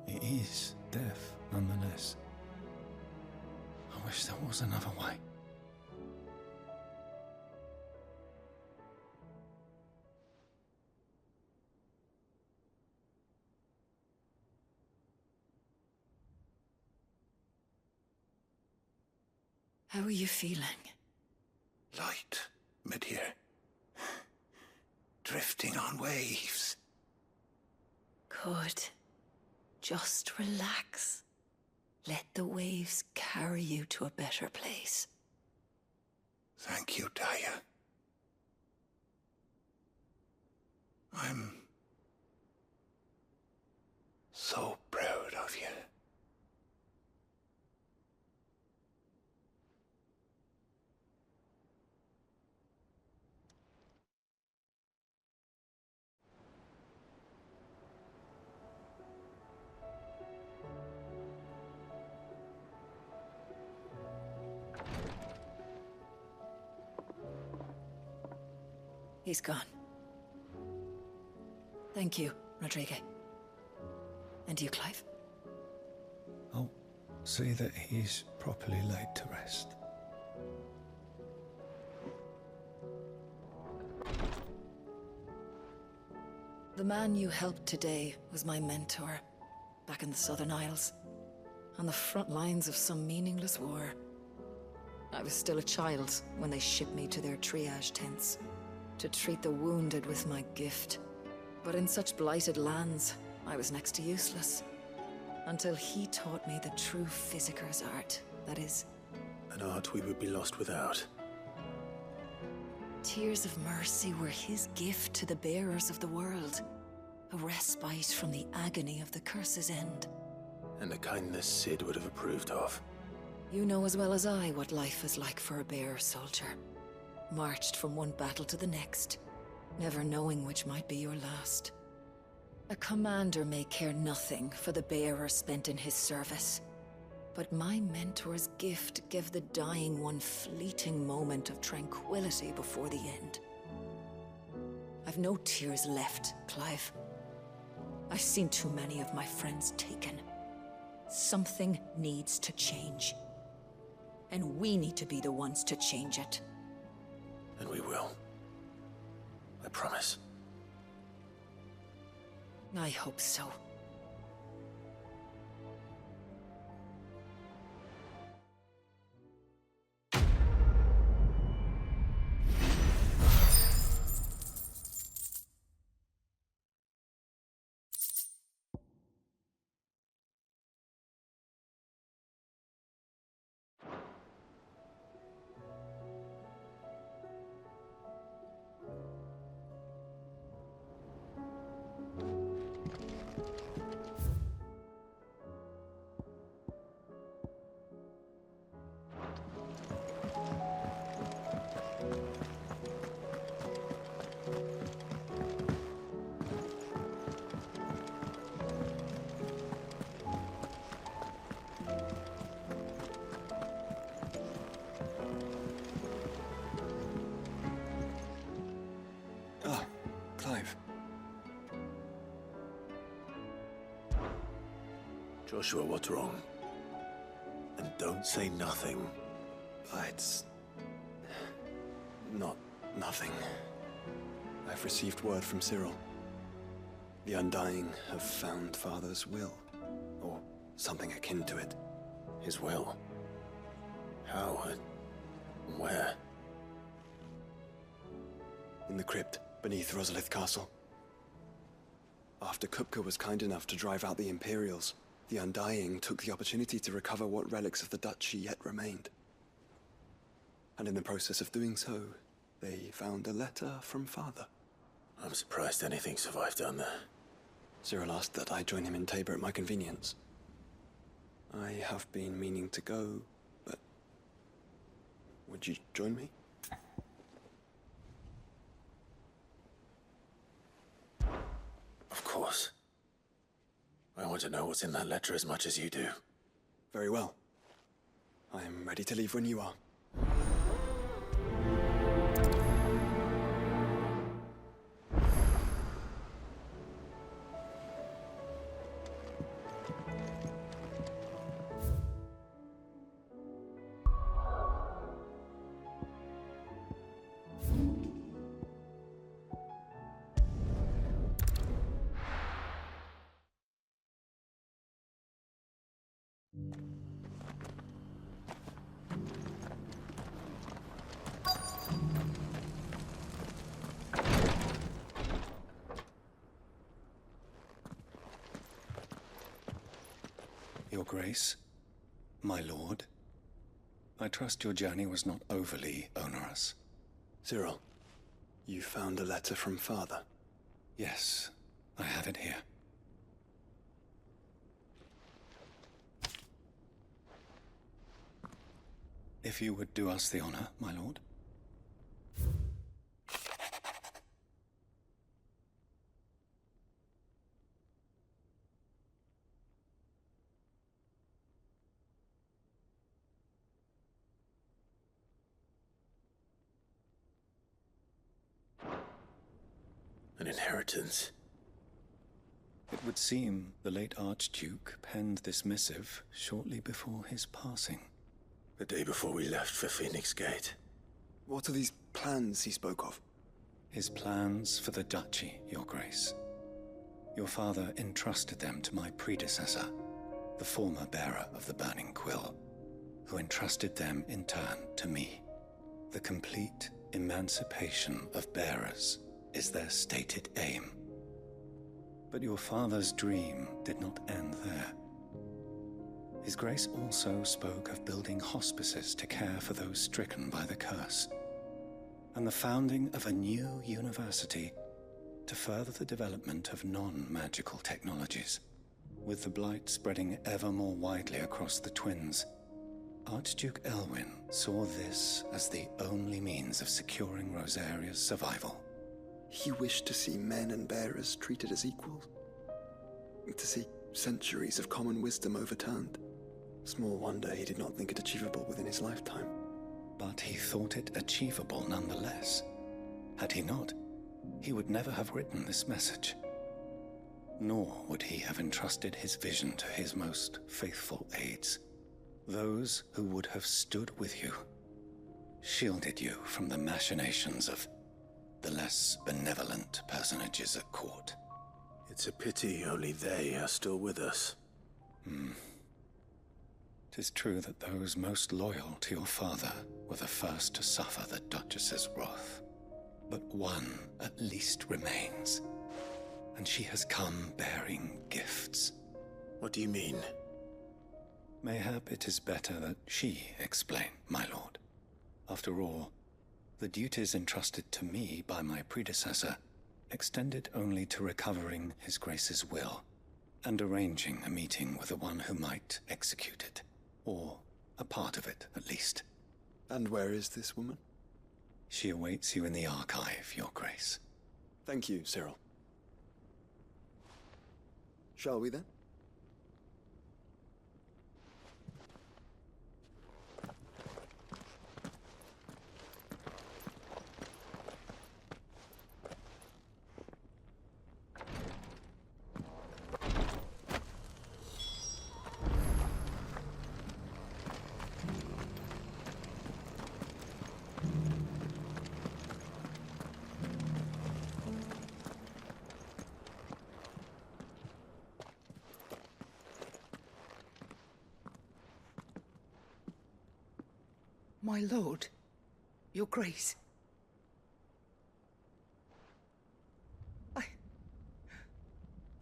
it is death nonetheless. I wish there was another way. How are you feeling? Light, mid-here. Drifting on waves. Good. Just relax. Let the waves carry you to a better place. Thank you, Daya. I'm so proud of you. He's gone. Thank you, Rodrigo. And you, Clive? I'll see that he's properly laid to rest. The man you helped today was my mentor, back in the Southern Isles, on the front lines of some meaningless war. I was still a child when they shipped me to their triage tents, to treat the wounded with my gift. But in such blighted lands, I was next to useless. Until he taught me the true physicker's art, that is. An art we would be lost without. Tears of mercy were his gift to the bearers of the world. A respite from the agony of the curse's end. And a kindness Sid would have approved of. You know as well as I what life is like for a bearer soldier. Marched from one battle to the next, never knowing which might be your last. A commander may care nothing for the bearer spent in his service. But my mentor's gift gave the dying one fleeting moment of tranquility before the end. I've no tears left, Clive. I've seen too many of my friends taken. Something needs to change. And we need to be the ones to change it. And we will. I promise. I hope so. Clive. Joshua, what's wrong? And don't say nothing. It's not nothing. I've received word from Cyril. The Undying have found Father's will, or something akin to it. His will? How and where? In the crypt beneath Rosalith Castle. After Kupka was kind enough to drive out the Imperials, the Undying took the opportunity to recover what relics of the Duchy yet remained. And in the process of doing so, they found a letter from Father. I'm surprised anything survived down there. Cyril asked that I join him in Tabor at my convenience. I have been meaning to go, but Would you join me? Of course. I want to know what's in that letter as much as you do. Very well. I am ready to leave when you are. Your Grace, my lord, I trust your journey was not overly onerous. Cyril, you found a letter from Father? Yes, I have it here. If you would do us the honor, my lord. An inheritance. It would seem the late Archduke penned this missive shortly before his passing. The day before we left for Phoenix Gate. What are these plans he spoke of? His plans for the duchy, Your Grace. Your father entrusted them to my predecessor, the former bearer of the Burning Quill, who entrusted them in turn to me. The complete emancipation of bearers is their stated aim. But your father's dream did not end there. His Grace also spoke of building hospices to care for those stricken by the curse, and the founding of a new university to further the development of non-magical technologies. With the blight spreading ever more widely across the twins, Archduke Elwyn saw this as the only means of securing Rosaria's survival. He wished to see men and bearers treated as equals. To see centuries of common wisdom overturned. Small wonder he did not think it achievable within his lifetime. But he thought it achievable nonetheless. Had he not, he would never have written this message. Nor would he have entrusted his vision to his most faithful aides. Those who would have stood with you, shielded you from the machinations of the less benevolent personages at court. It's a pity only they are still with us. 'Tis true that those most loyal to your father were the first to suffer the Duchess's wrath. But one at least remains, and she has come bearing gifts. What do you mean? Mayhap it is better that she explain, my lord. After all, the duties entrusted to me by my predecessor extended only to recovering His Grace's will and arranging a meeting with the one who might execute it, or a part of it at least. And where is this woman? She awaits you in the archive, Your Grace. Thank you, Cyril. Shall we then? My lord, Your Grace.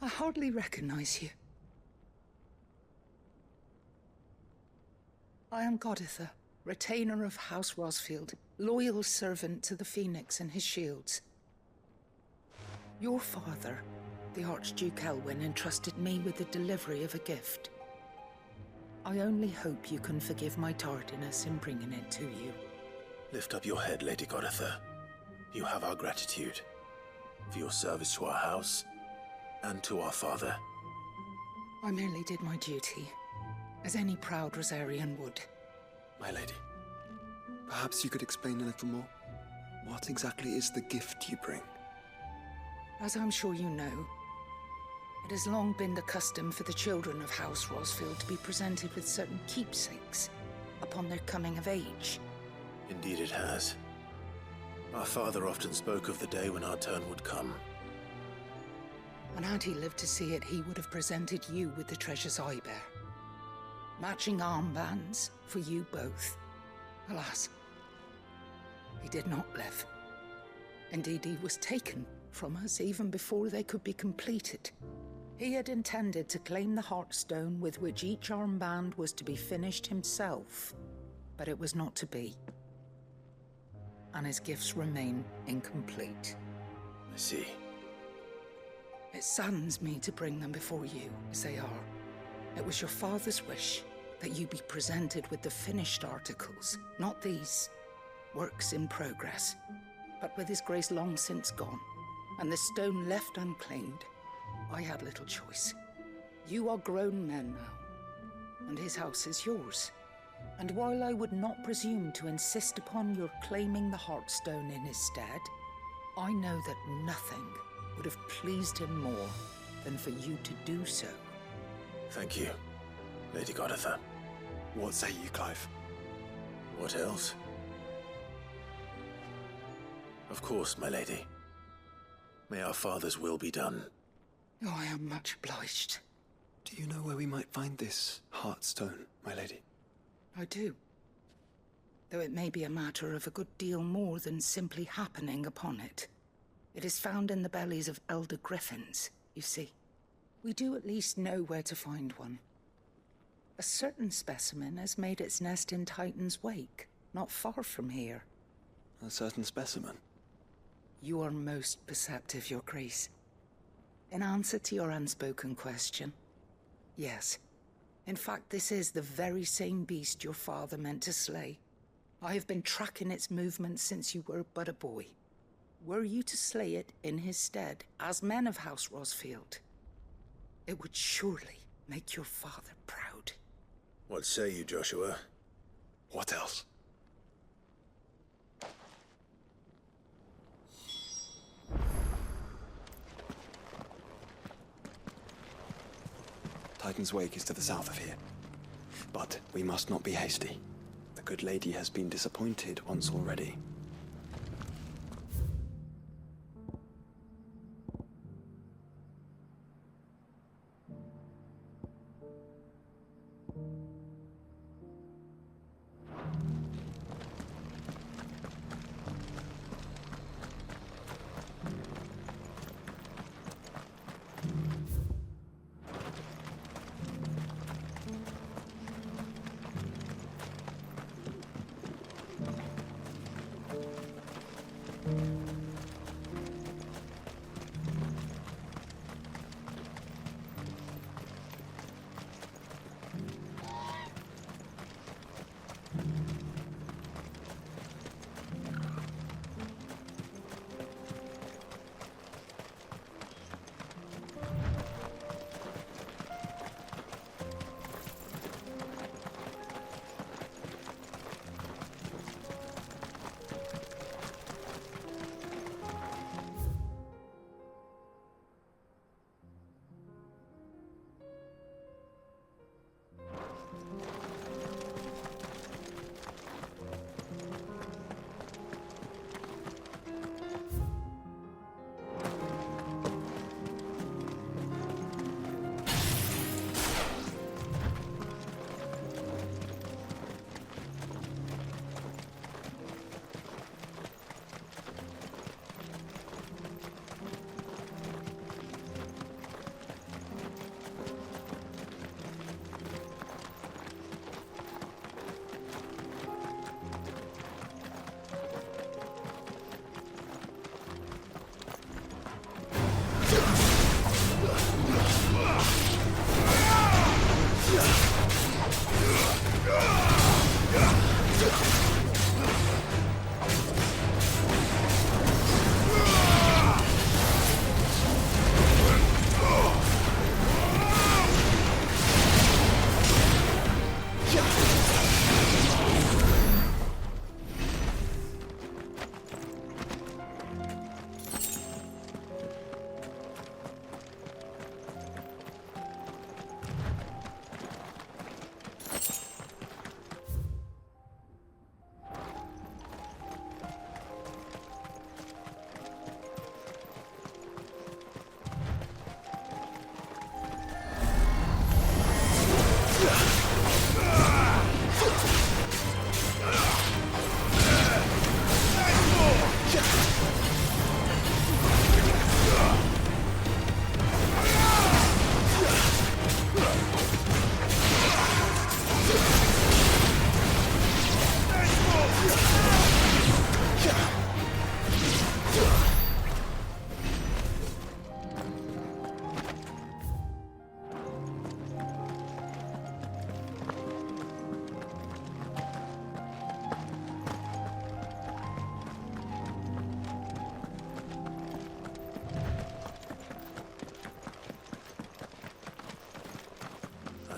I hardly recognize you. I am Goditha, retainer of House Rosfield, loyal servant to the Phoenix and his shields. Your father, the Archduke Elwyn, entrusted me with the delivery of a gift. I only hope you can forgive my tardiness in bringing it to you. Lift up your head, Lady Goditha. You have our gratitude for your service to our house and to our father. I merely did my duty, as any proud Rosarian would. My lady, perhaps you could explain a little more? What exactly is the gift you bring? As I'm sure you know, it has long been the custom for the children of House Rosfield to be presented with certain keepsakes upon their coming of age. Indeed it has. Our father often spoke of the day when our turn would come. And had he lived to see it, he would have presented you with the treasures I bear. Matching armbands for you both. Alas, he did not live. Indeed, he was taken from us even before they could be completed. He had intended to claim the Heartstone with which each armband was to be finished himself, but it was not to be. And his gifts remain incomplete. I see. It saddens me to bring them before you, as they are. It was your father's wish that you be presented with the finished articles, not these works in progress. But with his grace long since gone, and the stone left unclaimed, I had little choice. You are grown men now, and his house is yours. And while I would not presume to insist upon your claiming the Heartstone in his stead, I know that nothing would have pleased him more than for you to do so. Thank you, Lady Goditha. What say you, Clive? What else? Of course, my lady. May our father's will be done. Oh, I am much obliged. Do you know where we might find this Heartstone, my lady? I do. Though it may be a matter of a good deal more than simply happening upon it. It is found in the bellies of elder griffins, you see. We do at least know where to find one. A certain specimen has made its nest in Titan's Wake, not far from here. A certain specimen? You are most perceptive, Your Grace. In answer to your unspoken question, yes. In fact, this is the very same beast your father meant to slay. I have been tracking its movements since you were but a boy. Were you to slay it in his stead, as men of House Rosfield, it would surely make your father proud. What say you, Joshua? What else? Titan's Wake is to the south of here. But we must not be hasty. The good lady has been disappointed once already.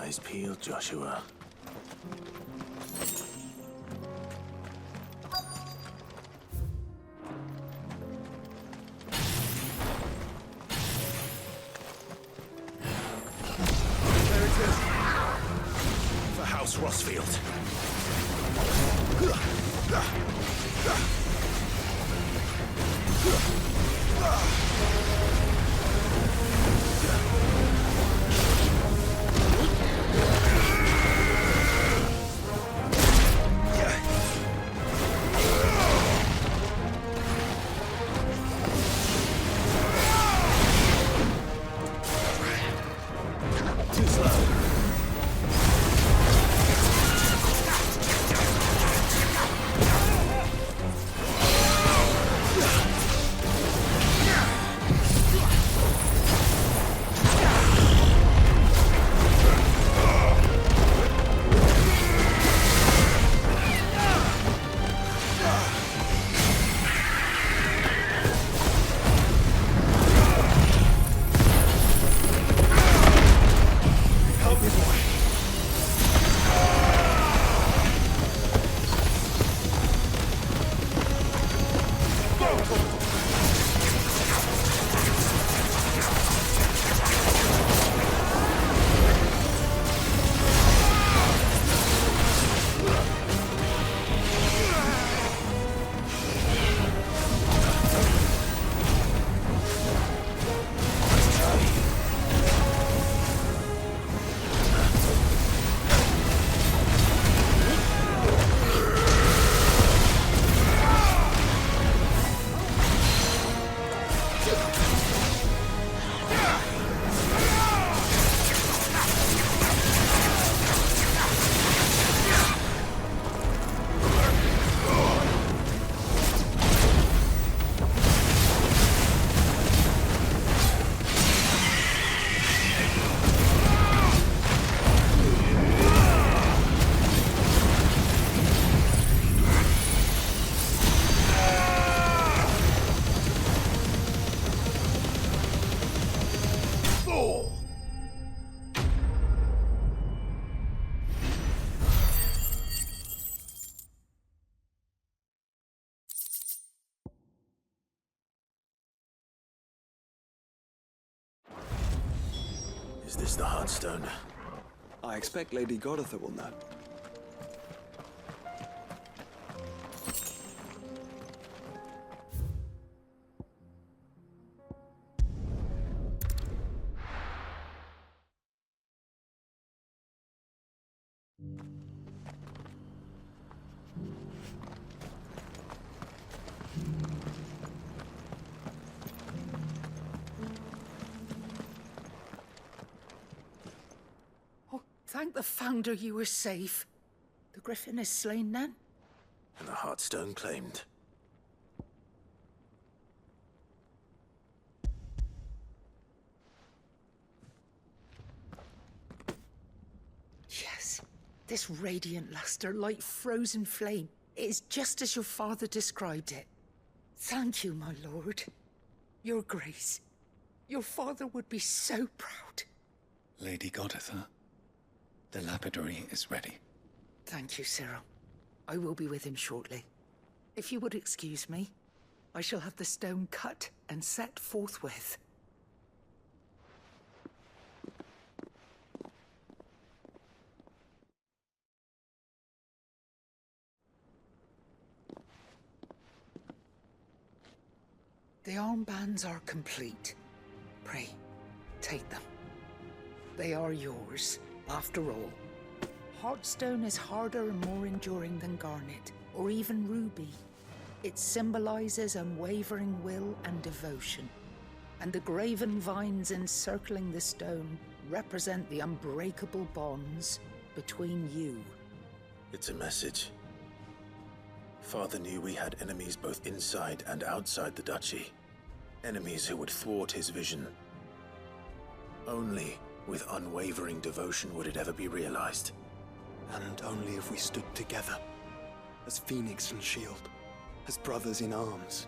Eyes peeled, Joshua. There it is. For House Rossfield. Too slow. Is this the Heartstone? I expect Lady Goditha will know. Thank the Founder you were safe. The Griffin is slain then? And the Heartstone claimed. Yes. This radiant luster, like frozen flame. It is just as your father described it. Thank you, my lord. Your Grace. Your father would be so proud. Lady Goditha, the lapidary is ready. Thank you, Cyril. I will be with him shortly. If you would excuse me, I shall have the stone cut and set forthwith. The armbands are complete. Pray, take them. They are yours, after all. Heartstone is harder and more enduring than garnet, or even ruby. It symbolizes unwavering will and devotion. And the graven vines encircling the stone represent the unbreakable bonds between you. It's a message. Father knew we had enemies both inside and outside the duchy. Enemies who would thwart his vision. Only with unwavering devotion would it ever be realized. And only if we stood together, as Phoenix and Shield, as brothers in arms.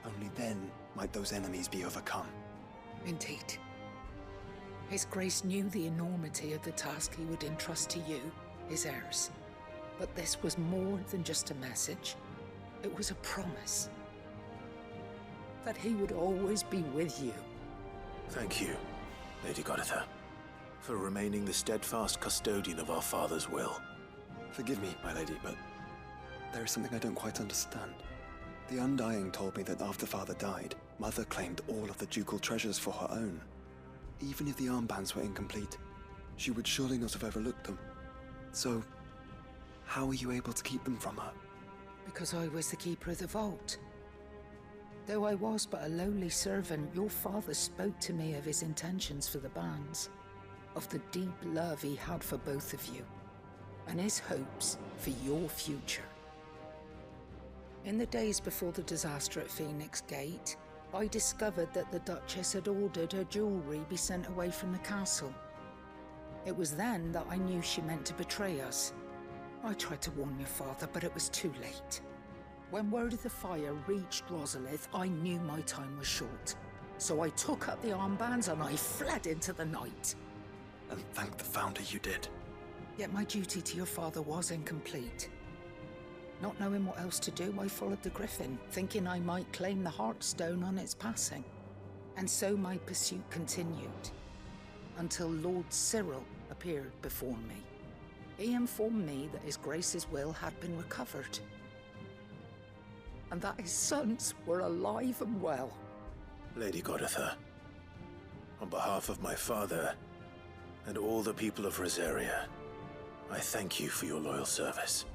Only then might those enemies be overcome. Indeed. His Grace knew the enormity of the task he would entrust to you, his heirs. But this was more than just a message. It was a promise. That he would always be with you. Thank you, Lady Goditha, for remaining the steadfast custodian of our father's will. Forgive me, my lady, but there is something I don't quite understand. The Undying told me that after Father died, Mother claimed all of the ducal treasures for her own. Even if the armbands were incomplete, she would surely not have overlooked them. So, how were you able to keep them from her? Because I was the keeper of the vault. Though I was but a lowly servant, your father spoke to me of his intentions for the bands, of the deep love he had for both of you, and his hopes for your future. In the days before the disaster at Phoenix Gate, I discovered that the Duchess had ordered her jewelry be sent away from the castle. It was then that I knew she meant to betray us. I tried to warn your father, but it was too late. When word of the fire reached Rosalith, I knew my time was short. So I took up the armbands and I fled into the night. And thank the Founder you did. Yet my duty to your father was incomplete. Not knowing what else to do, I followed the Griffin, thinking I might claim the Heartstone on its passing. And so my pursuit continued, until Lord Cyril appeared before me. He informed me that His Grace's will had been recovered, and that his sons were alive and well. Lady Goditha, on behalf of my father and all the people of Rosaria, I thank you for your loyal service.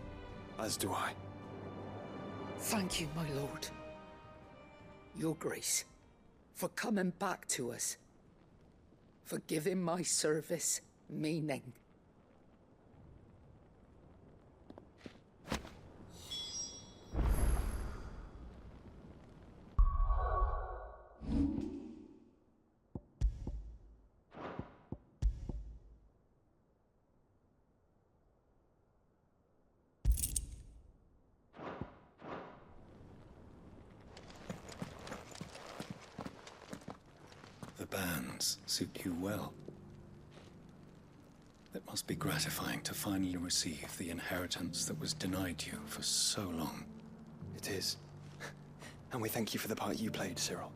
As do I. Thank you, my lord. Your Grace, for coming back to us, for giving my service meaning. The bands suit you well. It must be gratifying to finally receive the inheritance that was denied you for so long. It is. And we thank you for the part you played, Cyril.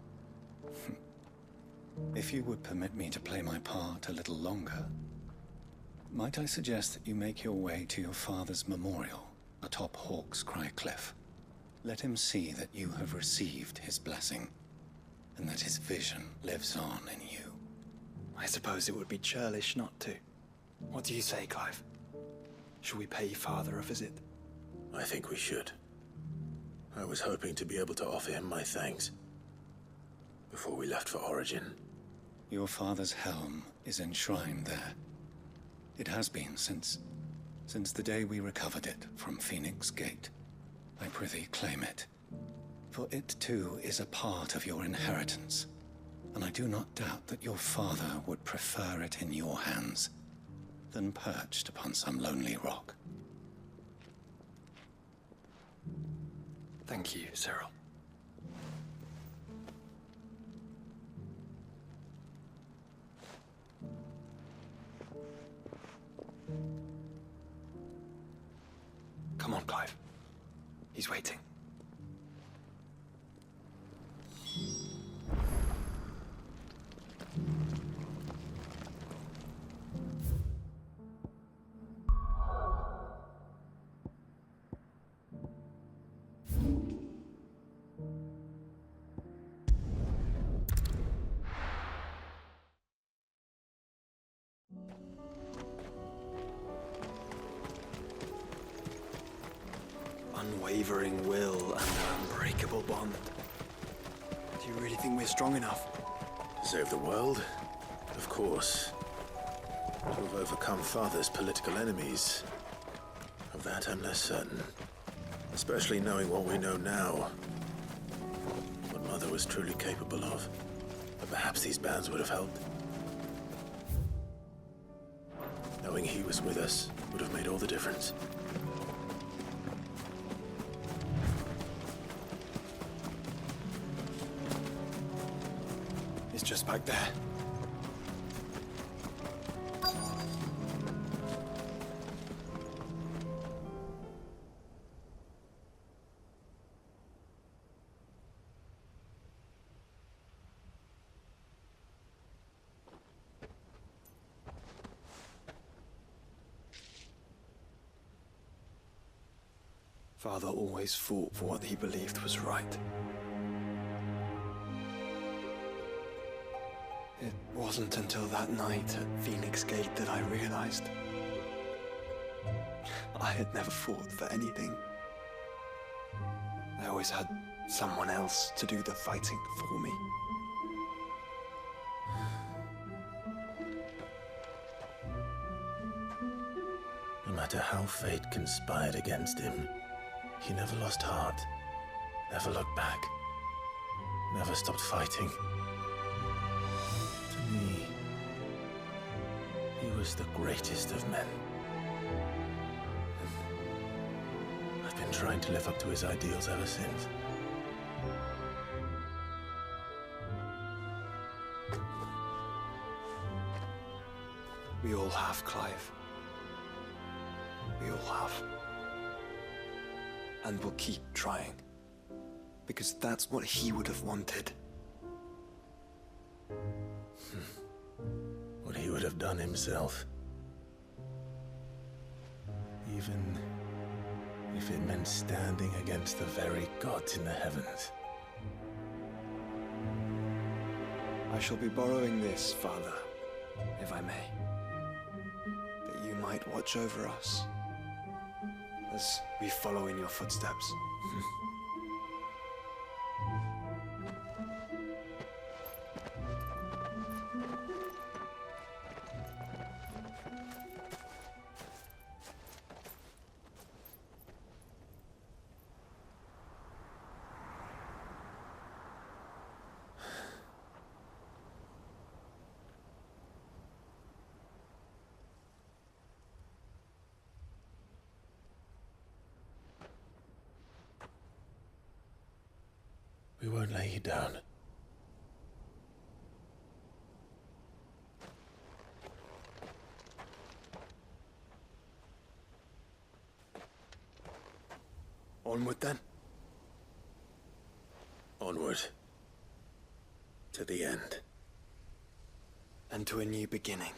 If you would permit me to play my part a little longer, might I suggest that you make your way to your father's memorial atop Hawk's Cry Cliff? Let him see that you have received his blessing, and that his vision lives on in you. I suppose it would be churlish not to. What do you say, Clive? Should we pay Father a visit? I think we should. I was hoping to be able to offer him my thanks before we left for Origin. Your father's helm is enshrined there. It has been since the day we recovered it from Phoenix Gate. I prithee claim it, for it too is a part of your inheritance, and I do not doubt that your father would prefer it in your hands than perched upon some lonely rock. Thank you, Cyril. Come on, Clive. He's waiting. Unwavering will and an unbreakable bond. Do you really think we're strong enough? To save the world? Of course. To have overcome Father's political enemies? Of that I'm less certain. Especially knowing what we know now. What Mother was truly capable of. But perhaps these bands would have helped. Knowing he was with us would have made all the difference. It's just back there. Father always fought for what he believed was right. It wasn't until that night at Phoenix Gate that I realized I had never fought for anything. I always had someone else to do the fighting for me. No matter how fate conspired against him, he never lost heart, never looked back, never stopped fighting. To me, he was the greatest of men. And I've been trying to live up to his ideals ever since. We all have, Clive. We all have. And we'll keep trying. Because that's what he would have wanted. What he would have done himself. Even if it meant standing against the very gods in the heavens. I shall be borrowing this, Father, if I may. That you might watch over us as we follow in your footsteps. We won't lay you down. Onward then. Onward. To the end. And to a new beginning.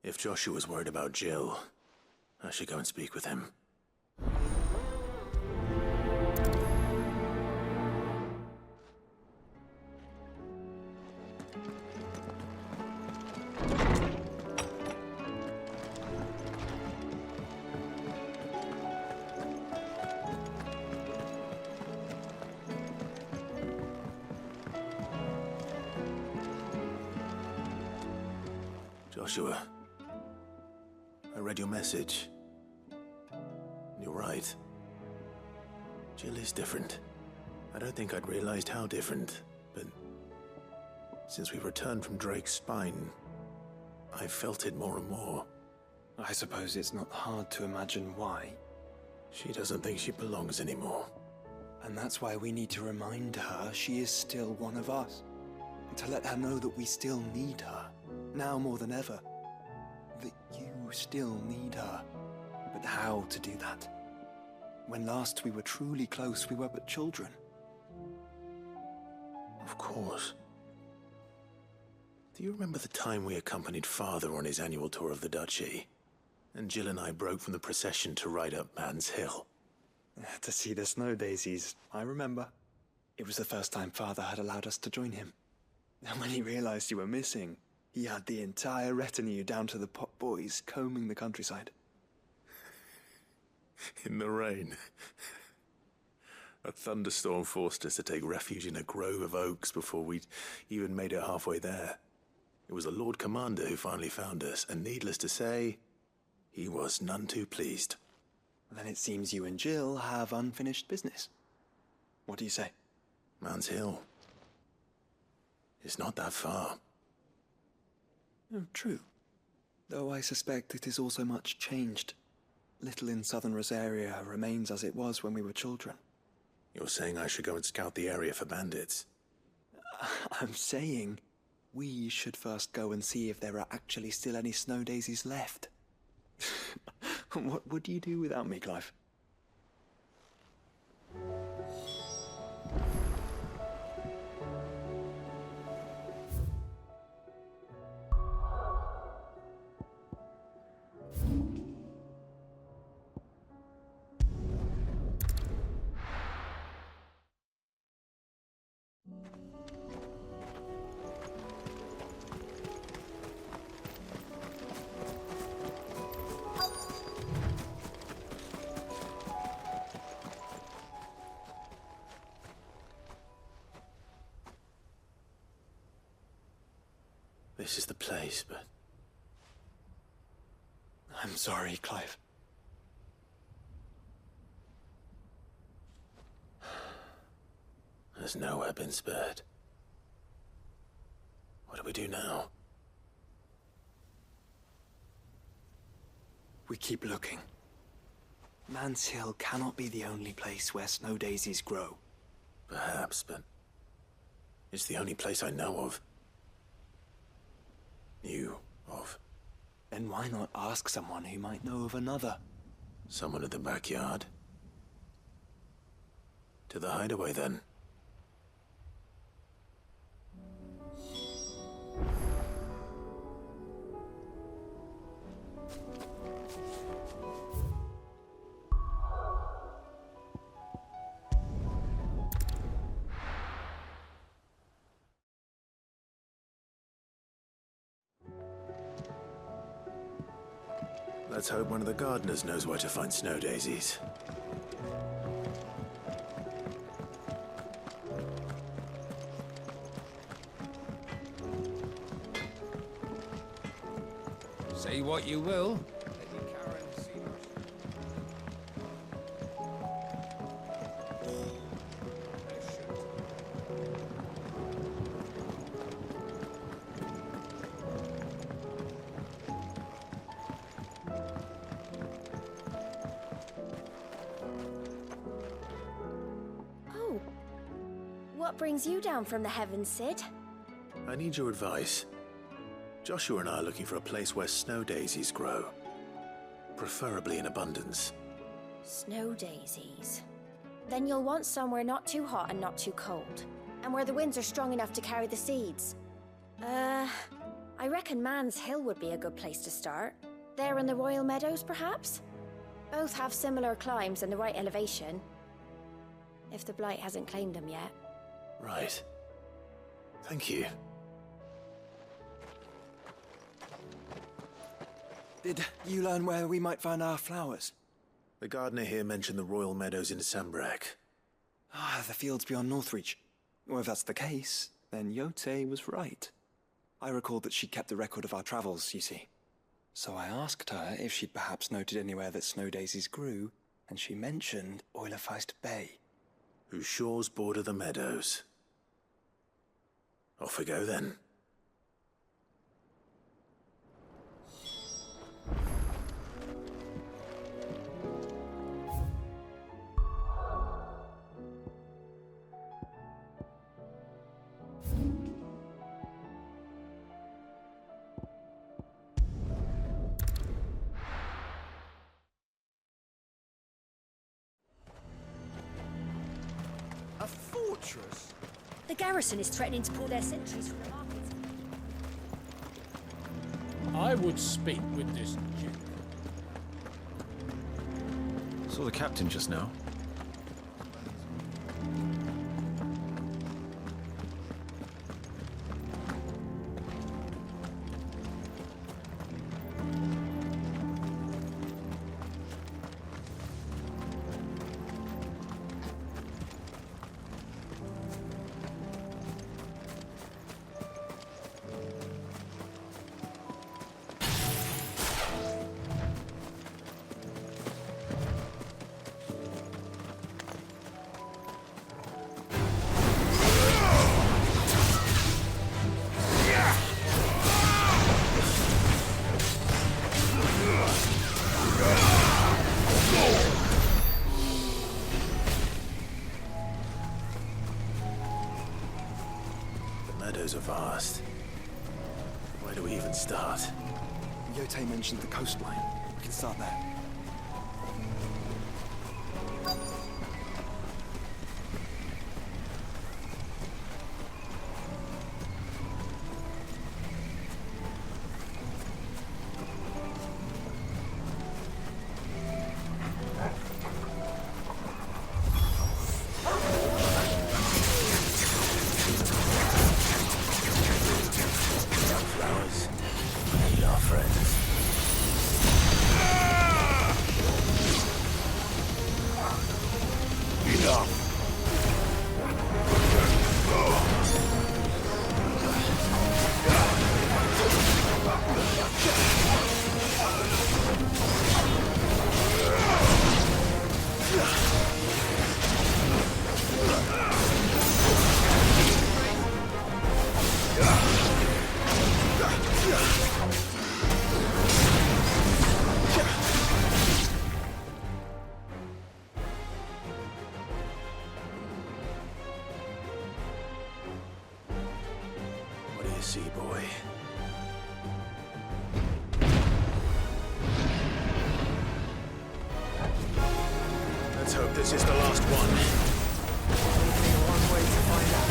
If Joshua's worried about Jill, I should go and speak with him. Joshua, I read your message. You're right. Jill is different. I don't think I'd realized how different, but since we returned from Drake's spine, I've felt it more and more. I suppose it's not hard to imagine why. She doesn't think she belongs anymore. And that's why we need to remind her she is still one of us. And to let her know that we still need her, now more than ever. That you still need her, but But how to do that? When last we were truly close, we were but children. Of course. Do you remember the time we accompanied Father on his annual tour of the Duchy? And Jill and I broke from the procession to ride up Man's Hill. To see the snow daisies, I remember. It was the first time Father had allowed us to join him. And when he realized you were missing, he had the entire retinue down to the pot boys combing the countryside. In the rain. A thunderstorm forced us to take refuge in a grove of oaks before we'd even made it halfway there. It was the Lord Commander who finally found us, and needless to say, he was none too pleased. Then it seems you and Jill have unfinished business. What do you say? Man's Hill. It's not that far. Oh, true. Though I suspect it is also much changed. Little in southern Rosaria remains as it was when we were children. You're saying I should go and scout the area for bandits? I'm saying we should first go and see if there are actually still any snow daisies left. What would you do without me, Clive? This is the place, but... I'm sorry, Clive. There's nowhere been spared. What do we do now? We keep looking. Man's Hill cannot be the only place where snow daisies grow. Perhaps, but... it's the only place I know of. Knew of. Then why not ask someone who might know of another? Someone at the backyard? To the hideaway, then. Let's hope one of the gardeners knows where to find snow daisies. Say what you will. What brings you down from the heavens, Sid? I need your advice. Joshua and I are looking for a place where snow daisies grow. Preferably in abundance. Snow daisies. Then you'll want somewhere not too hot and not too cold. And where the winds are strong enough to carry the seeds. I reckon Man's Hill would be a good place to start. There in the Royal Meadows, perhaps? Both have similar climbs and the right elevation. If the Blight hasn't claimed them yet. Right. Thank you. Did you learn where we might find our flowers? The gardener here mentioned the Royal Meadows in Sambrek. The fields beyond Northreach. Well, if that's the case, then Yote was right. I recalled that she kept a record of our travels, you see. So I asked her if she'd perhaps noted anywhere that snow daisies grew, and she mentioned Oilefeist Bay. Whose shores border the meadows. Off we go then. fortress? The garrison is threatening to pull their sentries from the markets. I would speak with this gent. Saw the captain just now. Meadows are vast. Where do we even start? Yote mentioned the coastline. We can start there. Flowers. Meet our friends. What do you see, boy? Let's hope this is the last one. One way to find out.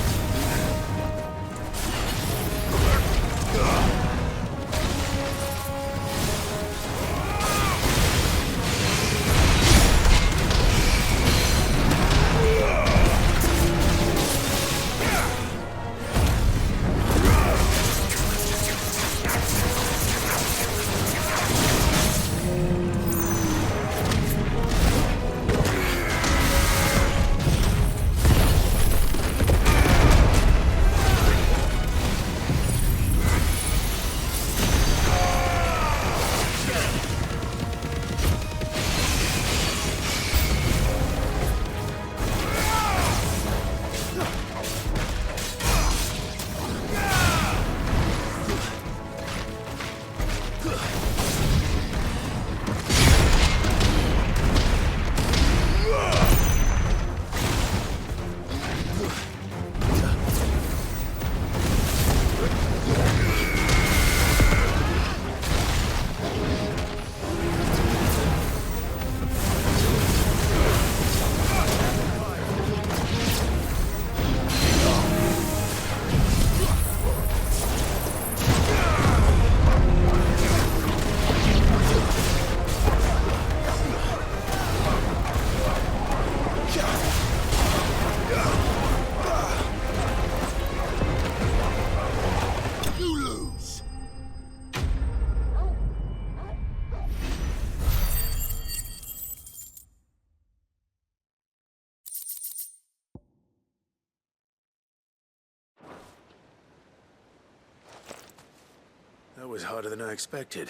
That was harder than I expected.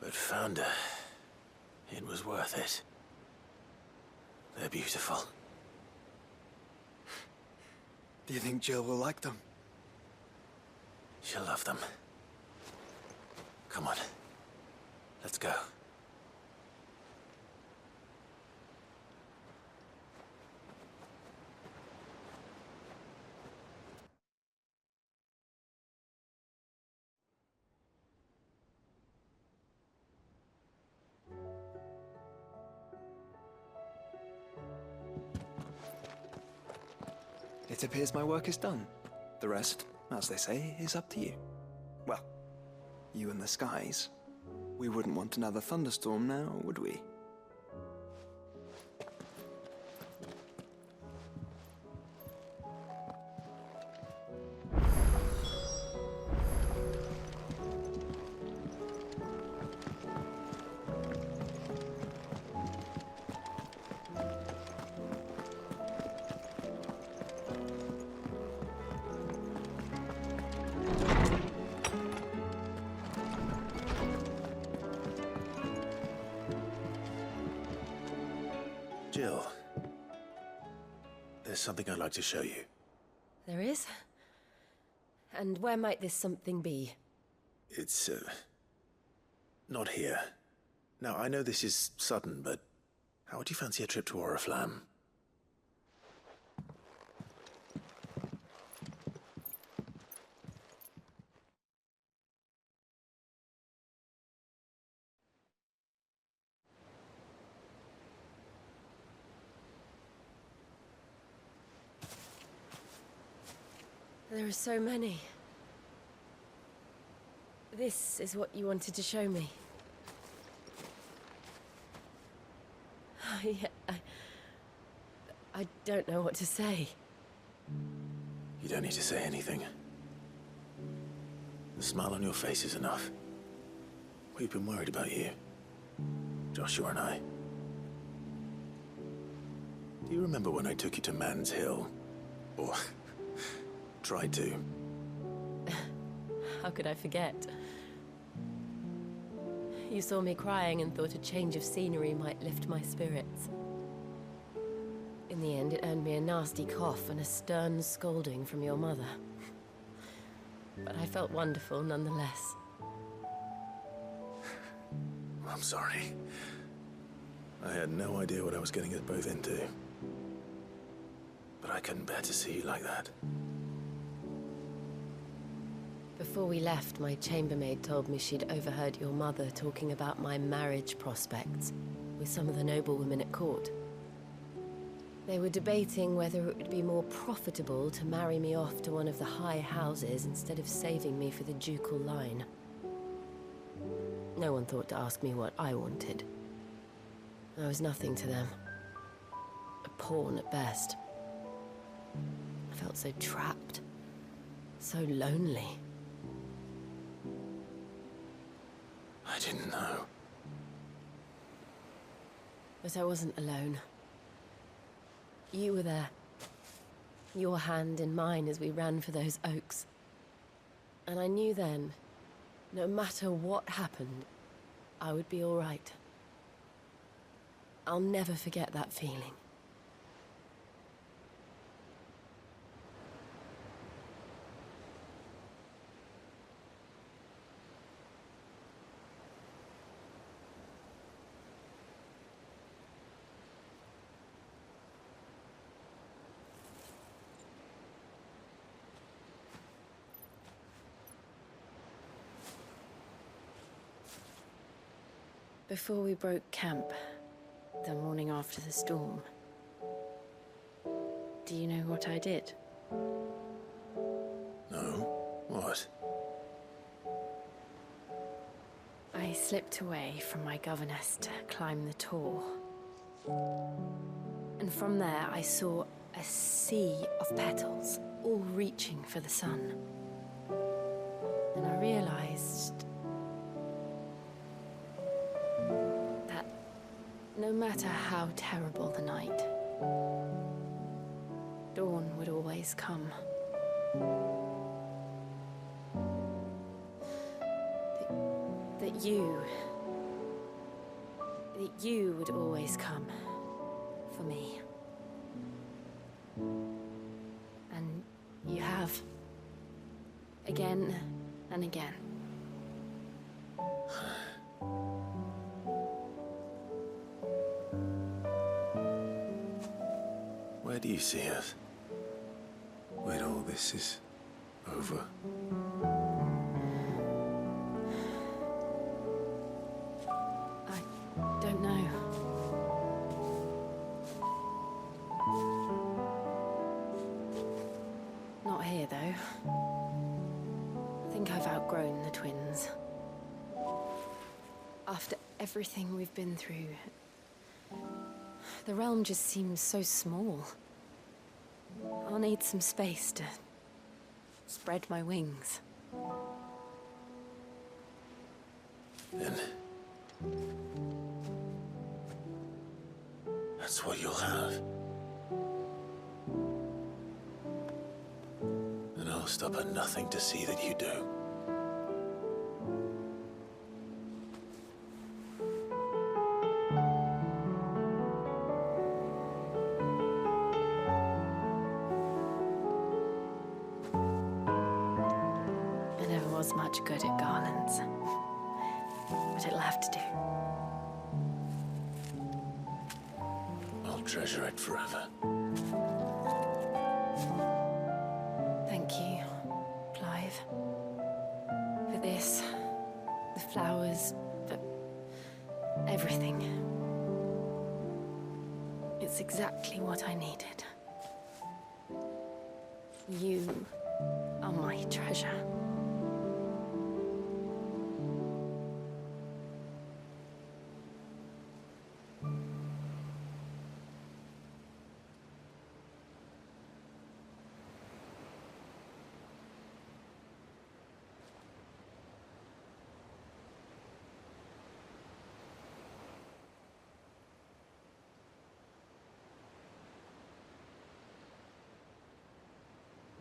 But found her. It was worth it. They're beautiful. Do you think Jill will like them? She'll love them. Come on. Let's go. It appears my work is done. The rest, as they say, is up to you. Well, you and the skies. We wouldn't want another thunderstorm now, would we? Jill, there's something I'd like to show you. There is? And where might this something be? It's, not here. Now, I know this is sudden, but how would you fancy a trip to Oriflamme? There are so many. This is what you wanted to show me. I don't know what to say. You don't need to say anything. The smile on your face is enough. We've been worried about you, Joshua and I. Do you remember when I took you to Man's Hill? Or tried to? How could I forget? You saw me crying and thought a change of scenery might lift my spirits. In the end, it earned me a nasty cough and a stern scolding from your mother. But I felt wonderful nonetheless. I'm sorry. I had no idea what I was getting us both into. But I couldn't bear to see you like that. Before we left, my chambermaid told me she'd overheard your mother talking about my marriage prospects with some of the noblewomen at court. They were debating whether it would be more profitable to marry me off to one of the high houses instead of saving me for the ducal line. No one thought to ask me what I wanted. I was nothing to them. A pawn at best. I felt so trapped. So lonely. I didn't know. But I wasn't alone. You were there. Your hand in mine as we ran for those oaks. And I knew then, no matter what happened, I would be all right. I'll never forget that feeling. Before we broke camp, the morning after the storm, do you know what I did? No? What? I slipped away from my governess to climb the tor. And from there I saw a sea of petals, all reaching for the sun. And I realized that no matter how terrible the night, dawn would always come. That you would always come for me. And you have. Again and again. Where do you see us? When all this is over? I don't know. After everything we've been through, the realm just seems so small. I'll need some space to spread my wings. Then that's what you'll have. And I'll stop at nothing to see that you do. I never was much good at garlands, but it'll have to do. I'll treasure it forever. Thank you, Clive. For this, the flowers, for everything. It's exactly what I needed. You are my treasure.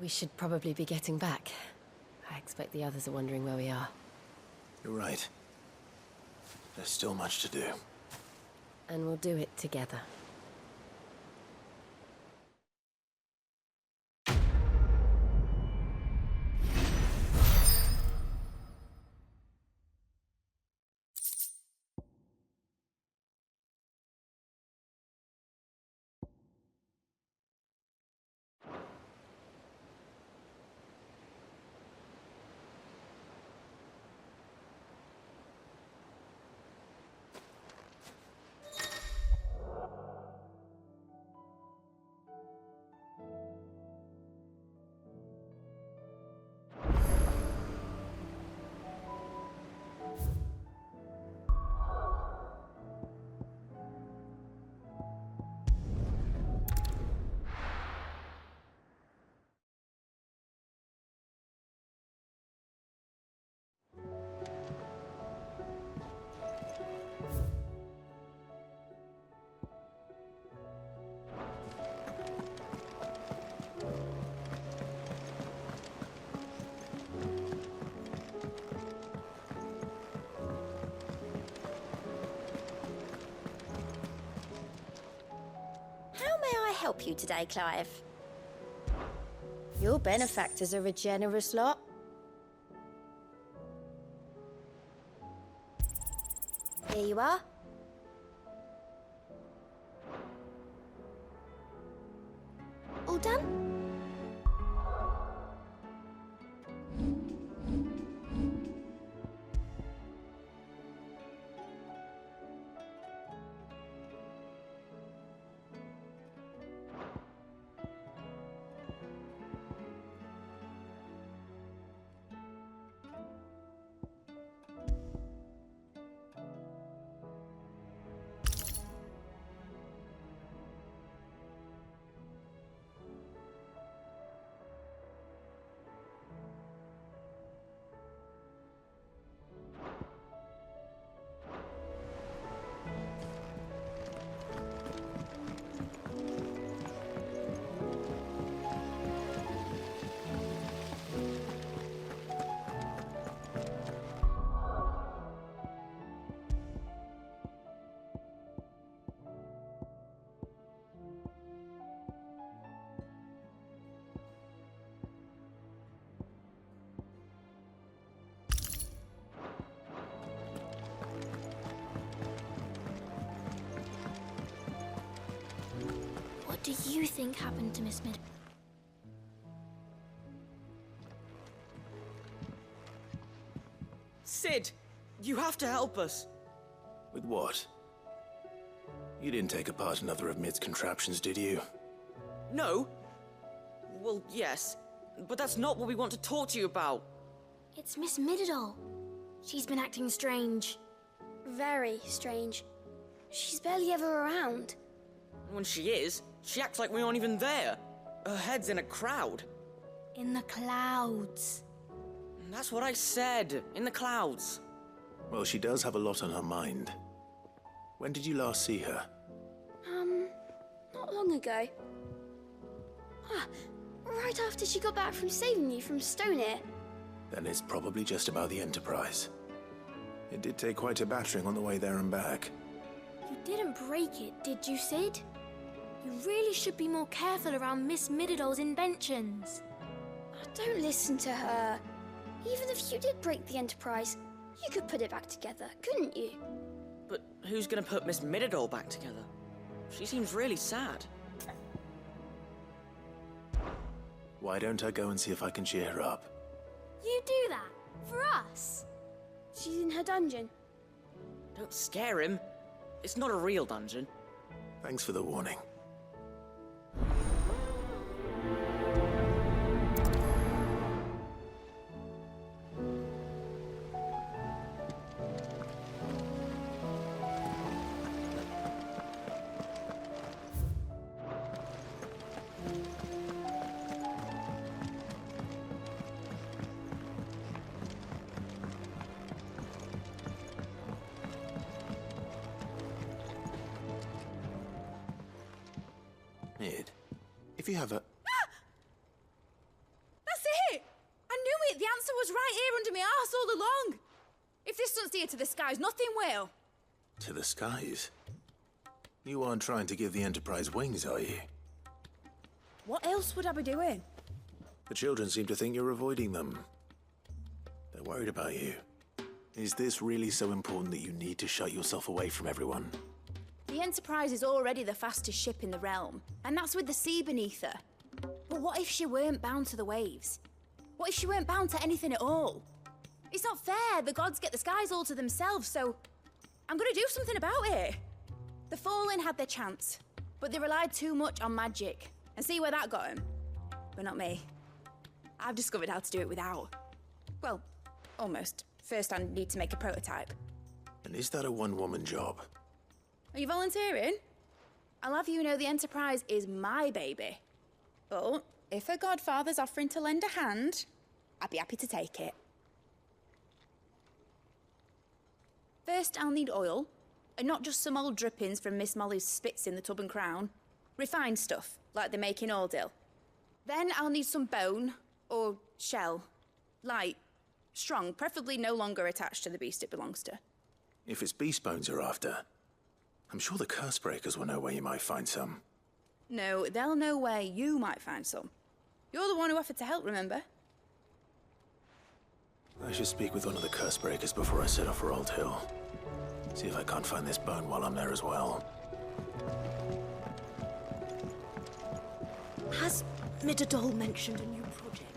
We should probably be getting back. I expect the others are wondering where we are. You're right. There's still much to do. And we'll do it together. How may I help you today, Clive? Your benefactors are a generous lot. Here you are. All done? What do you think happened to Miss Mid? Sid, you have to help us. With what? You didn't take apart another of Mid's contraptions, did you? No. Well, yes, but that's not what we want to talk to you about. It's Miss Mididol. She's been acting strange. Very strange. She's barely ever around. When she is, she acts like we aren't even there. Her head's in a crowd. In the clouds. That's what I said. In the clouds. Well, she does have a lot on her mind. When did you last see her? Not long ago. Ah, right after she got back from saving you from Stoneham. Then it's probably just about the Enterprise. It did take quite a battering on the way there and back. You didn't break it, did you, Sid? You really should be more careful around Miss Mididol's inventions. Oh, don't listen to her. Even if you did break the Enterprise, you could put it back together, couldn't you? But who's gonna put Miss Mididol back together? She seems really sad. Why don't I go and see if I can cheer her up? You do that? For us? She's in her dungeon. Don't scare him. It's not a real dungeon. Thanks for the warning. Mid, if you have a... That's it! I knew it! The answer was right here under my arse all along! If this doesn't steer to the skies, nothing will! To the skies? You aren't trying to give the Enterprise wings, are you? What else would I be doing? The children seem to think you're avoiding them. They're worried about you. Is this really so important that you need to shut yourself away from everyone? The Enterprise is already the fastest ship in the realm, and that's with the sea beneath her. But what if she weren't bound to the waves? What if she weren't bound to anything at all? It's not fair. The gods get the skies all to themselves, so I'm gonna do something about it. The Fallen had their chance, but they relied too much on magic. And see where that got them? But not me. I've discovered how to do it without. Well, almost. First, I need to make a prototype. And is that a one-woman job? Are you volunteering? I'll have you know the Enterprise is my baby. But if her godfather's offering to lend a hand, I'd be happy to take it. First, I'll need oil, and not just some old drippings from Miss Molly's spits in the Tub and Crown. Refined stuff, like they make in Ordill. Then I'll need some bone, or shell. Light, strong, preferably no longer attached to the beast it belongs to. If it's beast bones you're after, I'm sure the curse breakers will know where you might find some. No, they'll know where you might find some. You're the one who offered to help, remember? I should speak with one of the curse breakers before I set off for Old Hill. See if I can't find this bone while I'm there as well. Has Mididol mentioned a new project?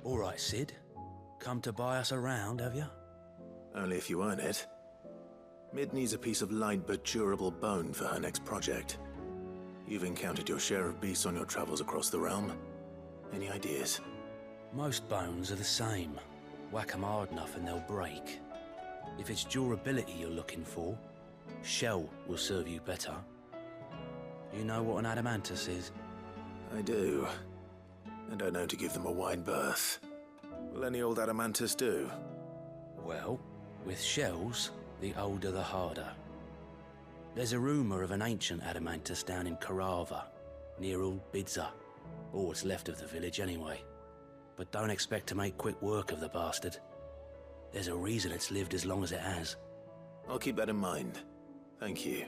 All right, Sid. Come to buy us around, have you? Only if you earn it. Mid needs a piece of light but durable bone for her next project. You've encountered your share of beasts on your travels across the realm. Any ideas? Most bones are the same. Whack 'em hard enough and they'll break. If it's durability you're looking for, shell will serve you better. You know what an adamantus is? I do. And I know to give them a wide berth. Will any old adamantus do? Well, with shells, the older the harder. There's a rumour of an ancient adamantus down in Karava, near Old Bidza, or what's left of the village anyway. But don't expect to make quick work of the bastard. There's a reason it's lived as long as it has. I'll keep that in mind. Thank you.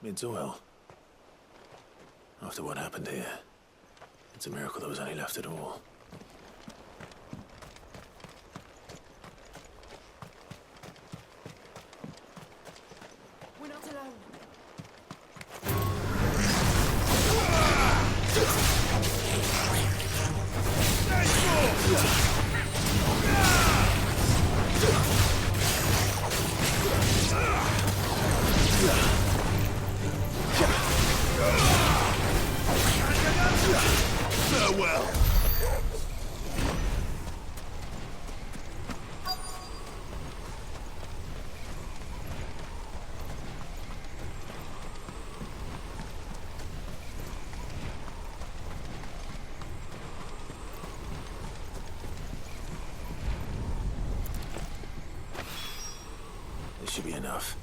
Mid's oil. After what happened here, it's a miracle there was any left at all. We're not alone. Farewell! This should be enough.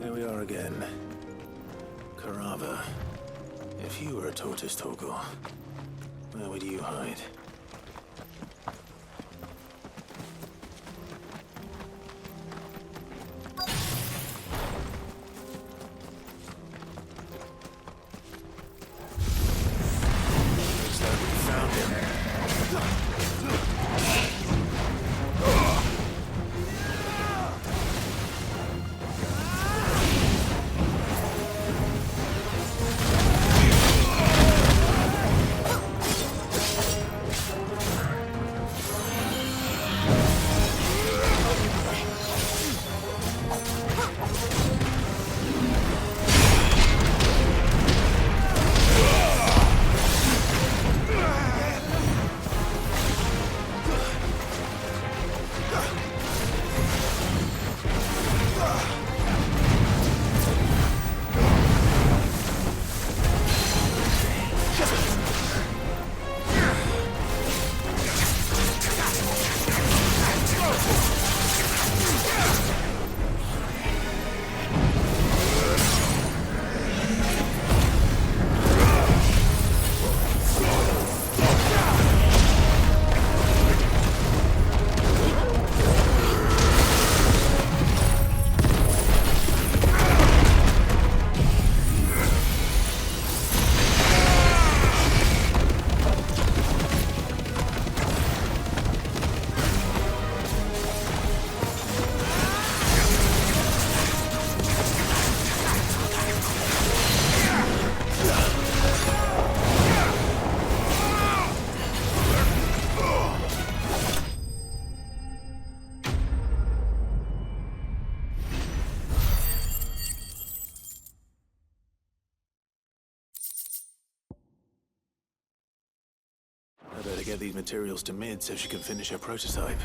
Here we are again. Carava. If you were a tortoise, Torgor, where would you hide? Looks like we found him. I better get these materials to Mid so she can finish her prototype.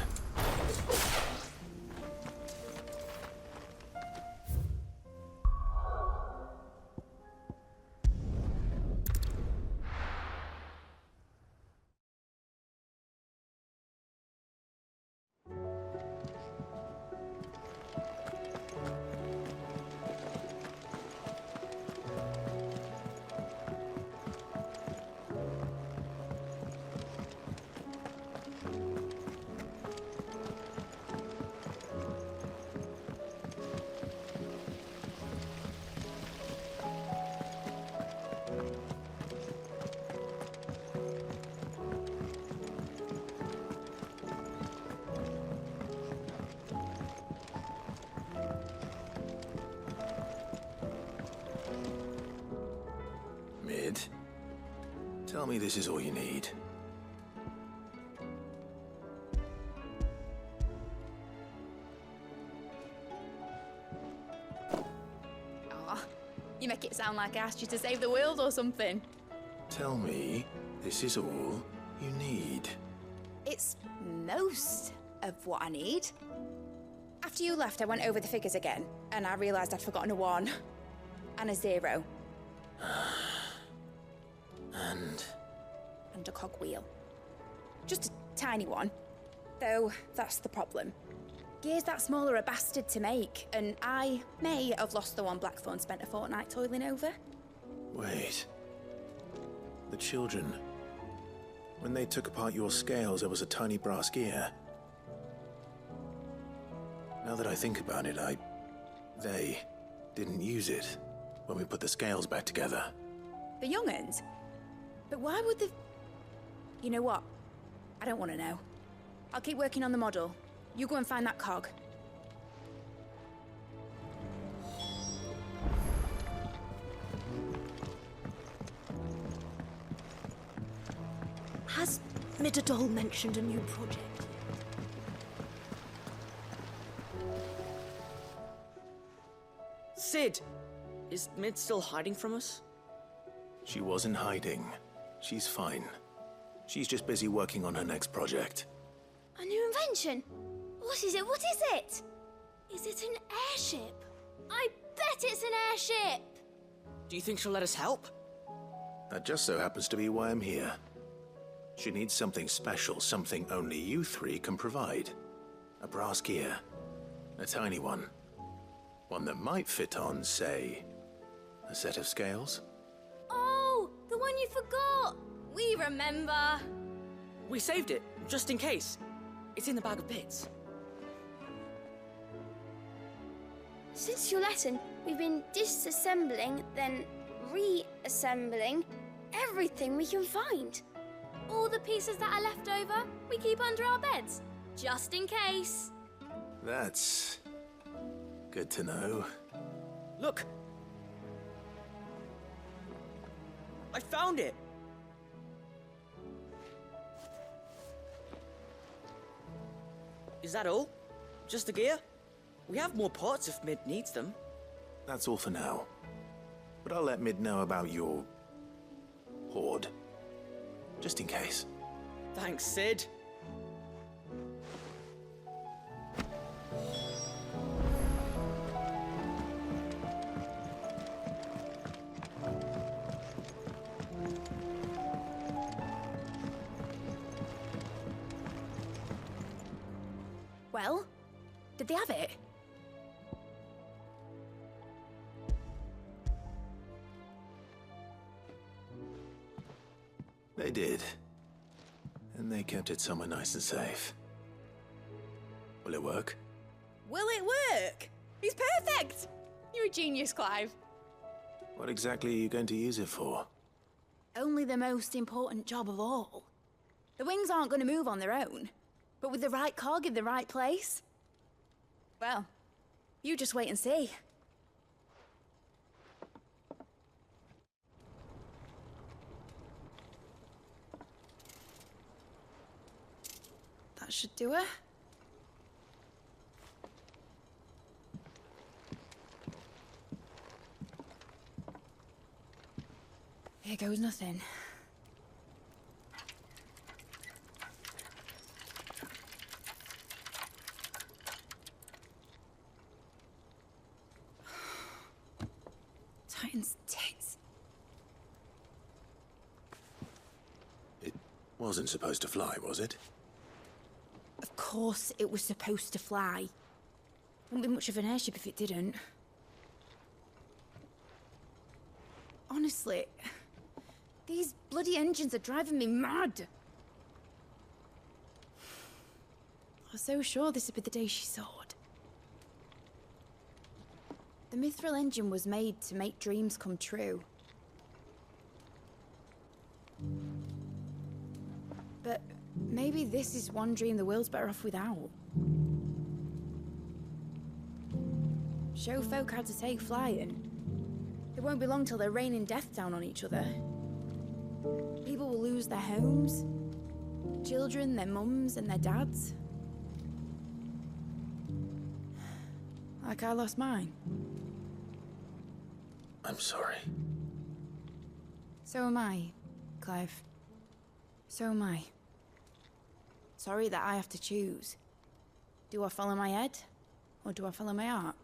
Mid? Tell me this is all you need. Aw, you make it sound like I asked you to save the world or something. Tell me this is all you need. It's most of what I need. After you left, I went over the figures again, and I realised I'd forgotten a 1 and a 0. And a cogwheel. Just a tiny one. Though, that's the problem. Gears that small are a bastard to make, and I may have lost the one Blackthorn spent a fortnight toiling over. wait. The children. When they took apart your scales, there was a tiny brass gear. Now that I think about it, they didn't use it when we put the scales back together. The young'uns? But why would the... You know what? I don't want to know. I'll keep working on the model. You go and find that cog. Has Midadol mentioned a new project? Sid! Is Mid still hiding from us? She wasn't hiding. She's fine. She's just busy working on her next project. A new invention? What is it? What is it? Is it an airship? I bet it's an airship! Do you think she'll let us help? That just so happens to be why I'm here. She needs something special, something only you three can provide. A brass gear. A tiny one. One that might fit on, say, a set of scales? Oh, the one you forgot! We remember! We saved it, just in case. It's in the bag of bits. Since your lesson, we've been disassembling, then reassembling everything we can find. All the pieces that are left over, we keep under our beds, just in case. That's good to know. Look! I found it! Is that all? Just the gear? We have more parts if Mid needs them. That's all for now. But I'll let Mid know about your hoard. Just in case. Thanks, Sid. Well, did they have it? They did. And they kept it somewhere nice and safe. Will it work? Will it work? He's perfect! You're a genius, Clive. What exactly are you going to use it for? Only the most important job of all. The wings aren't going to move on their own. But with the right cog in the right place? Well, you just wait and see. That should do it. Here goes nothing. Titan's tits. It wasn't supposed to fly, was it? Of course it was supposed to fly. Wouldn't be much of an airship if it didn't. Honestly, these bloody engines are driving me mad. I was so sure this would be the day she soared. The Mithril engine was made to make dreams come true. But maybe this is one dream the world's better off without. Show folk how to take flying. It won't be long till they're raining death down on each other. People will lose their homes. Children, their mums and their dads. Like I lost mine. I'm sorry. So am I, Clive. So am I. Sorry that I have to choose. Do I follow my head, or do I follow my heart?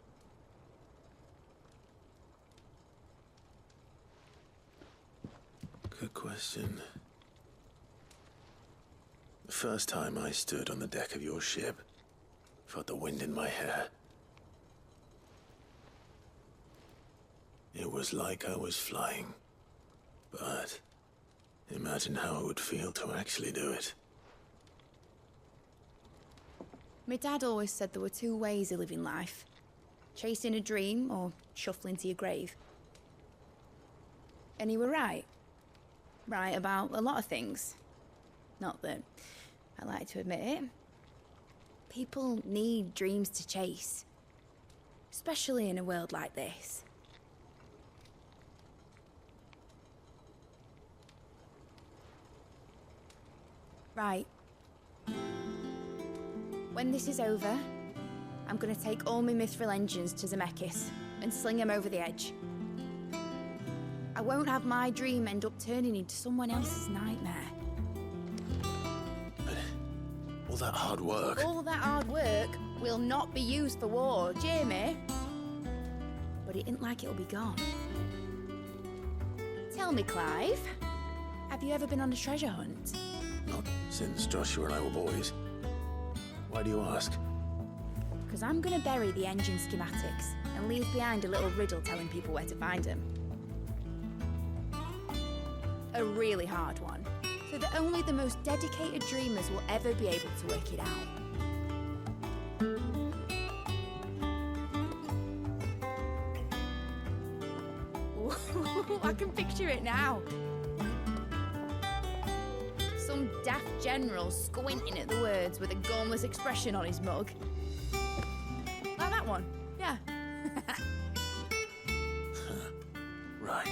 Good question. The first time I stood on the deck of your ship, felt the wind in my hair. It was like I was flying. But imagine how it would feel to actually do it. My dad always said there were two ways of living life. Chasing a dream or shuffling to your grave. And he were right. Right about a lot of things. Not that I like to admit it. People need dreams to chase. Especially in a world like this. Right. When this is over, I'm gonna take all my mithril engines to Zemeckis and sling them over the edge. I won't have my dream end up turning into someone else's nightmare. But all that hard work... All that hard work will not be used for war, Jamie. But it ain't like it'll be gone. Tell me, Clive, have you ever been on a treasure hunt? Not since Joshua and I were boys. Why do you ask? Because I'm gonna bury the engine schematics and leave behind a little riddle telling people where to find them. A really hard one, so that only the most dedicated dreamers will ever be able to work it out. Ooh, I can picture it now. Some daft general squinting at the words with a gormless expression on his mug. Like that one, yeah. Right.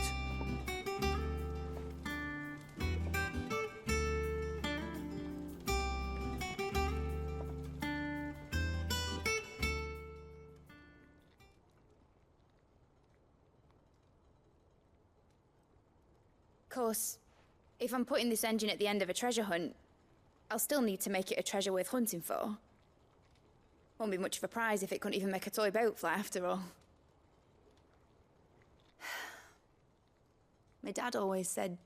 Of course, if I'm putting this engine at the end of a treasure hunt, I'll still need to make it a treasure worth hunting for. Won't be much of a prize if it couldn't even make a toy boat fly after all. My dad always said,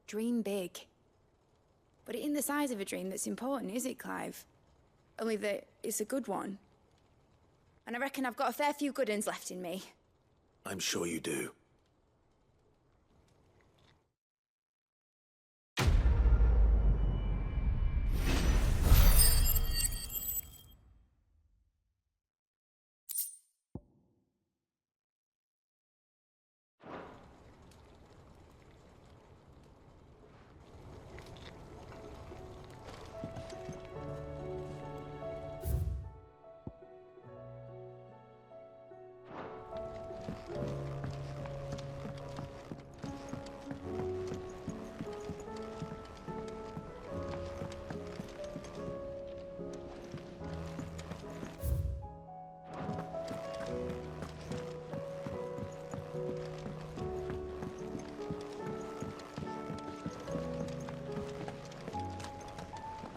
dream big. But it ain't the size of a dream that's important, is it, Clive? Only that it's a good one. And I reckon I've got a fair few good uns left in me. I'm sure you do.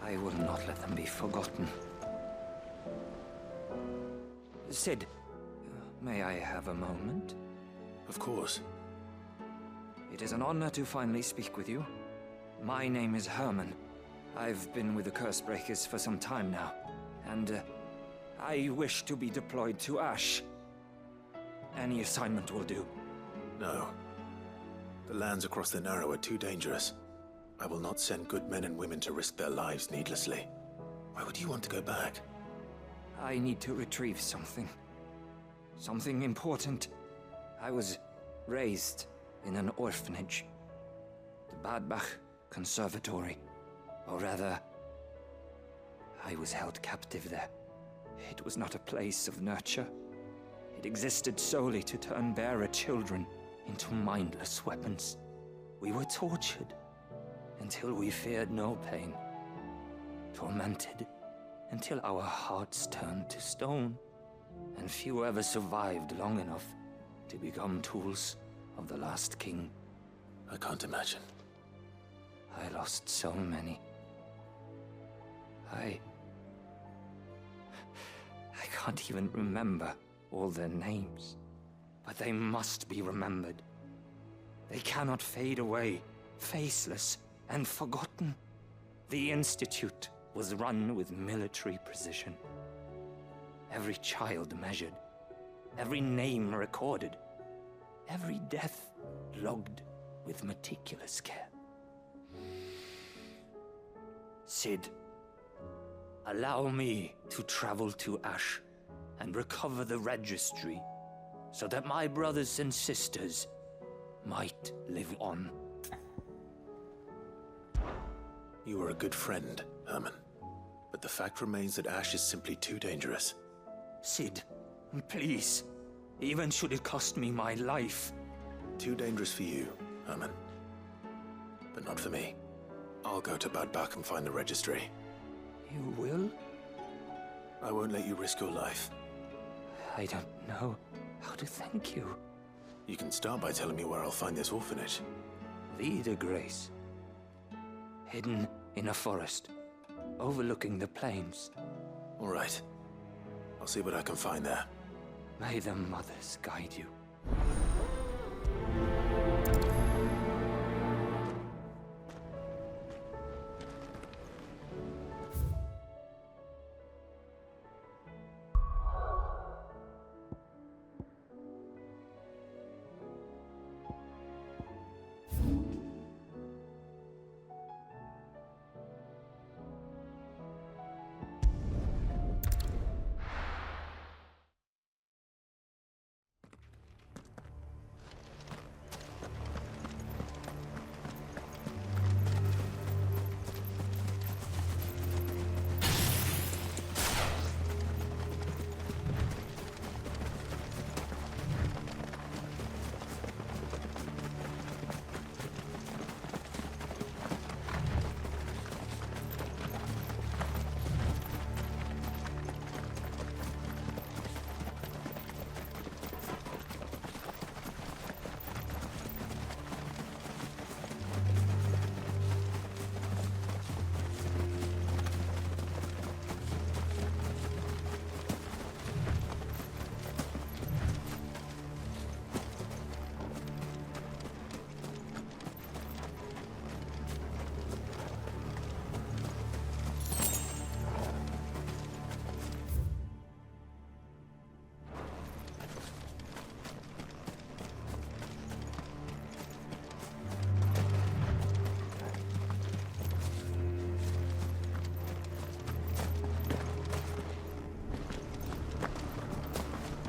I will not let them be forgotten. Sid, may I have a moment? Of course. It is an honor to finally speak with you. My name is Herman. I've been with the Cursebreakers for some time now, and I wish to be deployed to Ash. Any assignment will do. No. The lands across the Narrow are too dangerous. I will not send good men and women to risk their lives needlessly. Why would you want to go back? I need to retrieve something. Something important. I was raised in an orphanage. The Badbach Conservatory. Or rather, I was held captive there. It was not a place of nurture. It existed solely to turn bearer children into mindless weapons. We were tortured until we feared no pain. Tormented until our hearts turned to stone, and few ever survived long enough to become tools of the last king. I can't imagine. I lost so many. I can't even remember all their names, but they must be remembered. They cannot fade away, faceless and forgotten. The Institute was run with military precision. Every child measured, every name recorded, every death logged with meticulous care. Sid, allow me to travel to Ash and recover the registry so that my brothers and sisters might live on. You were a good friend, Herman. But the fact remains that Ash is simply too dangerous. Sid, please. Even should it cost me my life. Too dangerous for you, Herman. But not for me. I'll go to Bad Bach and find the registry. You will? I won't let you risk your life. I don't know how to thank you. You can start by telling me where I'll find this orphanage. Vida Grace. Hidden in a forest, overlooking the plains. All right. I'll see what I can find there. May the mothers guide you.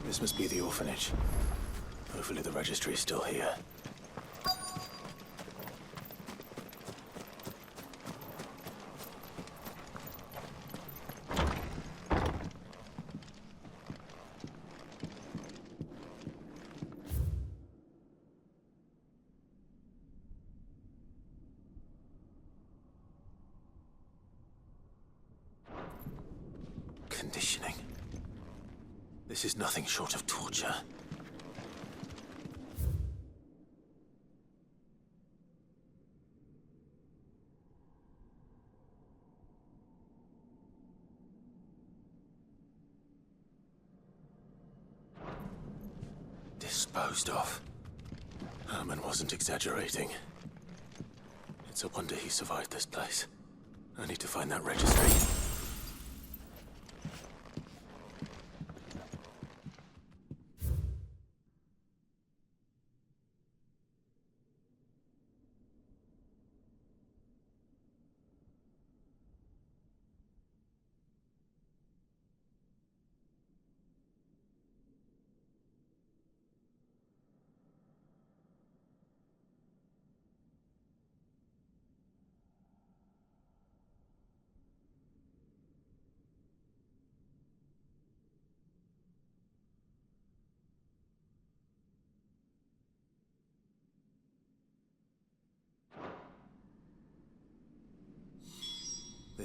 This must be the orphanage. Hopefully the registry is still here. Conditioning. This is nothing short of torture. Disposed of. Herman wasn't exaggerating. It's a wonder he survived this place. I need to find that registry.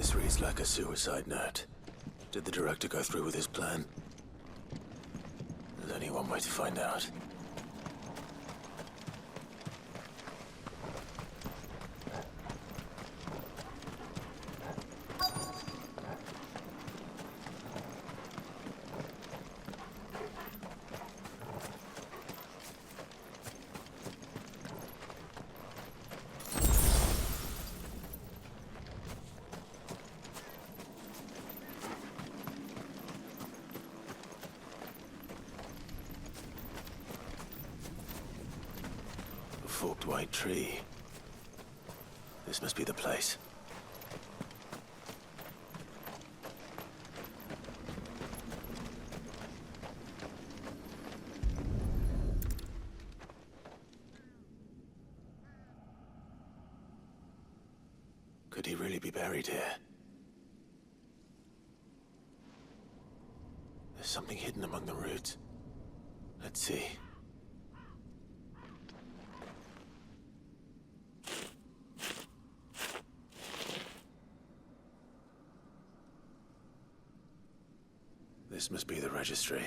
This reads like a suicide note. Did the director go through with his plan? There's only one way to find out. Forked white tree. This must be the place. Could he really be buried here? There's something hidden among the roots. Let's see. This must be the registry.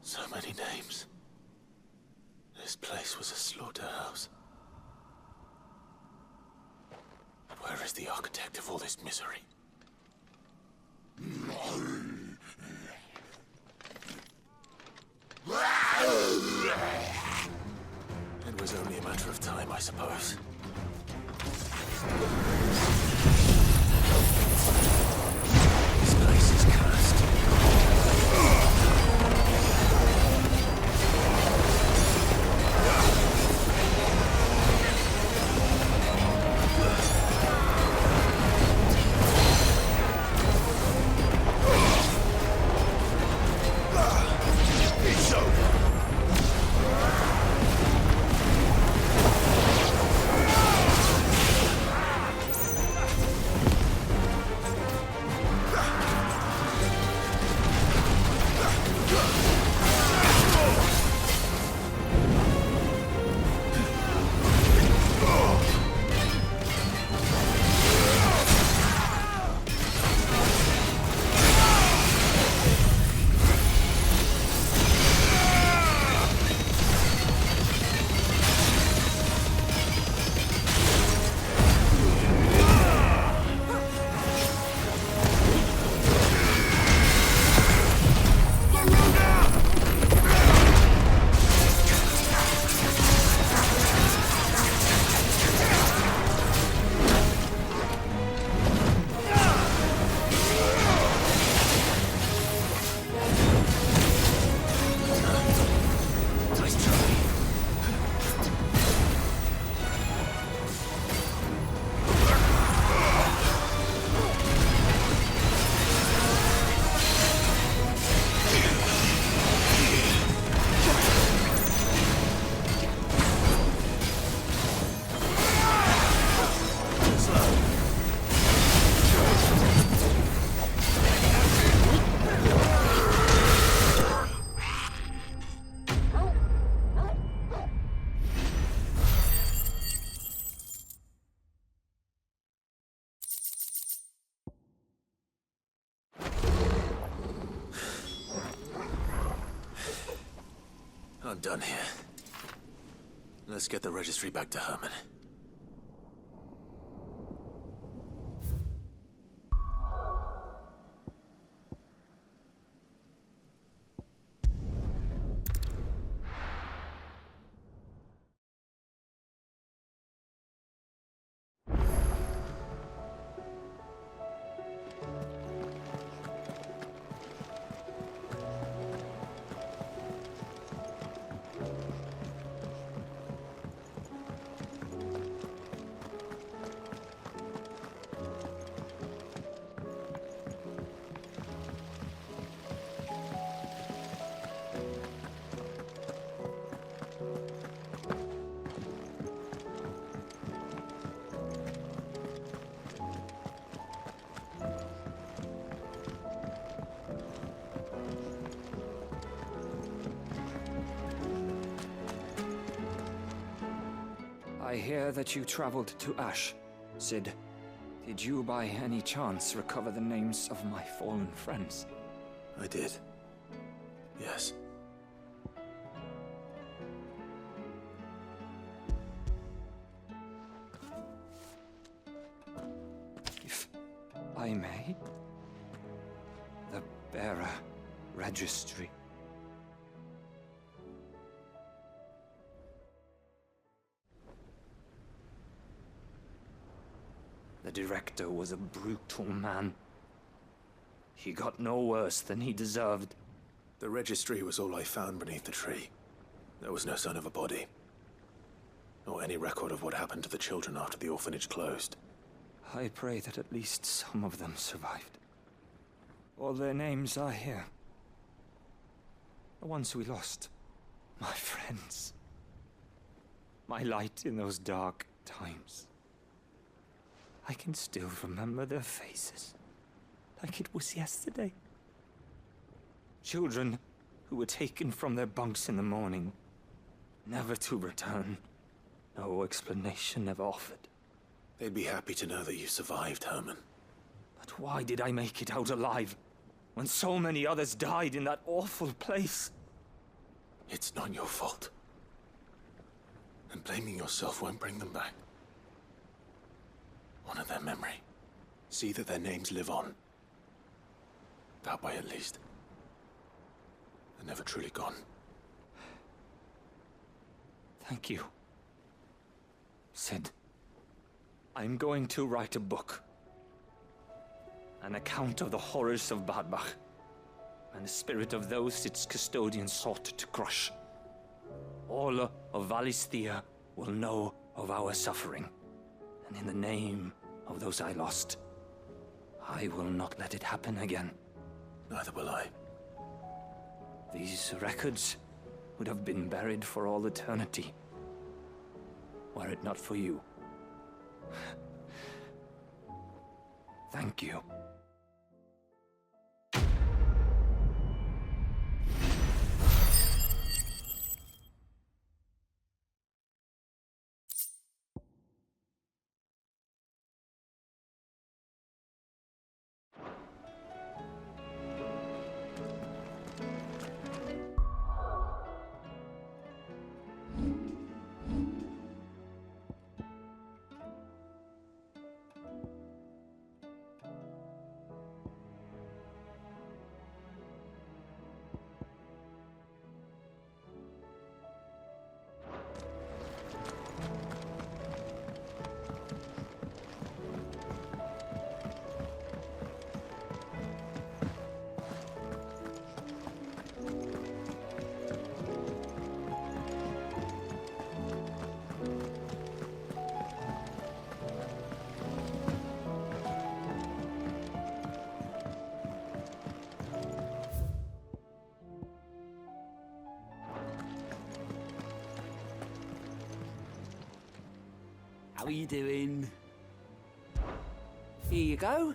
So many names. This place was a slaughterhouse. Where is the architect of all this misery? It was only a matter of time, I suppose. This place is cursed. I'm done here. Let's get the registry back to Herman. I hear that you traveled to Ash. Sid, did you by any chance recover the names of my fallen friends? I did. Yes. If I may? The bearer registry. The director was a brutal man. He got no worse than he deserved. The registry was all I found beneath the tree. There was no sign of a body. Or any record of what happened to the children after the orphanage closed. I pray that at least some of them survived. All their names are here. The ones we lost. My friends. My light in those dark times. I can still remember their faces, like it was yesterday. Children who were taken from their bunks in the morning, never to return. No explanation ever offered. They'd be happy to know that you survived, Herman. But why did I make it out alive, when so many others died in that awful place? It's not your fault. And blaming yourself won't bring them back. Honor their memory. See that their names live on. That way, at least. They're never truly gone. Thank you. Sid, I'm going to write a book. An account of the horrors of Badbach, and the spirit of those its custodians sought to crush. All of Valisthea will know of our suffering, and in the name of those I lost, I will not let it happen again. Neither will I. These records would have been buried for all eternity, were it not for you. Thank you. How are you doing? Here you go.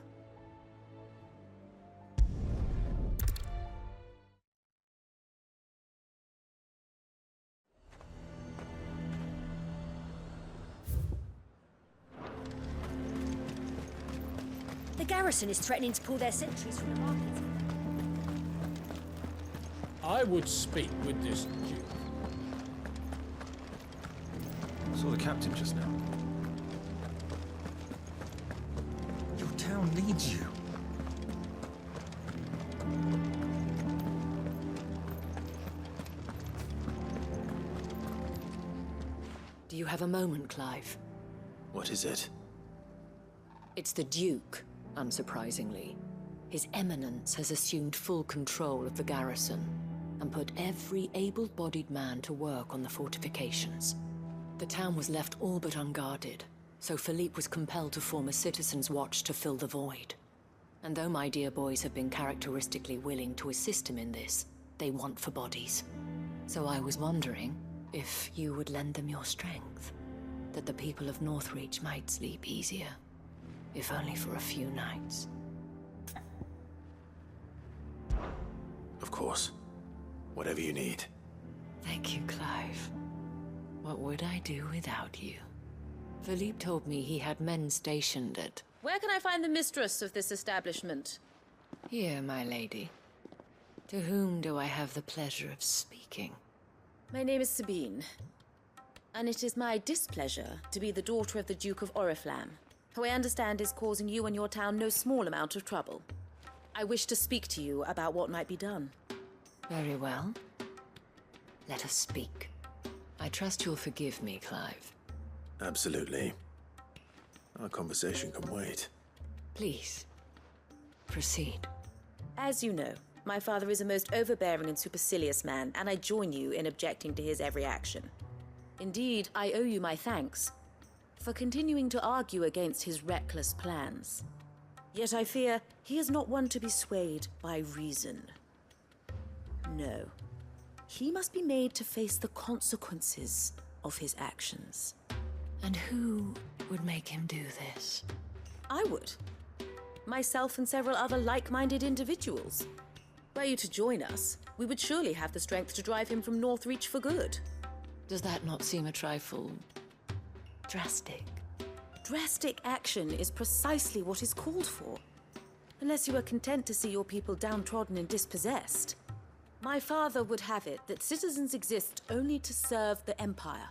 The garrison is threatening to pull their sentries from the market. I would speak with this Duke. Saw the captain just now. Your town needs you. Do you have a moment, Clive? What is it? It's the Duke, unsurprisingly. His Eminence has assumed full control of the garrison and put every able-bodied man to work on the fortifications. The town was left all but unguarded, so Philippe was compelled to form a citizens' watch to fill the void. And though my dear boys have been characteristically willing to assist him in this, they want for bodies. So I was wondering if you would lend them your strength, that the people of Northreach might sleep easier, if only for a few nights. Of course. Whatever you need. Thank you, Clive. What would I do without you? Philippe told me he had men stationed at... Where can I find the mistress of this establishment? Here, my lady. To whom do I have the pleasure of speaking? My name is Sabine, and it is my displeasure to be the daughter of the Duke of Oriflamme, who I understand is causing you and your town no small amount of trouble. I wish to speak to you about what might be done. Very well. Let us speak. I trust you'll forgive me, Clive. Absolutely. Our conversation can wait. Please, proceed. As you know, my father is a most overbearing and supercilious man, and I join you in objecting to his every action. Indeed, I owe you my thanks for continuing to argue against his reckless plans. Yet I fear he is not one to be swayed by reason. No. He must be made to face the consequences of his actions. And who would make him do this? I would. Myself and several other like-minded individuals. Were you to join us, we would surely have the strength to drive him from Northreach for good. Does that not seem a trifle... drastic? Drastic action is precisely what is called for. Unless you are content to see your people downtrodden and dispossessed. My father would have it that citizens exist only to serve the Empire.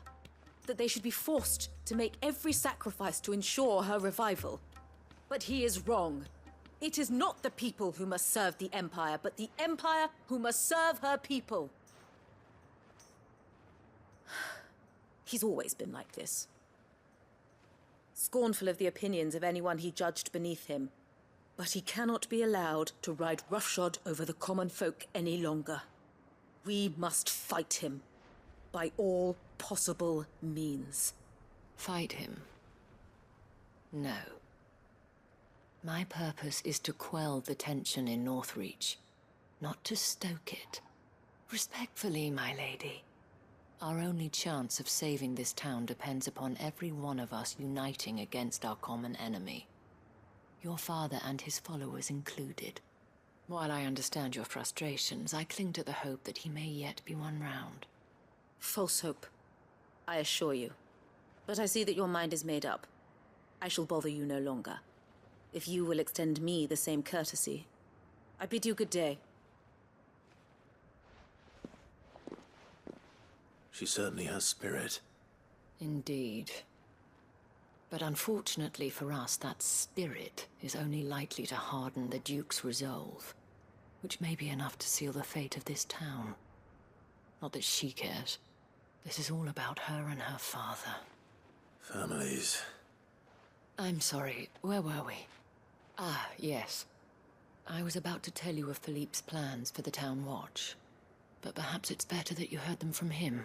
That they should be forced to make every sacrifice to ensure her revival. But he is wrong. It is not the people who must serve the Empire, but the Empire who must serve her people. He's always been like this. Scornful of the opinions of anyone he judged beneath him. But he cannot be allowed to ride roughshod over the common folk any longer. We must fight him. By all possible means. Fight him? No. My purpose is to quell the tension in Northreach, not to stoke it. Respectfully, my lady. Our only chance of saving this town depends upon every one of us uniting against our common enemy. Your father and his followers included. While I understand your frustrations, I cling to the hope that he may yet be won round. False hope, I assure you. But I see that your mind is made up. I shall bother you no longer. If you will extend me the same courtesy, I bid you good day. She certainly has spirit. Indeed. But unfortunately for us, that spirit is only likely to harden the Duke's resolve, which may be enough to seal the fate of this town. Not that she cares. This is all about her and her father. Families. I'm sorry, where were we? Ah, yes. I was about to tell you of Philippe's plans for the town watch, but perhaps it's better that you heard them from him.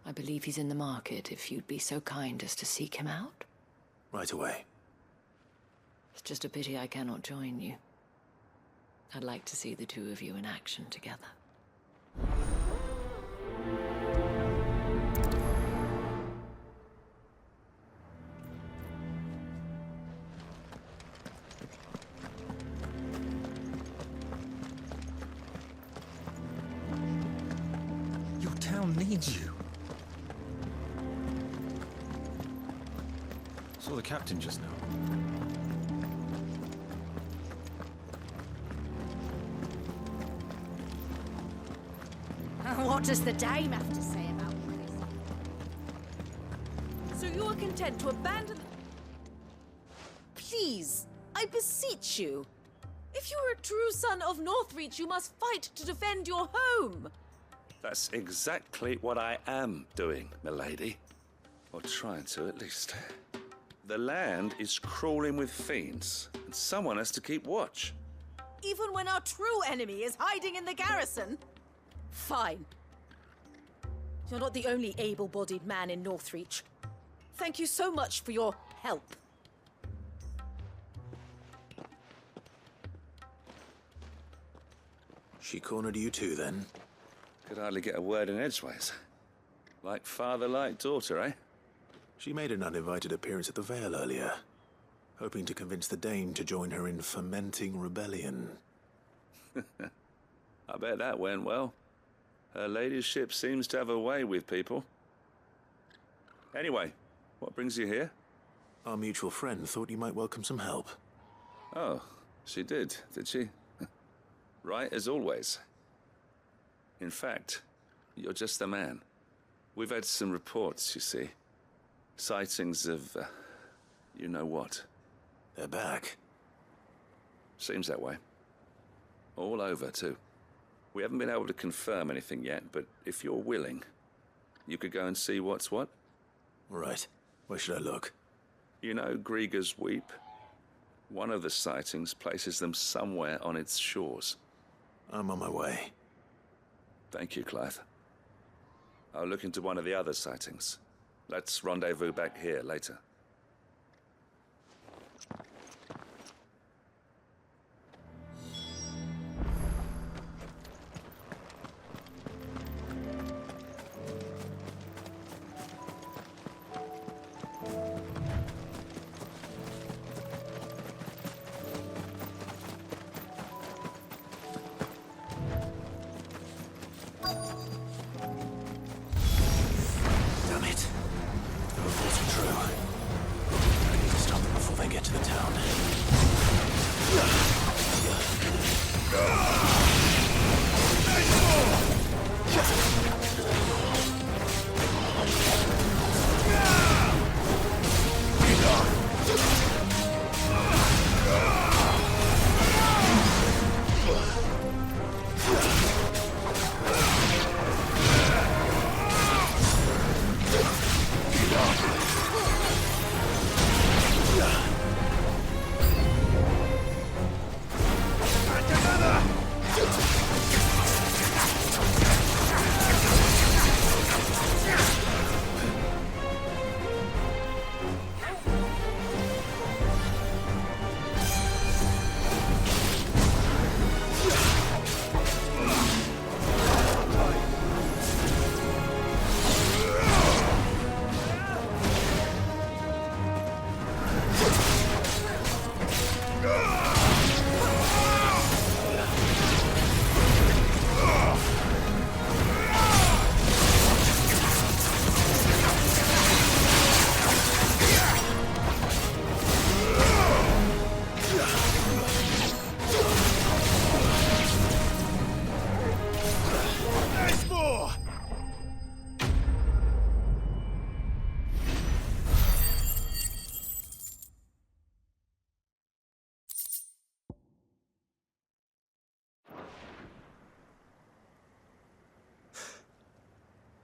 I believe he's in the market, if you'd be so kind as to seek him out. Right away. It's just a pity I cannot join you. I'd like to see the two of you in action together. Your town needs you. Saw the captain just now. What does the dame have to say about this? So you are content to abandon... Please, I beseech you. If you are a true son of Northreach, you must fight to defend your home. That's exactly what I am doing, milady. Or trying to, at least. The land is crawling with fiends, and someone has to keep watch. Even when our true enemy is hiding in the garrison? Fine. You're not the only able-bodied man in Northreach. Thank you so much for your help. She cornered you too, then? Could hardly get a word in edgeways. Like father, like daughter, eh? She made an uninvited appearance at the Vale earlier, hoping to convince the Dane to join her in fomenting rebellion. I bet that went well. Her ladyship seems to have a way with people. Anyway, What brings you here? Our mutual friend thought you might welcome some help. Oh, she did she? Right as always. In fact, you're just the man. We've had some reports, you see. Sightings of, you know what. They're back. Seems that way. All over, too. We haven't been able to confirm anything yet, but if you're willing, you could go and see what's what. Right. Where should I look? You know Grieger's Weep? One of the sightings places them somewhere on its shores. I'm on my way. Thank you, Clive. I'll look into one of the other sightings. Let's rendezvous back here later. Damn it. The reports are true. I need to stop them before they get to the town.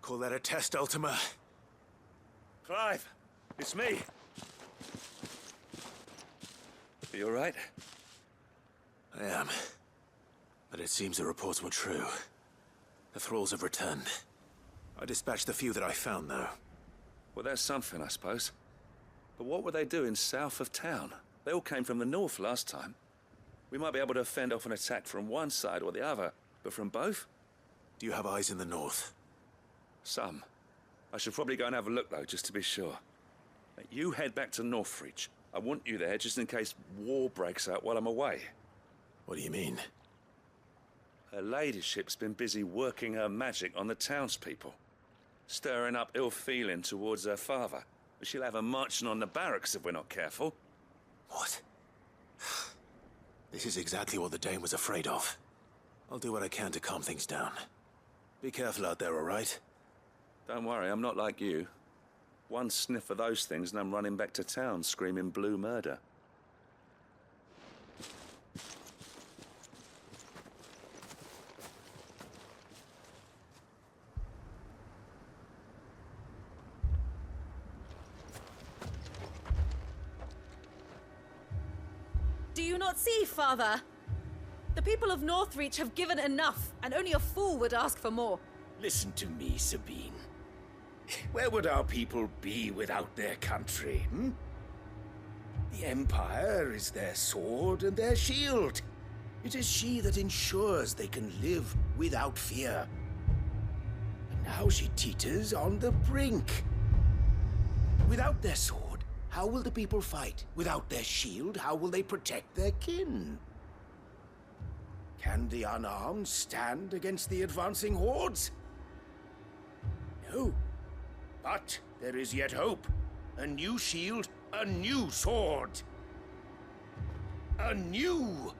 Call that a test, Ultima? Clive, it's me. You all right? I am. But it seems the reports were true. The thralls have returned. I dispatched the few that I found, though. Well, that's something, I suppose. But what were they doing south of town? They all came from the north last time. We might be able to fend off an attack from one side or the other, but from both? Do you have eyes in the north? Some. I should probably go and have a look, though, just to be sure. You head back to Northreach. I want you there just in case war breaks out while I'm away. What do you mean? Her ladyship's been busy working her magic on the townspeople, stirring up ill feeling towards her father. She'll have her marching on the barracks if we're not careful. What? This is exactly what the Dane was afraid of. I'll do what I can to calm things down. Be careful out there, all right? Don't worry, I'm not like you. One sniff of those things and I'm running back to town screaming blue murder. Do you not see, Father? The people of Northreach have given enough, and only a fool would ask for more. Listen to me, Sabine. Where would our people be without their country, hmm? The Empire is their sword and their shield. It is she that ensures they can live without fear. And now she teeters on the brink. Without their sword, how will the people fight? Without their shield, how will they protect their kin? Can the unarmed stand against the advancing hordes? No. But there is yet hope. a new shield, a new sword. A new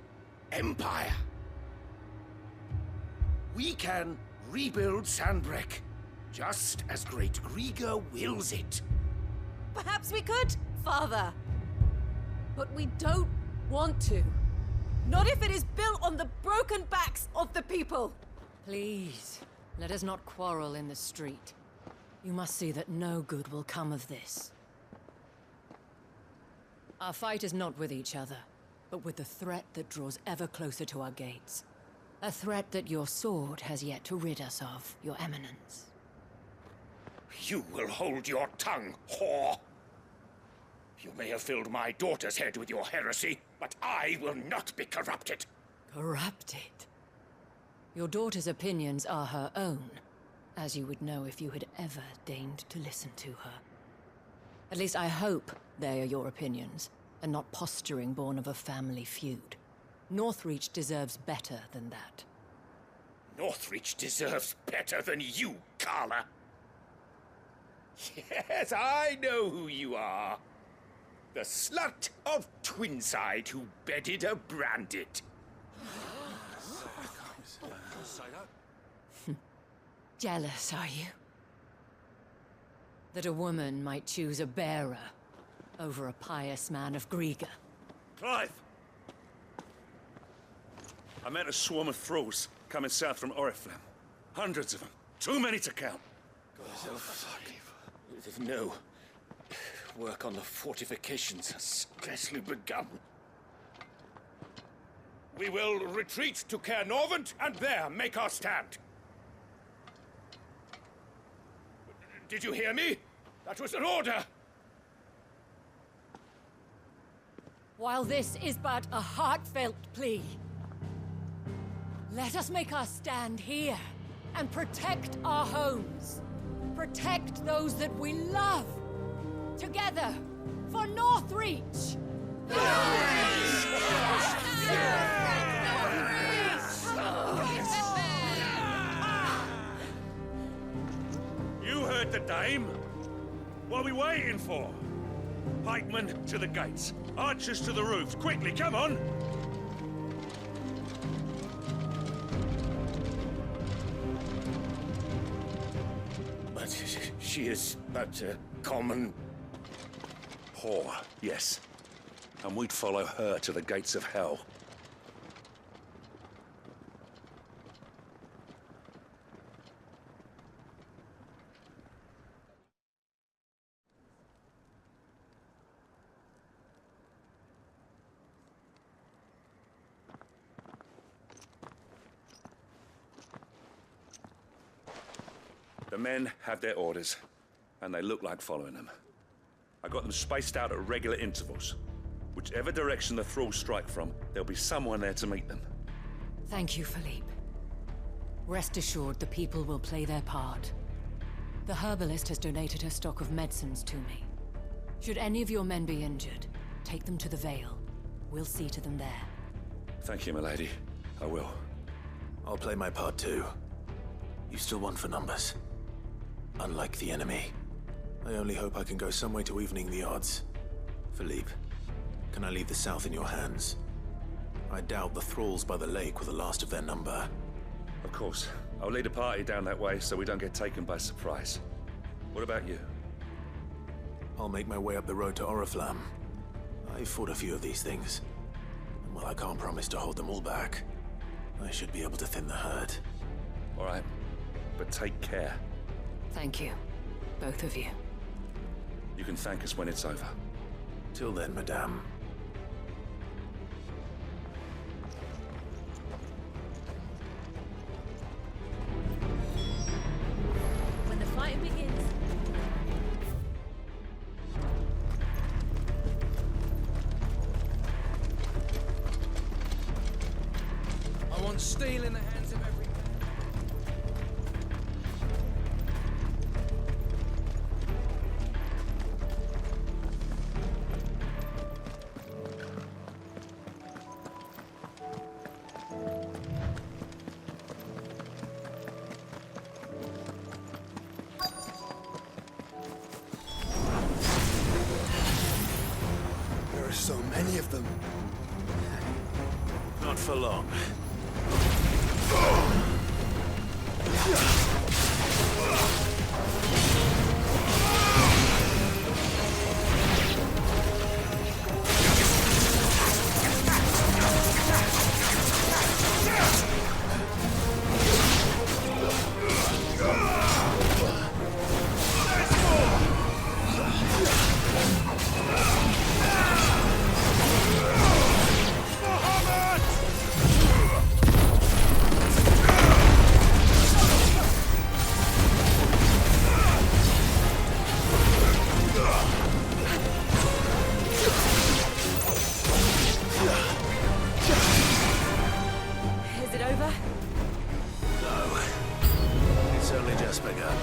empire. We can rebuild Sandbreck, just as Great Grieger wills it. Perhaps we could, Father. But we don't want to. Not if it is built on the broken backs of the people. Please, let us not quarrel in the street. You must see that no good will come of this. Our fight is not with each other, but with the threat that draws ever closer to our gates. A threat that your sword has yet to rid us of, Your Eminence. You will hold your tongue, whore. You may have filled my daughter's head with your heresy, but I will not be corrupted. Corrupted? Your daughter's opinions are her own, as you would know if you had ever deigned to listen to her. At least I hope they are your opinions, and not posturing born of a family feud. Northreach deserves better than that. Northreach deserves better than you, Carla. Yes, I know who you are. The slut of Twinside who bedded a Brandit. Jealous, are you? That a woman might choose a bearer over a pious man of Grieger. Clive! I met a swarm of thralls coming south from Oriflamme. Hundreds of them. Too many to count. No. Work on the fortifications has scarcely begun. We will retreat to Caer Norvent and there make our stand. Did you hear me? That was an order! While this is but a heartfelt plea, let us make our stand here and protect our homes. Protect those that we love. Together, for Northreach! You heard the dame. What are we waiting for? Pikemen to the gates. Archers to the roofs. Quickly, come on! But she is but a common... whore, yes. And we'd follow her to the gates of hell. The men have their orders, and they look like following them. I got them spaced out at regular intervals. Whichever direction the thralls strike from, there'll be someone there to meet them. Thank you, Philippe. Rest assured the people will play their part. The herbalist has donated her stock of medicines to me. Should any of your men be injured, take them to the Vale. We'll see to them there. Thank you, milady. I will. I'll play my part too. You still want for numbers. Unlike the enemy. I only hope I can go some way to evening the odds. Philippe, can I leave the south in your hands? I doubt the thralls by the lake were the last of their number. Of course. I'll lead a party down that way so we don't get taken by surprise. What about you? I'll make my way up the road to Oriflamme. I've fought a few of these things. And while I can't promise to hold them all back, I should be able to thin the herd. All right. But take care. Thank you. Both of you. You can thank us when it's over. Till then, madame. When the fighting begins... I want steel in the hands of every... Not for long. Is it over? No. It's only just begun.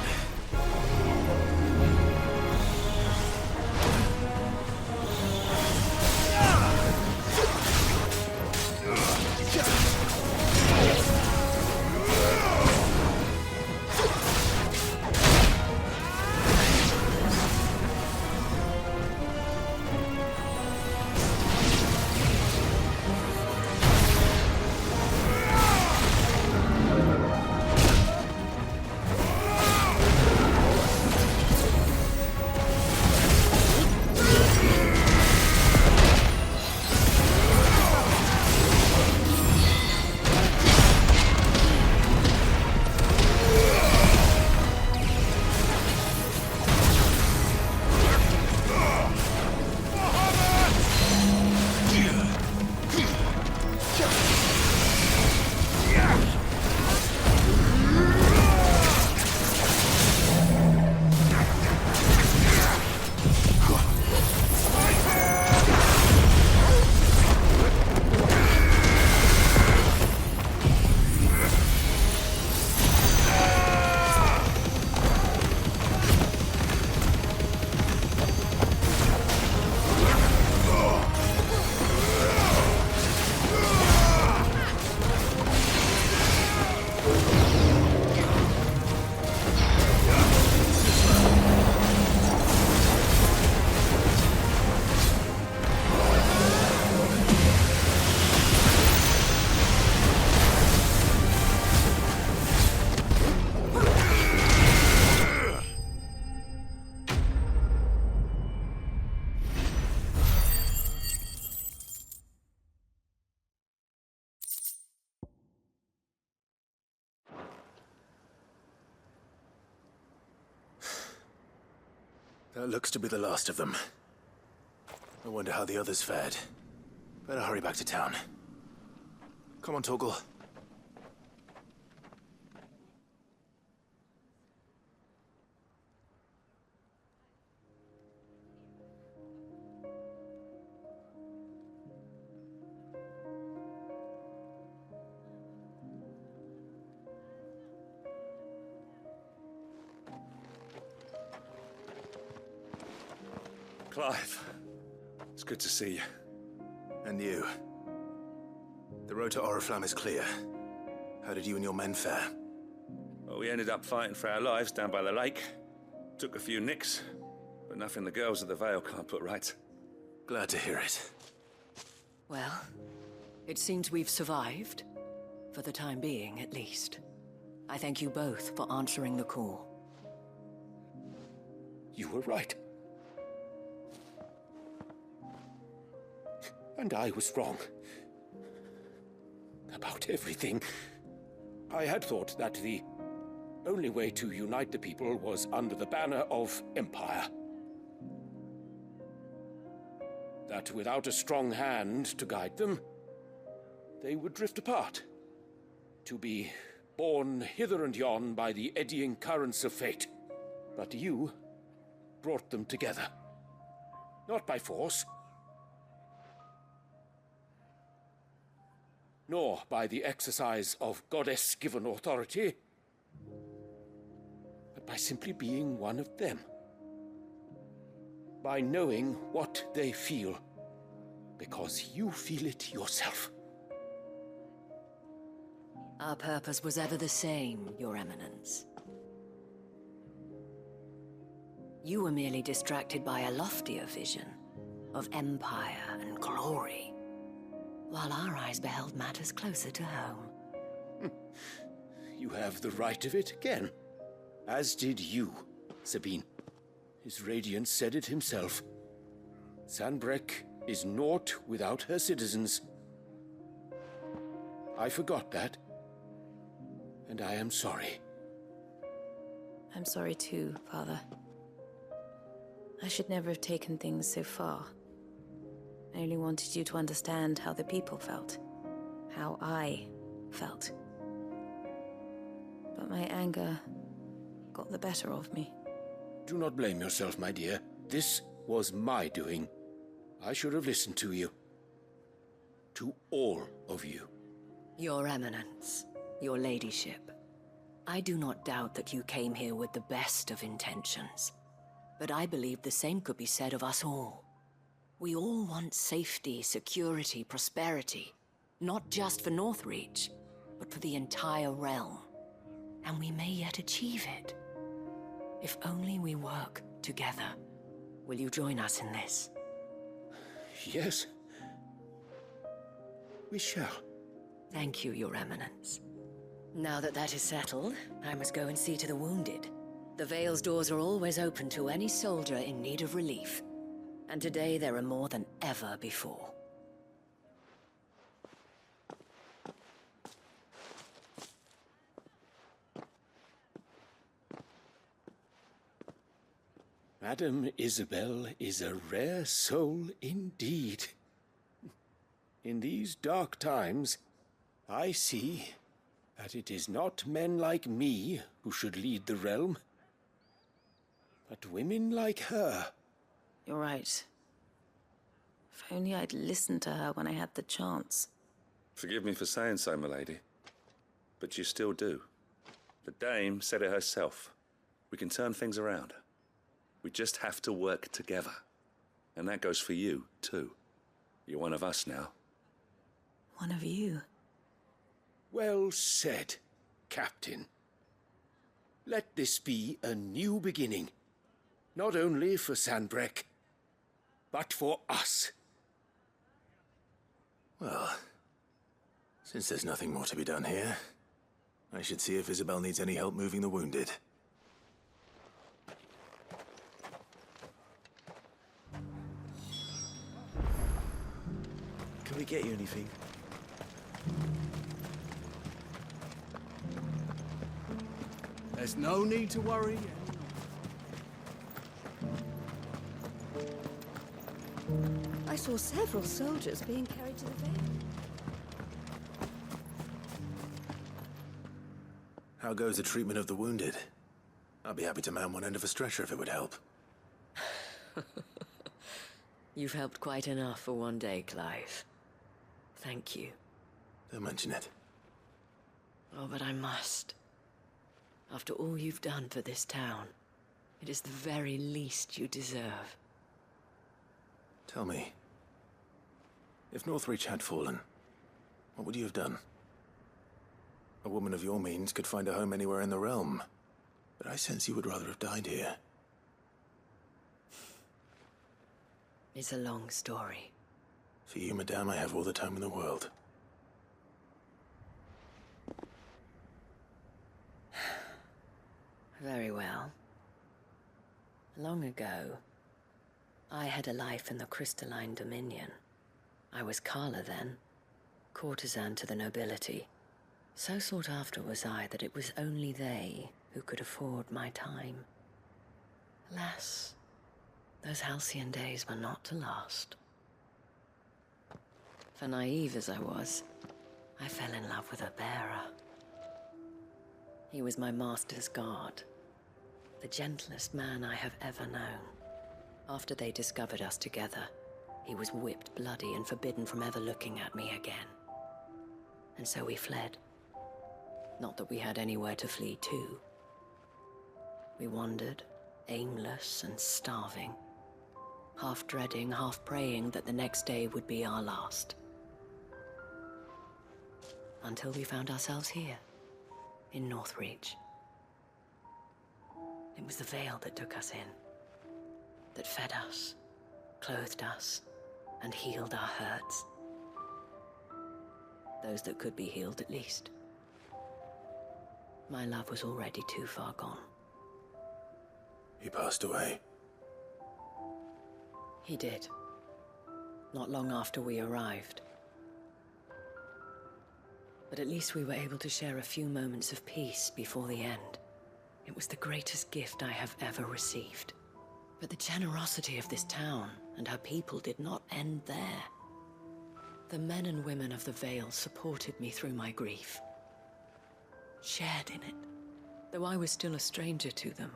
That looks to be the last of them. I wonder how the others fared. Better hurry back to town. Come on, Torgal. Clive, it's good to see you. And you. The road to Oriflamme is clear. How did you and your men fare? Well, we ended up fighting for our lives down by the lake. Took a few nicks, but nothing the girls of the Vale can't put right. Glad to hear it. Well, it seems we've survived. For the time being, at least. I thank you both for answering the call. You were right. And I was wrong. About everything. I had thought that the only way to unite the people was under the banner of Empire. That without a strong hand to guide them, they would drift apart. To be borne hither and yon by the eddying currents of fate. But you brought them together. Not by force, nor by the exercise of goddess-given authority, but by simply being one of them. By knowing what they feel, because you feel it yourself. Our purpose was ever the same, Your Eminence. You were merely distracted by a loftier vision. of empire and glory, while our eyes beheld matters closer to home. You have the right of it again. As did you, Sabine. His Radiance said it himself. Sanbreque is naught without her citizens. I forgot that. And I am sorry. I'm sorry too, Father. I should never have taken things so far. I only wanted you to understand how the people felt. How I felt. But my anger got the better of me. Do not blame yourself, my dear. This was my doing. I should have listened to you. To all of you. Your Eminence, your Ladyship, I do not doubt that you came here with the best of intentions. But I believe the same could be said of us all. We all want safety, security, prosperity. Not just for Northreach, but for the entire realm. And we may yet achieve it. If only we work together. Will you join us in this? Yes. We shall. Thank you, Your Eminence. Now that that is settled, I must go and see to the wounded. The Vale's doors are always open to any soldier in need of relief. And today there are more than ever before. Madame Isabel is a rare soul indeed. In these dark times, I see that it is not men like me who should lead the realm, but women like her. You're right. If only I'd listened to her when I had the chance. Forgive me for saying so, milady, but you still do. The Dame said it herself. We can turn things around. We just have to work together. And that goes for you, too. You're one of us now. One of you? Well said, Captain. Let this be a new beginning. Not only for Sanbreque, but for us. Well, since there's nothing more to be done here, I should see if Isabel needs any help moving the wounded. Can we get you anything? There's no need to worry. I saw several soldiers being carried to the Vale. How goes the treatment of the wounded? I'd be happy to man one end of a stretcher if it would help. You've helped quite enough for one day, Clive. Thank you. Don't mention it. Oh, but I must. After all you've done for this town, it is the very least you deserve. Tell me, if Northreach had fallen, what would you have done? A woman of your means could find a home anywhere in the realm, but I sense you would rather have died here. It's a long story. For you, madame, I have all the time in the world. Very well. Long ago, I had a life in the Crystalline Dominion. I was Carla then, courtesan to the nobility. So sought after was I that it was only they who could afford my time. Alas, those halcyon days were not to last. For naive as I was, I fell in love with a bearer. He was my master's guard, the gentlest man I have ever known. After they discovered us together, he was whipped bloody and forbidden from ever looking at me again. And so we fled. Not that we had anywhere to flee to. We wandered, aimless and starving, half dreading, half praying that the next day would be our last. Until we found ourselves here, in Northreach. It was the Vale that took us in, that fed us, clothed us, and healed our hurts. Those that could be healed, at least. My love was already too far gone. He passed away. He did. Not long after we arrived. But at least we were able to share a few moments of peace before the end. It was the greatest gift I have ever received. But the generosity of this town and her people did not end there. The men and women of the Vale supported me through my grief. Shared in it, though I was still a stranger to them.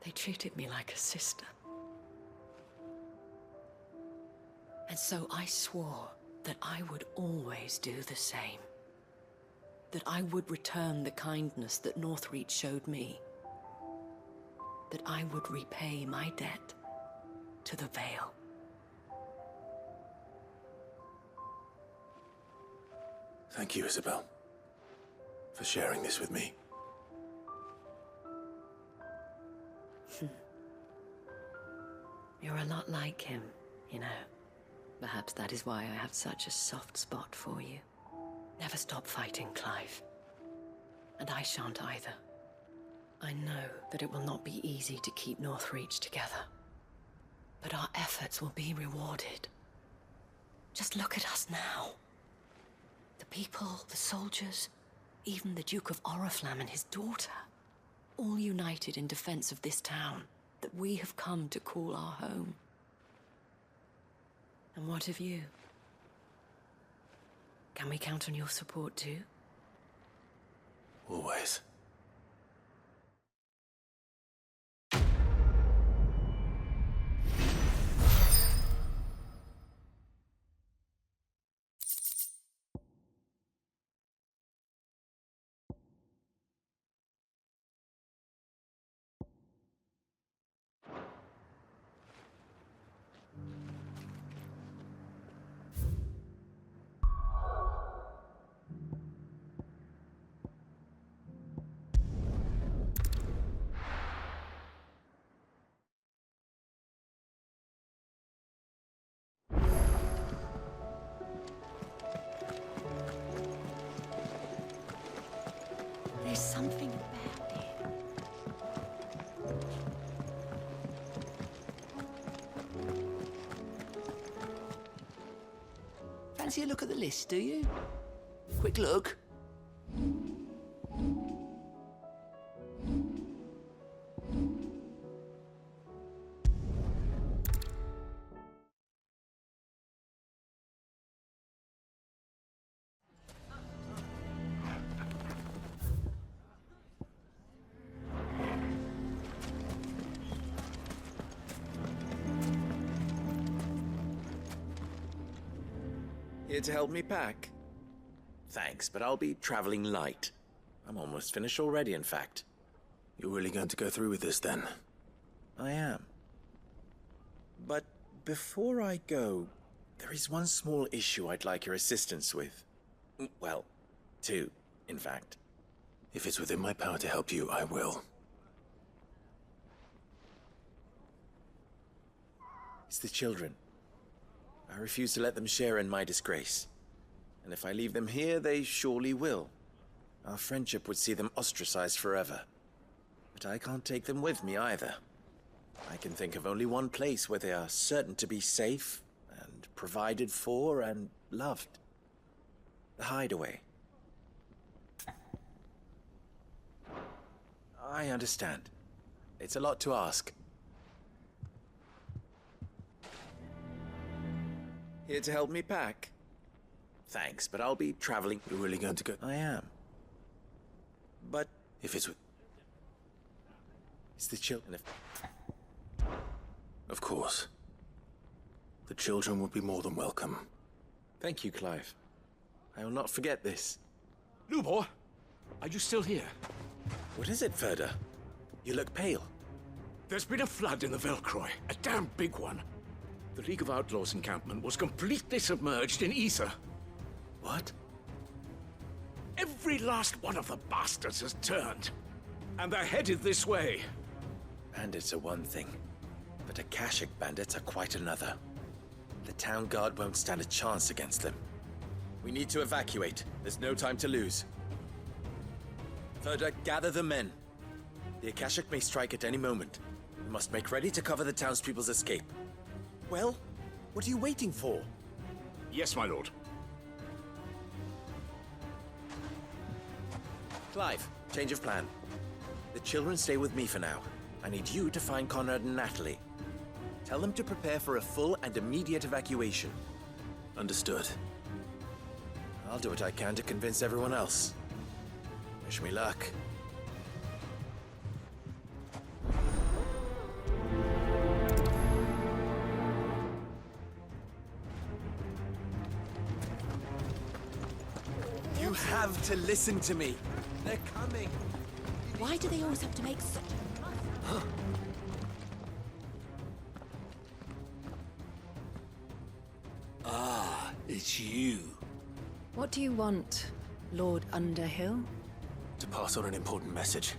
They treated me like a sister. And so I swore that I would always do the same. That I would return the kindness that Northreach showed me. That I would repay my debt to the Vale. Thank you, Isabel, for sharing this with me. You're a lot like him, you know. Perhaps that is why I have such a soft spot for you. Never stop fighting, Clive. And I shan't either. I know that it will not be easy to keep Northreach together. But our efforts will be rewarded. Just look at us now. The people, the soldiers, even the Duke of Oriflamme and his daughter, all united in defense of this town that we have come to call our home. And what of you? Can we count on your support too? Always. There's something about it. Fancy a look at the list, do you? Quick look. Here to help me pack? Thanks, but I'll be traveling light. I'm almost finished already, in fact. You're really going to go through with this, then? I am. But before I go, there is one small issue I'd like your assistance with. Well, two, in fact. If it's within my power to help you, I will. It's the children. I refuse to let them share in my disgrace. And if I leave them here, they surely will. Our friendship would see them ostracized forever. But I can't take them with me either. I can think of only one place where they are certain to be safe and provided for and loved. The Hideaway. I understand. It's a lot to ask. Here to help me pack? Thanks, but I'll be traveling. You're really going to go? I am. But if it's the children. Of course. The children would be more than welcome. Thank you, Clive. I will not forget this. Lubor, are you still here? What is it, Ferda? You look pale. There's been a flood in the Velcroy, a damn big one. The League of Outlaws encampment was completely submerged in ether. What? Every last one of the bastards has turned. And they're headed this way. And it's a one thing. But but Akashic bandits are quite another. The town guard won't stand a chance against them. We need to evacuate. There's no time to lose. Further, gather the men. The Akashic may strike at any moment. We must make ready to cover the townspeople's escape. Well, what are you waiting for? Yes, my lord. Clive, change of plan. The children stay with me for now. I need you to find Conrad and Natalie. Tell them to prepare for a full and immediate evacuation. Understood. I'll do what I can to convince everyone else. Wish me luck. You have to listen to me. They're coming. Why do they always have to make such a... Ah, it's you. What do you want, Lord Underhill? To pass on an important message.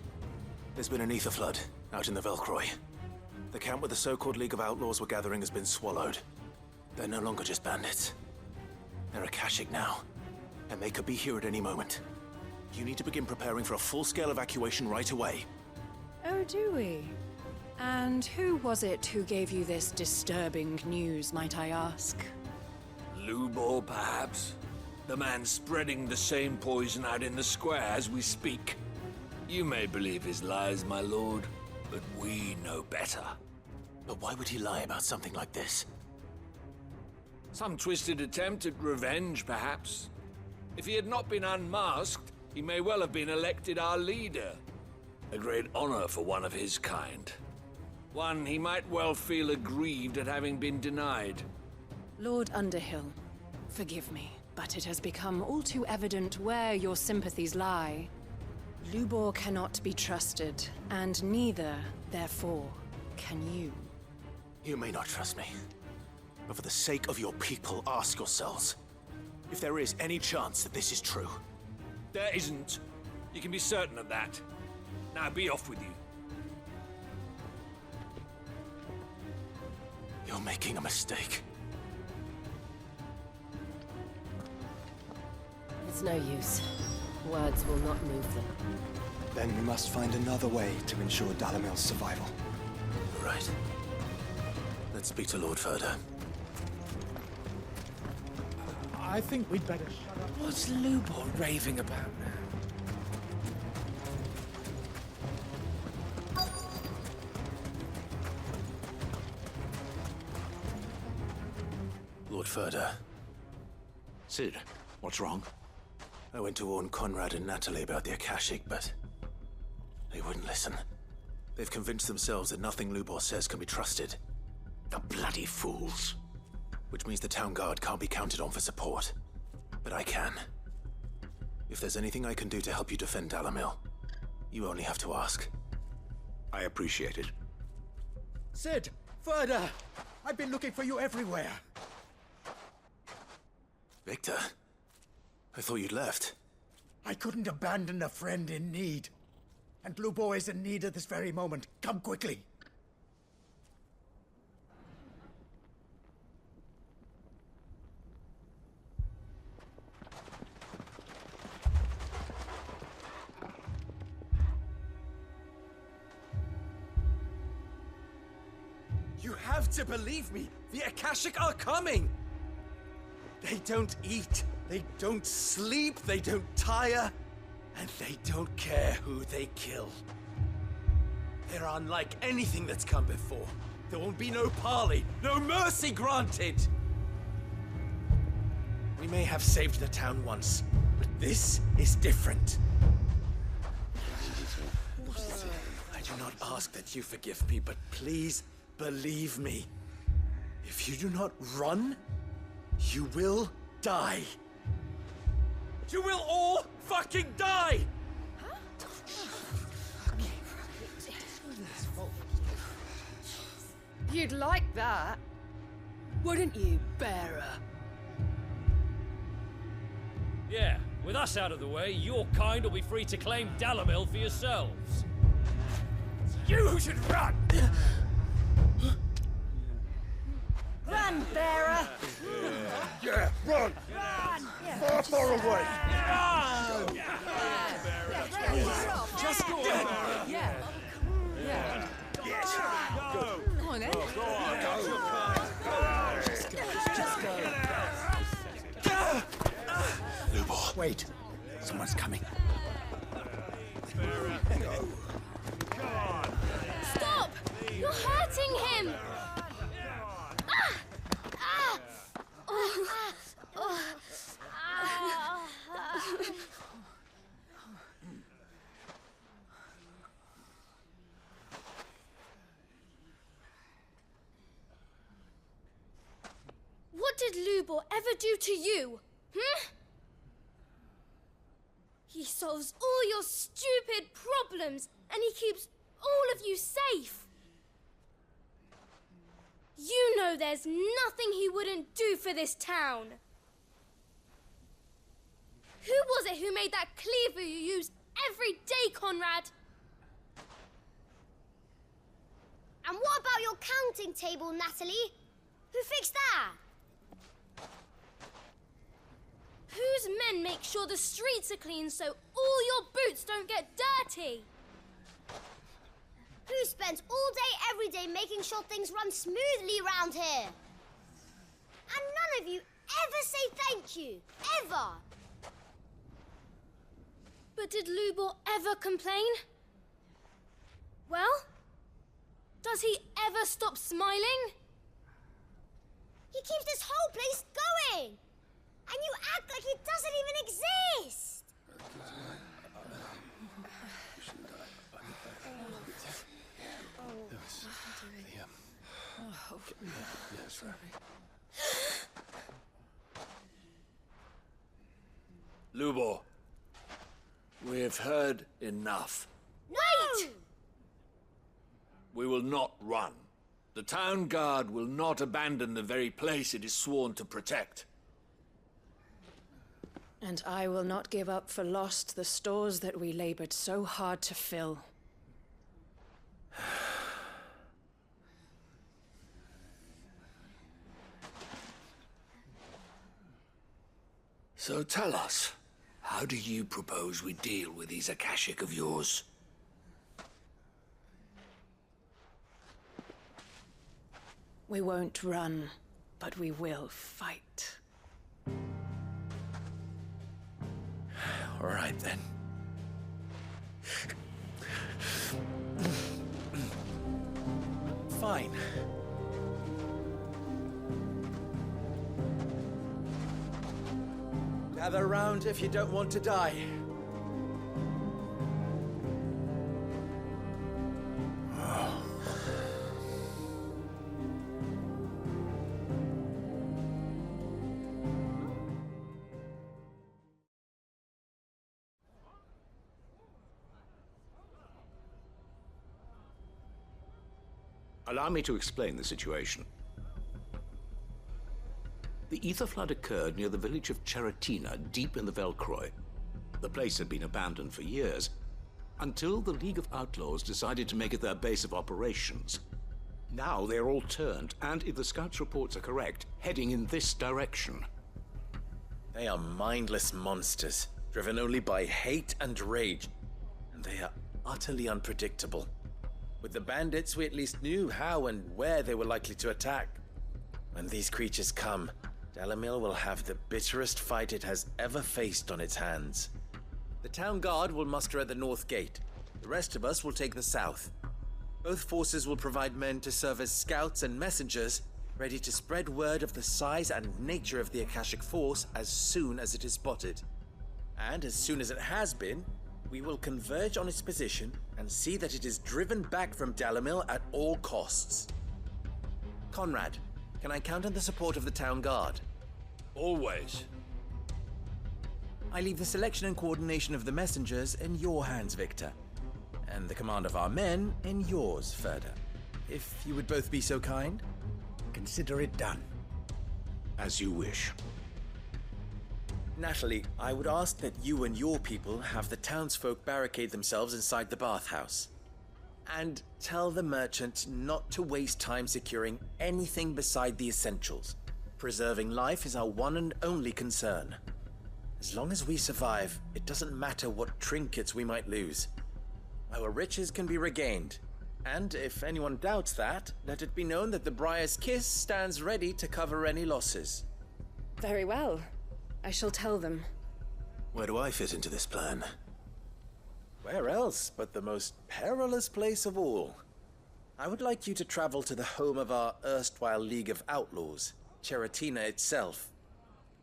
There's been an ether flood out in the Velcroy. The camp where the so-called League of Outlaws were gathering has been swallowed. They're no longer just bandits. They're Akashic now, and they could be here at any moment. You need to begin preparing for a full-scale evacuation right away. Oh, do we? And who was it who gave you this disturbing news, might I ask? Lubor, perhaps? The man spreading the same poison out in the square as we speak. You may believe his lies, my lord, but we know better. But why would he lie about something like this? Some twisted attempt at revenge, perhaps. If he had not been unmasked, he may well have been elected our leader. A great honor for one of his kind. One he might well feel aggrieved at having been denied. Lord Underhill, forgive me, but it has become all too evident where your sympathies lie. Lubor cannot be trusted, and neither, therefore, can you. You may not trust me, but for the sake of your people, ask yourselves if there is any chance that this is true. There isn't. You can be certain of that. Now be off with you. You're making a mistake. It's no use. Words will not move them. Then we must find another way to ensure Dalamil's survival. Right. Let's speak to Lord Furder. I think we'd better shut up. What's Lubor raving about now? Lord Furder. Sid, what's wrong? I went to warn Conrad and Natalie about the Akashic, but they wouldn't listen. They've convinced themselves that nothing Lubor says can be trusted. The bloody fools. Which means the town guard can't be counted on for support. But I can. If there's anything I can do to help you defend Dalamil, you only have to ask. I appreciate it. Sid! Further! I've been looking for you everywhere. Victor? I thought you'd left. I couldn't abandon a friend in need. And Lubor is in need at this very moment. Come quickly. You have to believe me! The Akashic are coming! They don't eat, they don't sleep, they don't tire, and they don't care who they kill. They're unlike anything that's come before. There won't be no parley, no mercy granted! We may have saved the town once, but this is different. I do not ask that you forgive me, but please believe me. If you do not run, you will die. You will all fucking die! You'd like that, wouldn't you, bearer? Yeah, with us out of the way, your kind will be free to claim Dalamil for yourselves. You should run! Run, bearer! Yeah, run! Far, far away! Just go on. Yeah. Yeah. Yes! Go! Come on, then. Go on! Just go. Lubor. Wait. Someone's coming. Stop! You're hurting him! What did Lubor ever do to you? He solves all your stupid problems, and he keeps all of you safe. You know there's nothing he wouldn't do for this town. Who was it who made that cleaver you use every day, Conrad? And what about your counting table, Natalie? Who fixed that? Whose men make sure the streets are clean so all your boots don't get dirty? Who spends all day, every day making sure things run smoothly round here? And none of you ever say thank you. Ever. But did Lubor ever complain? Well, does he ever stop smiling? He keeps this whole place going. And you act like it doesn't even exist! Lubor, we've heard enough. Wait! We will not run. The town guard will not abandon the very place it is sworn to protect. And I will not give up for lost the stores that we labored so hard to fill. So tell us, how do you propose we deal with these Akashic of yours? We won't run, but we will fight. All right, then. Fine. Gather round if you don't want to die. Allow me to explain the situation. The ether flood occurred near the village of Cheratina, deep in the Velcroy. The place had been abandoned for years, until the League of Outlaws decided to make it their base of operations. Now they're all turned, and if the scouts' reports are correct, heading in this direction. They are mindless monsters, driven only by hate and rage, and they are utterly unpredictable. With the bandits, we at least knew how and where they were likely to attack. When these creatures come, Dalamil will have the bitterest fight it has ever faced on its hands. The town guard will muster at the north gate. The rest of us will take the south. Both forces will provide men to serve as scouts and messengers, ready to spread word of the size and nature of the Akashic force as soon as it is spotted. And as soon as it has been, we will converge on its position and see that it is driven back from Dalamil at all costs. Conrad, can I count on the support of the town guard? Always. I leave the selection and coordination of the messengers in your hands, Victor. And the command of our men in yours, Ferda. If you would both be so kind. Consider it done. As you wish. Natalie, I would ask that you and your people have the townsfolk barricade themselves inside the bathhouse. And tell the merchant not to waste time securing anything beside the essentials. Preserving life is our one and only concern. As long as we survive, it doesn't matter what trinkets we might lose. Our riches can be regained. And if anyone doubts that, let it be known that the Briar's Kiss stands ready to cover any losses. Very well. I shall tell them. Where do I fit into this plan? Where else but the most perilous place of all? I would like you to travel to the home of our erstwhile League of Outlaws, Cheratina itself.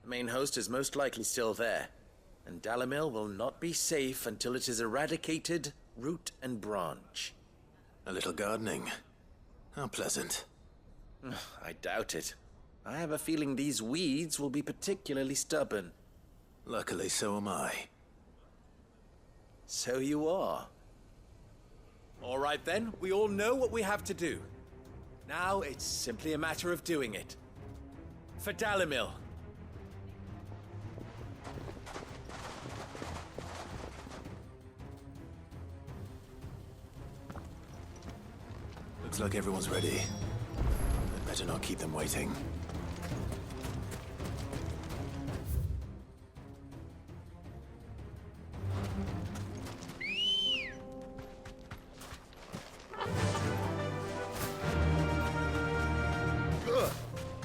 The main host is most likely still there, and Dalimil will not be safe until it is eradicated, root and branch. A little gardening. How pleasant. I doubt it. I have a feeling these weeds will be particularly stubborn. Luckily, so am I. So you are. All right then, we all know what we have to do. Now it's simply a matter of doing it. For Dalimil. Looks like everyone's ready. I'd better not keep them waiting.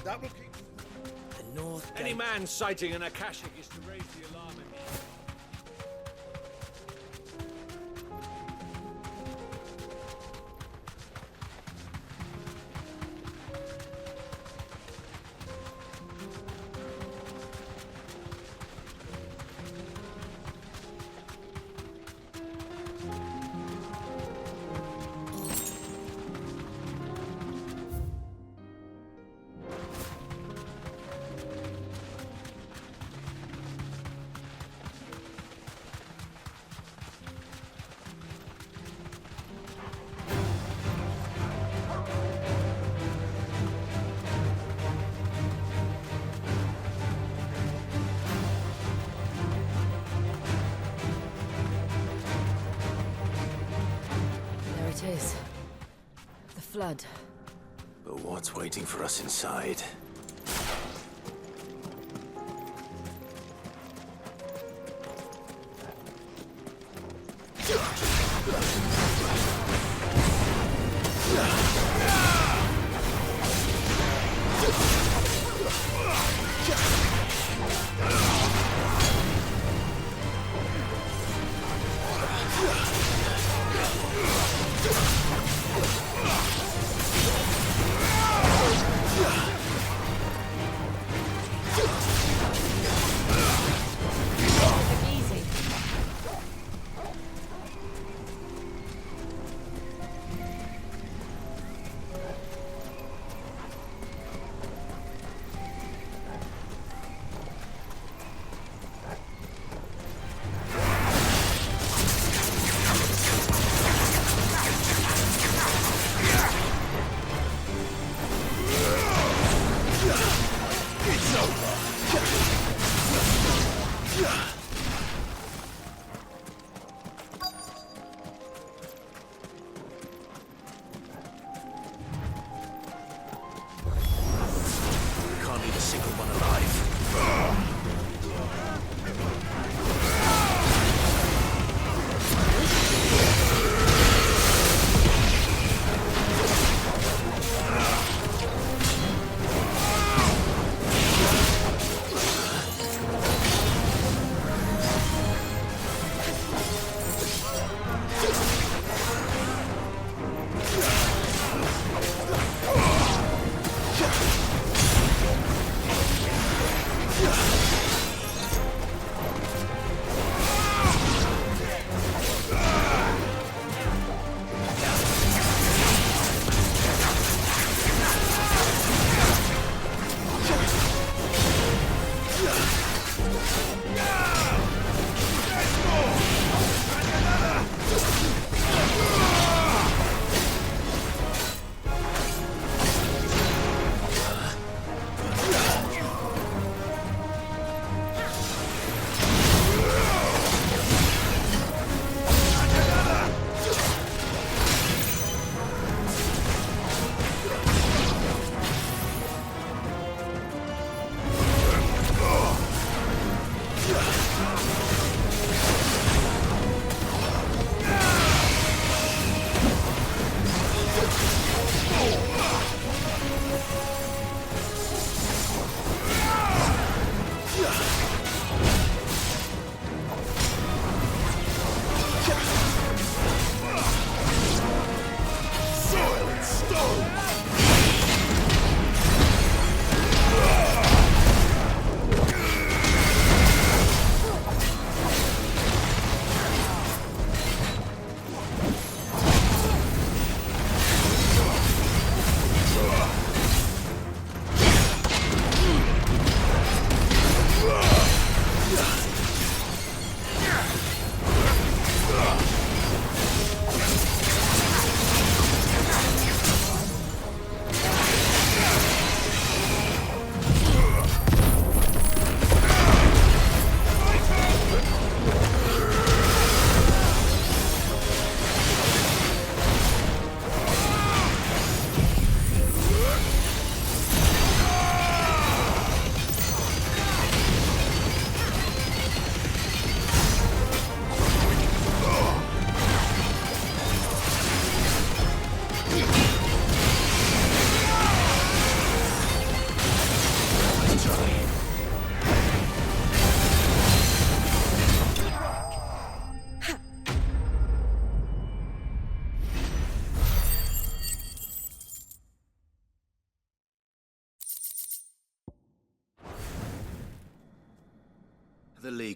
That will keep the north gate. Any man sighting an Akashic is to raise the alarm immediately. It is. The flood. But what's waiting for us inside?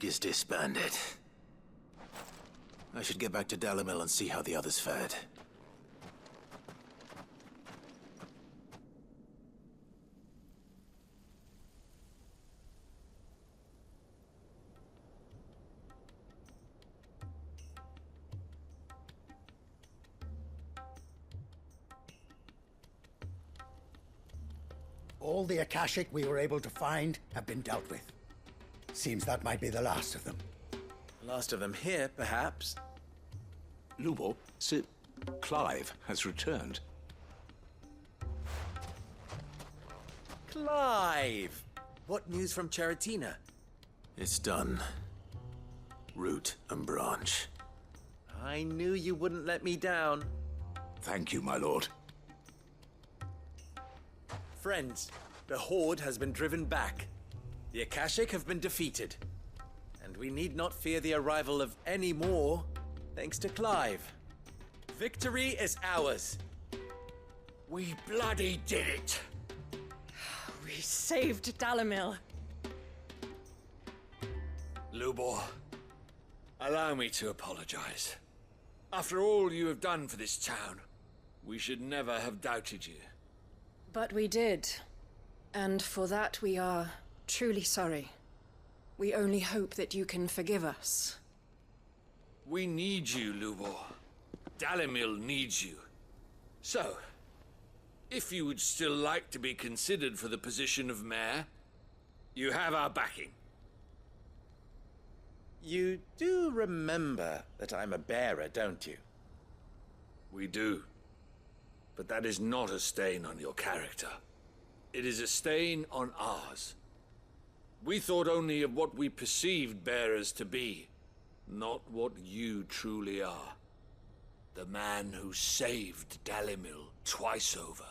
League is disbanded. I should get back to Dalimil and see how the others fared. All the Akashic we were able to find have been dealt with. Seems that might be the last of them. Last of them here, perhaps. Lubo, Sir Clive has returned. Clive! What news from Charatina? It's done. Root and branch. I knew you wouldn't let me down. Thank you, my lord. Friends, the Horde has been driven back. The Akashic have been defeated. And we need not fear the arrival of any more, thanks to Clive. Victory is ours. We bloody did it! We saved Dalimil. Lubor, allow me to apologize. After all you have done for this town, we should never have doubted you. But we did. And for that we are truly sorry. We only hope that you can forgive us. We need you, Lubor. Dalimil needs you. So, if you would still like to be considered for the position of mayor, you have our backing. You do remember that I'm a bearer, don't you? We do. But that is not a stain on your character. It is a stain on ours. We thought only of what we perceived bearers to be, not what you truly are. The man who saved Dalimil twice over.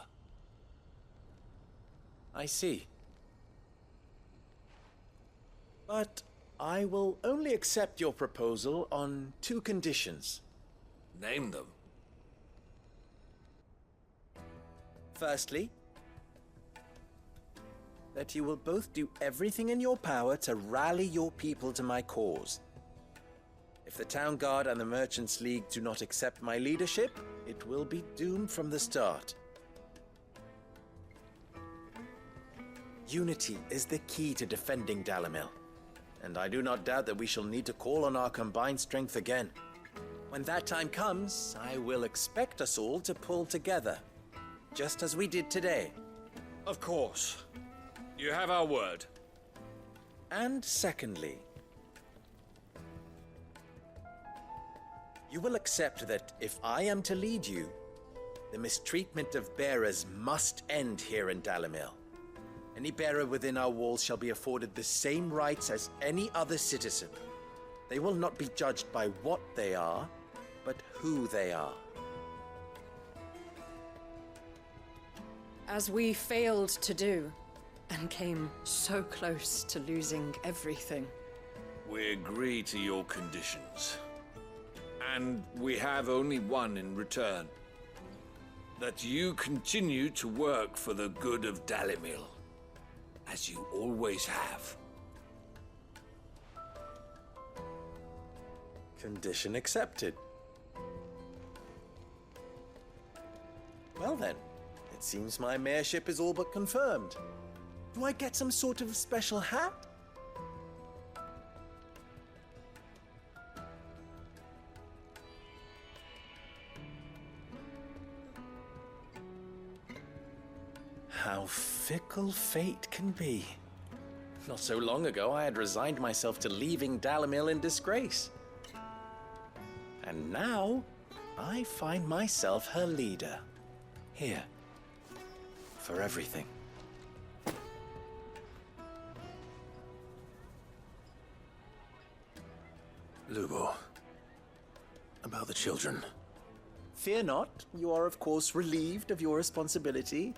I see. But I will only accept your proposal on 2 conditions. Name them. Firstly, that you will both do everything in your power to rally your people to my cause. If the Town Guard and the Merchants League do not accept my leadership, it will be doomed from the start. Unity is the key to defending Dalimil, and I do not doubt that we shall need to call on our combined strength again. When that time comes, I will expect us all to pull together, just as we did today. Of course. You have our word. And secondly, you will accept that if I am to lead you, the mistreatment of bearers must end here in Dalimil. Any bearer within our walls shall be afforded the same rights as any other citizen. They will not be judged by what they are, but who they are. As we failed to do, and came so close to losing everything. We agree to your conditions. And we have only one in return. That you continue to work for the good of Dalimil, as you always have. Condition accepted. Well then, it seems my mayorship is all but confirmed. Do I get some sort of special hat? How fickle fate can be. Not so long ago, I had resigned myself to leaving Dalimil in disgrace. And now, I find myself her leader. Here. For everything. Lubo. About the children. Fear not. You are, of course, relieved of your responsibility.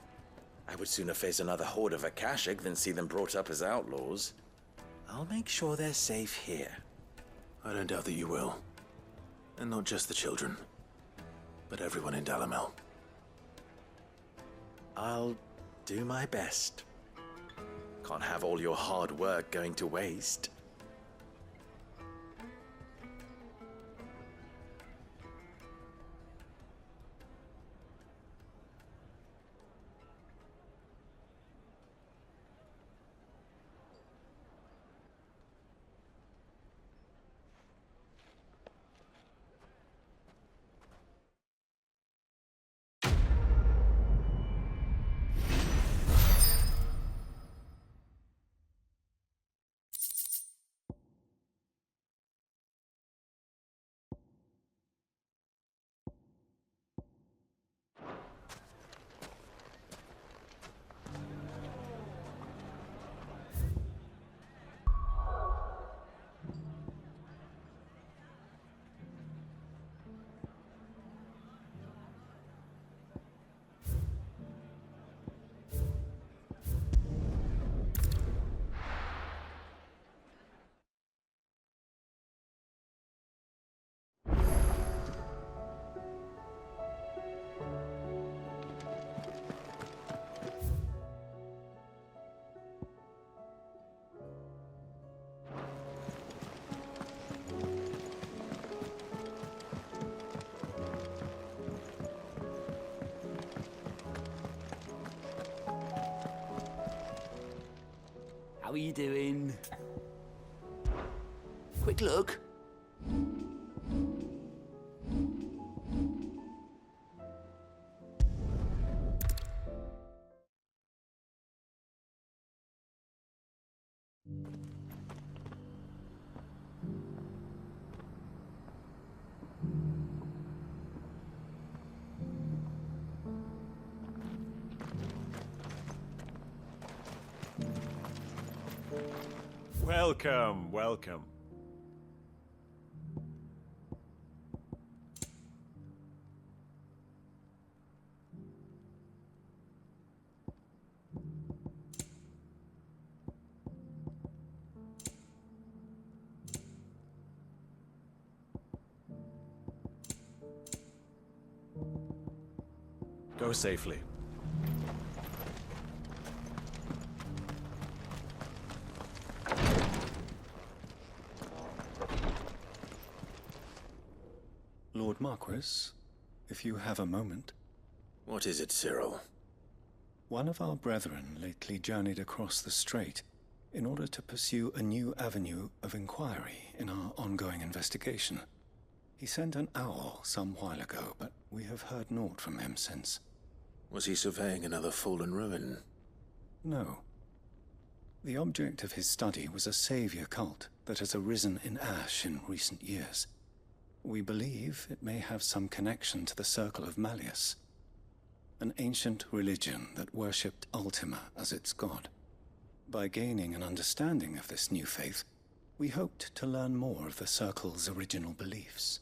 I would sooner face another horde of Akashic than see them brought up as outlaws. I'll make sure they're safe here. I don't doubt that you will. And not just the children, but everyone in Dalimil. I'll do my best. Can't have all your hard work going to waste. are you doing? Quick look. Welcome, welcome. Go safely. Lord Marquis, if you have a moment. What is it, Cyril? One of our brethren lately journeyed across the strait in order to pursue a new avenue of inquiry in our ongoing investigation. He sent an owl some while ago, but we have heard naught from him since. Was he surveying another fallen ruin? No. The object of his study was a savior cult that has arisen in Ash in recent years. We believe it may have some connection to the Circle of Malleus, an ancient religion that worshipped Ultima as its god. By gaining an understanding of this new faith, we hoped to learn more of the Circle's original beliefs.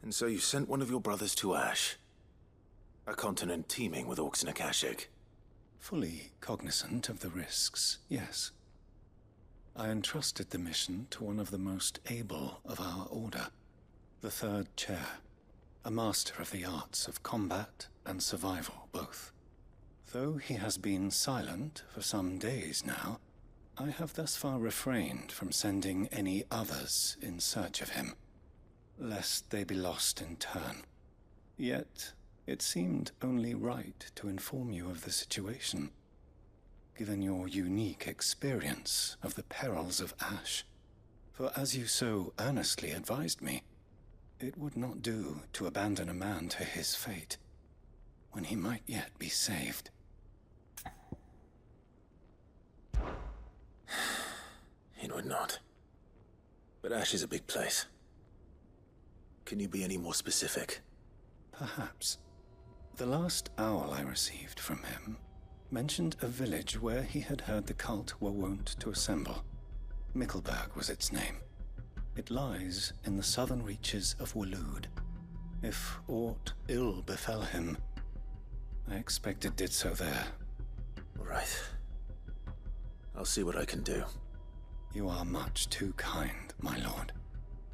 And so you sent one of your brothers to Ash? A continent teeming with orcs and Akashic? Fully cognizant of the risks, yes. I entrusted the mission to one of the most able of our order, the Third Chair, a master of the arts of combat and survival both. Though he has been silent for some days now, I have thus far refrained from sending any others in search of him, lest they be lost in turn. Yet, it seemed only right to inform you of the situation, given your unique experience of the perils of Ash. For as you so earnestly advised me, it would not do to abandon a man to his fate, when he might yet be saved. It would not. But Ash is a big place. Can you be any more specific? Perhaps. The last owl I received from him mentioned a village where he had heard the cult were wont to assemble. Mickleburg was its name. It lies in the southern reaches of Waloed. If aught ill befell him, I expect it did so there. Right. I'll see what I can do. You are much too kind, my lord.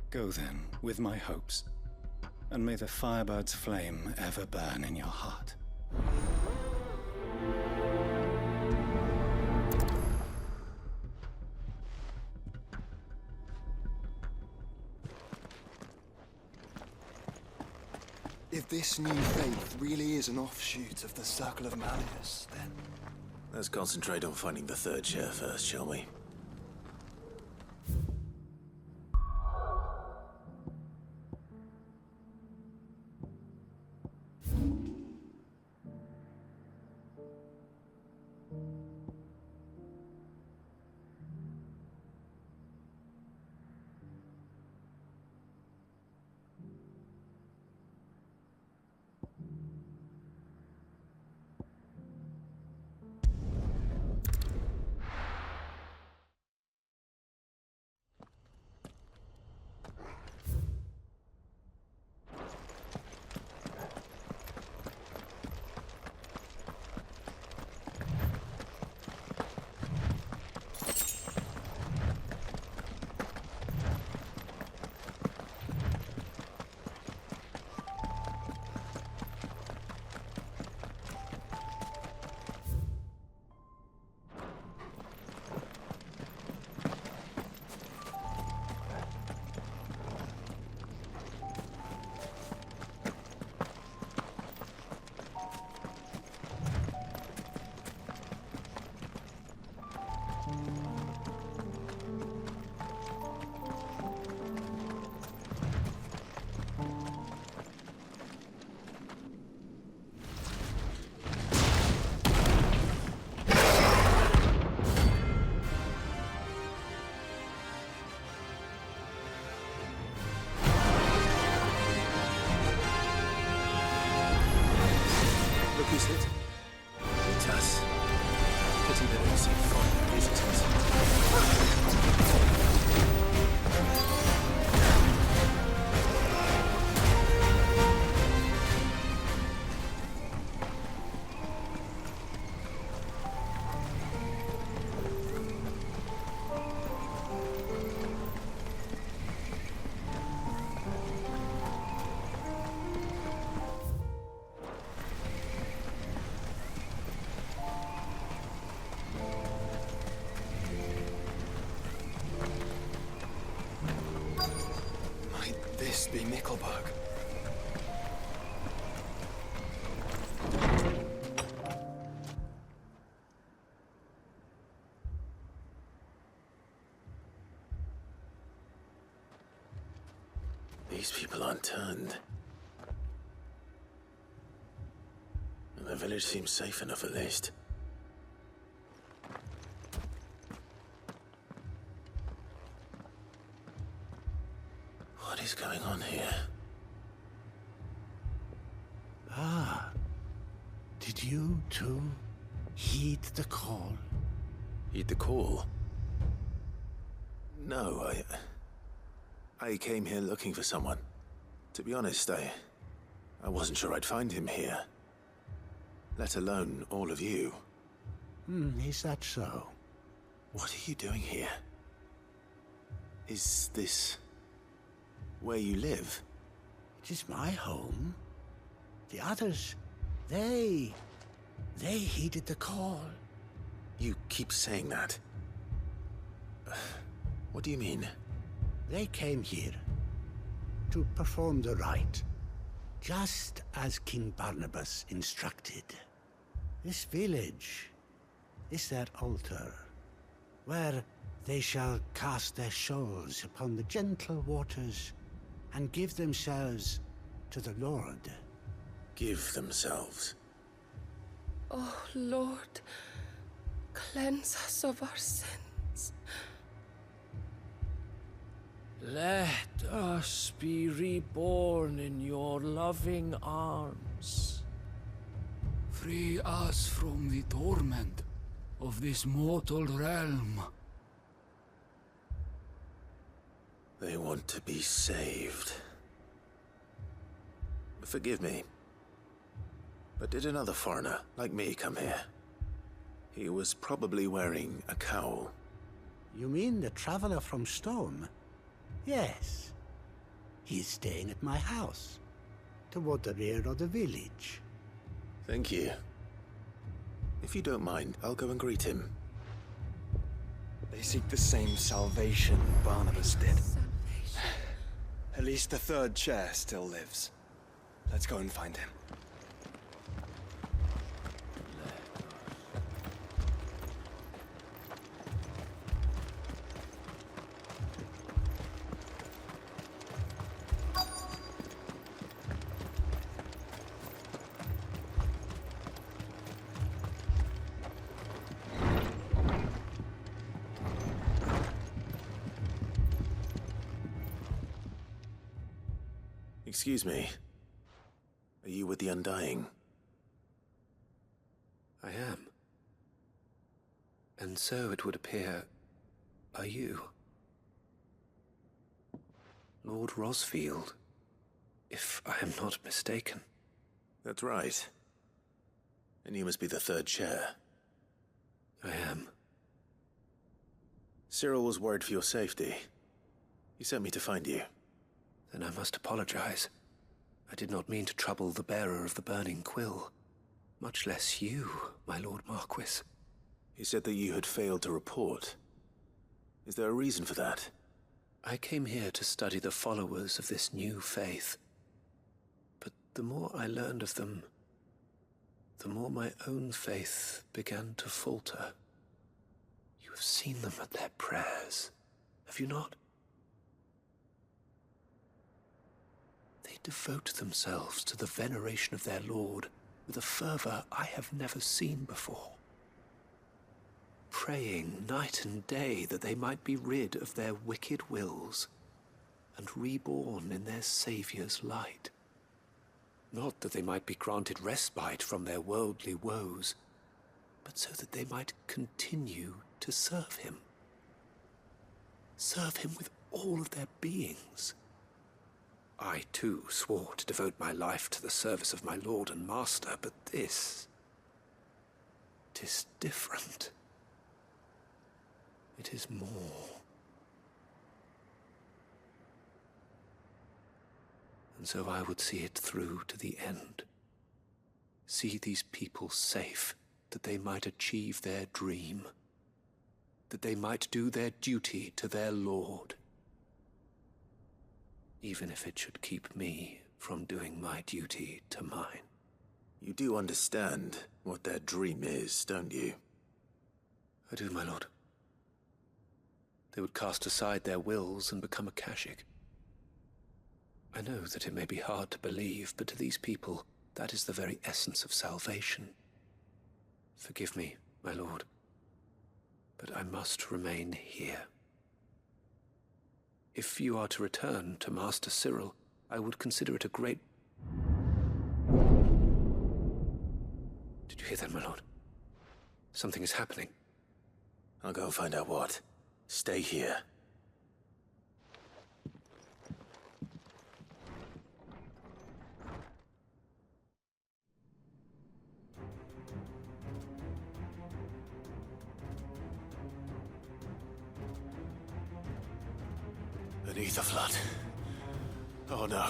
Go then, with my hopes, and may the Firebird's flame ever burn in your heart. If this new faith really is an offshoot of the Circle of Malleus, then... Let's concentrate on finding the Third Chair first, shall we? be Nickelberg. These people aren't turned. And the village seems safe enough at least. What is going on here? Ah. Did you too heed the call? Heed the call? No, I came here looking for someone. To be honest, I wasn't sure I'd find him here. Let alone all of you. Is that so? What are you doing here? Is this where you live? It is my home. The others, they heeded the call. You keep saying that. What do you mean? They came here to perform the rite, just as King Barnabas instructed. This village is their altar, where they shall cast their shawls upon the gentle waters and give themselves to the Lord. Give themselves? Oh, Lord, cleanse us of our sins. Let us be reborn in your loving arms. Free us from the torment of this mortal realm. They want to be saved. Forgive me, but did another foreigner like me come here? He was probably wearing a cowl. You mean the traveler from Stone? Yes. He is staying at my house, toward the rear of the village. Thank you. If you don't mind, I'll go and greet him. They seek the same salvation Barnabas did. At least the third chair still lives. Let's go and find him. Excuse me. Are you with the Undying? I am. And so it would appear, are you. Lord Rosfield, if I am not mistaken. That's right. And you must be the third chair. I am. Cyril was worried for your safety. He sent me to find you. Then I must apologize. I did not mean to trouble the bearer of the burning quill. Much less you, my Lord Marquis. He said that you had failed to report. Is there a reason for that? I came here to study the followers of this new faith. But the more I learned of them, the more my own faith began to falter. You have seen them at their prayers, have you not? They devote themselves to the veneration of their Lord with a fervor I have never seen before. Praying night and day that they might be rid of their wicked wills and reborn in their Saviour's light. Not that they might be granted respite from their worldly woes, but so that they might continue to serve him. Serve him with all of their beings. I, too, swore to devote my life to the service of my Lord and Master, but this... 'tis different. It is more. And so I would see it through to the end. See these people safe, that they might achieve their dream. That they might do their duty to their Lord. even if it should keep me from doing my duty to mine. You do understand what their dream is, don't you? I do, my lord. They would cast aside their wills and become Akashic. I know that it may be hard to believe, but to these people, that is the very essence of salvation. Forgive me, my lord, but I must remain here. If you are to return to Master Cyril, I would consider it a great... Did you hear that, my lord? Something is happening. I'll go and find out what. Stay here. Beneath the flood. Oh no.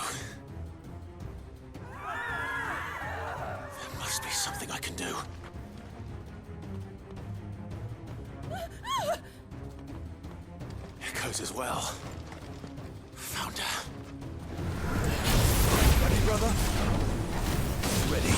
There must be something I can do. Echoes as well. Found her. Ready, brother? Ready.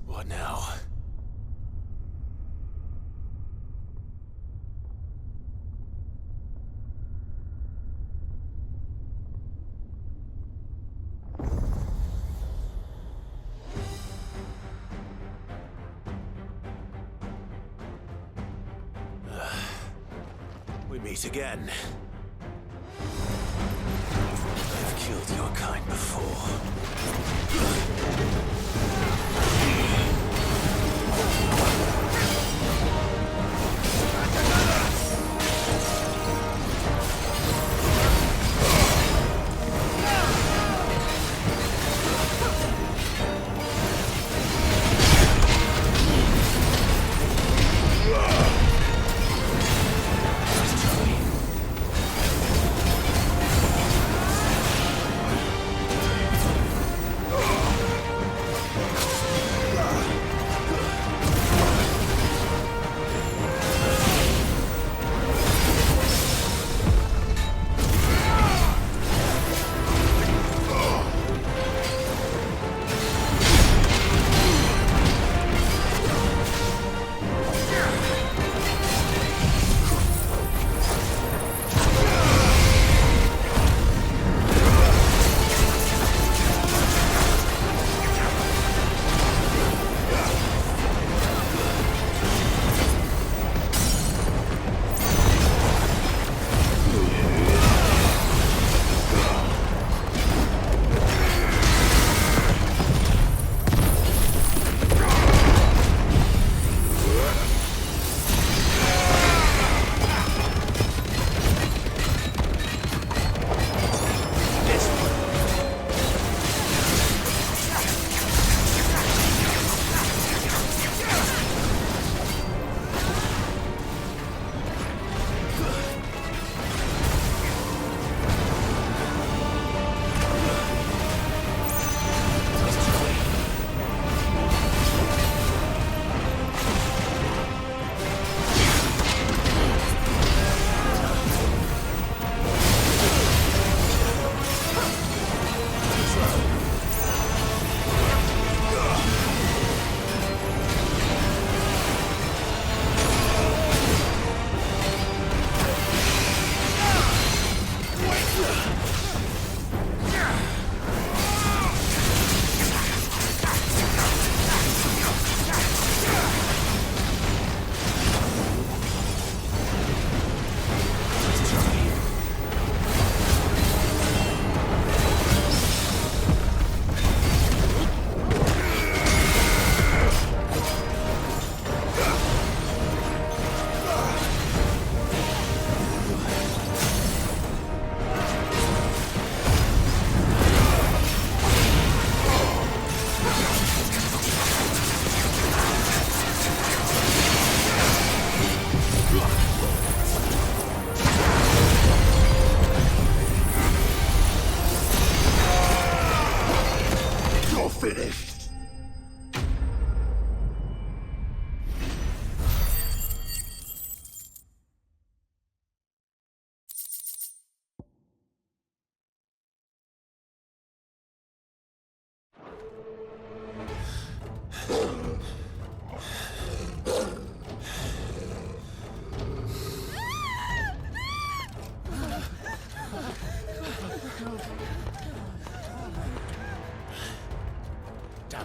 What now? We meet again. I've killed your kind before.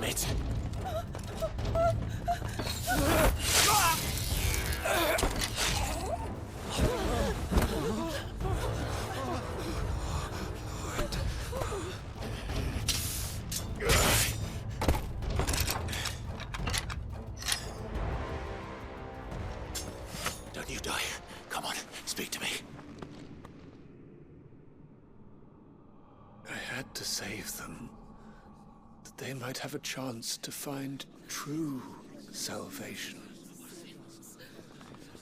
Damn it! Don't you die. Come on, speak to me. I had to save them, that they might have a chance to find true salvation.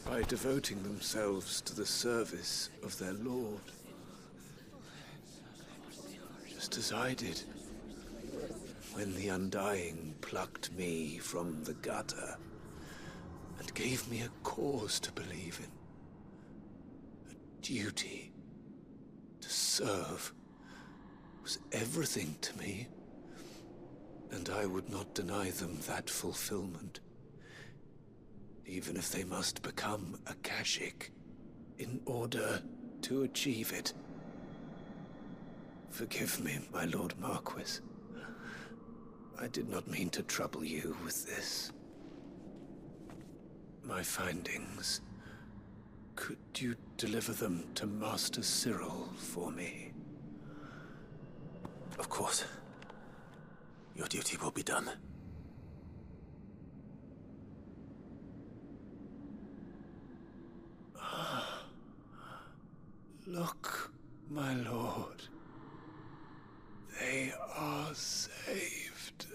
By devoting themselves to the service of their Lord. Just as I did, when the Undying plucked me from the gutter and gave me a cause to believe in. A duty to serve was everything to me, and I would not deny them that fulfillment, even if they must become Akashic in order to achieve it. Forgive me, my Lord Marquis. I did not mean to trouble you with this. My findings. Could you deliver them to Master Cyril for me? Of course. Your duty will be done. Look, my lord. They are saved.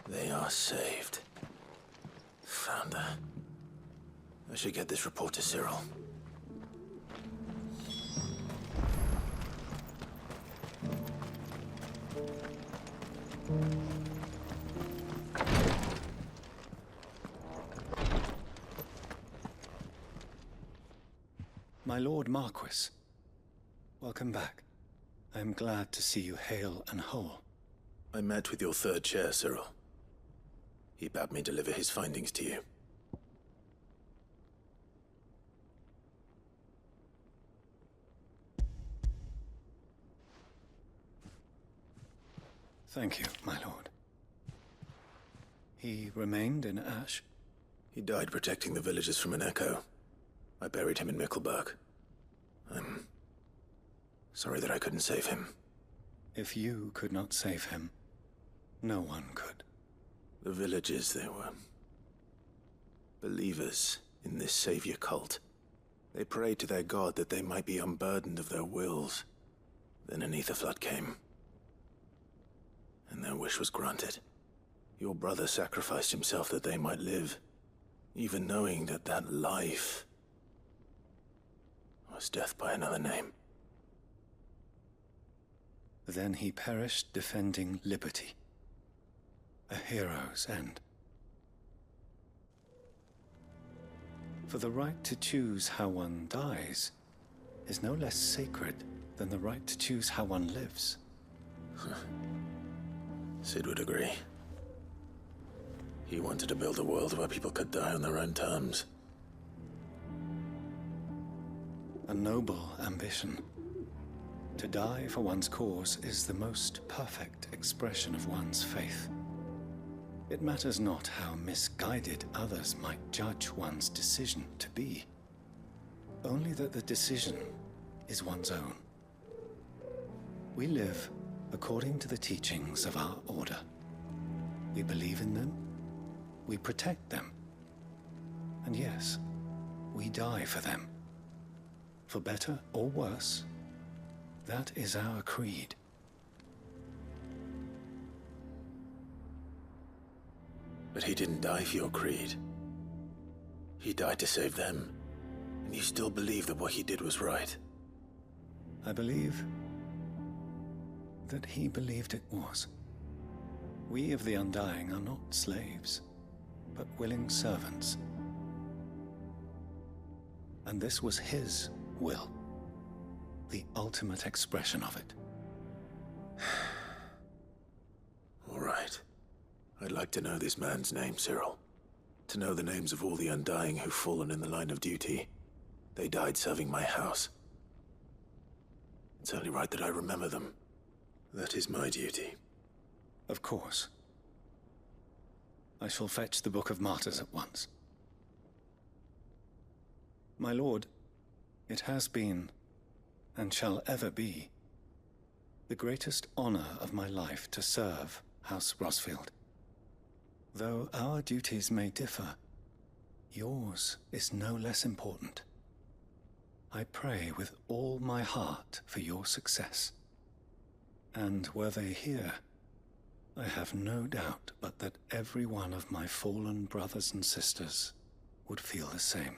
They are saved. Found her. I should get this report to Cyril. My Lord Marquis, welcome back. I am glad to see you hale and whole. I met with your third chair, Cyril. He bade me deliver his findings to you. Thank you, my lord. He remained in Ash? He died protecting the villagers from an echo. I buried him in Mickelberg. I'm sorry that I couldn't save him. If you could not save him, no one could. The villagers, they were believers in this savior cult. They prayed to their god that they might be unburdened of their wills. Then an ether flood came, and their wish was granted. Your brother sacrificed himself that they might live, even knowing that that life was death by another name. Then he perished defending liberty. A hero's end. For the right to choose how one dies is no less sacred than the right to choose how one lives. Sid would agree. He wanted to build a world where people could die on their own terms. A noble ambition. To die for one's cause is the most perfect expression of one's faith. It matters not how misguided others might judge one's decision to be. Only that the decision is one's own. We live according to the teachings of our order. We believe in them, we protect them, and yes, we die for them. For better or worse, that is our creed. But he didn't die for your creed. He died to save them. And you still believe that what he did was right? I believe that he believed it was. We of the Undying are not slaves, but willing servants. And this was his will, the ultimate expression of it. All right. I'd like to know this man's name, Cyril. To know the names of all the Undying who've fallen in the line of duty. They died serving my house. It's only right that I remember them. That is my duty. Of course. I shall fetch the Book of Martyrs at once. My lord, it has been, and shall ever be, the greatest honor of my life to serve House Rosfield. Though our duties may differ, yours is no less important. I pray with all my heart for your success. And were they here, I have no doubt but that every one of my fallen brothers and sisters would feel the same.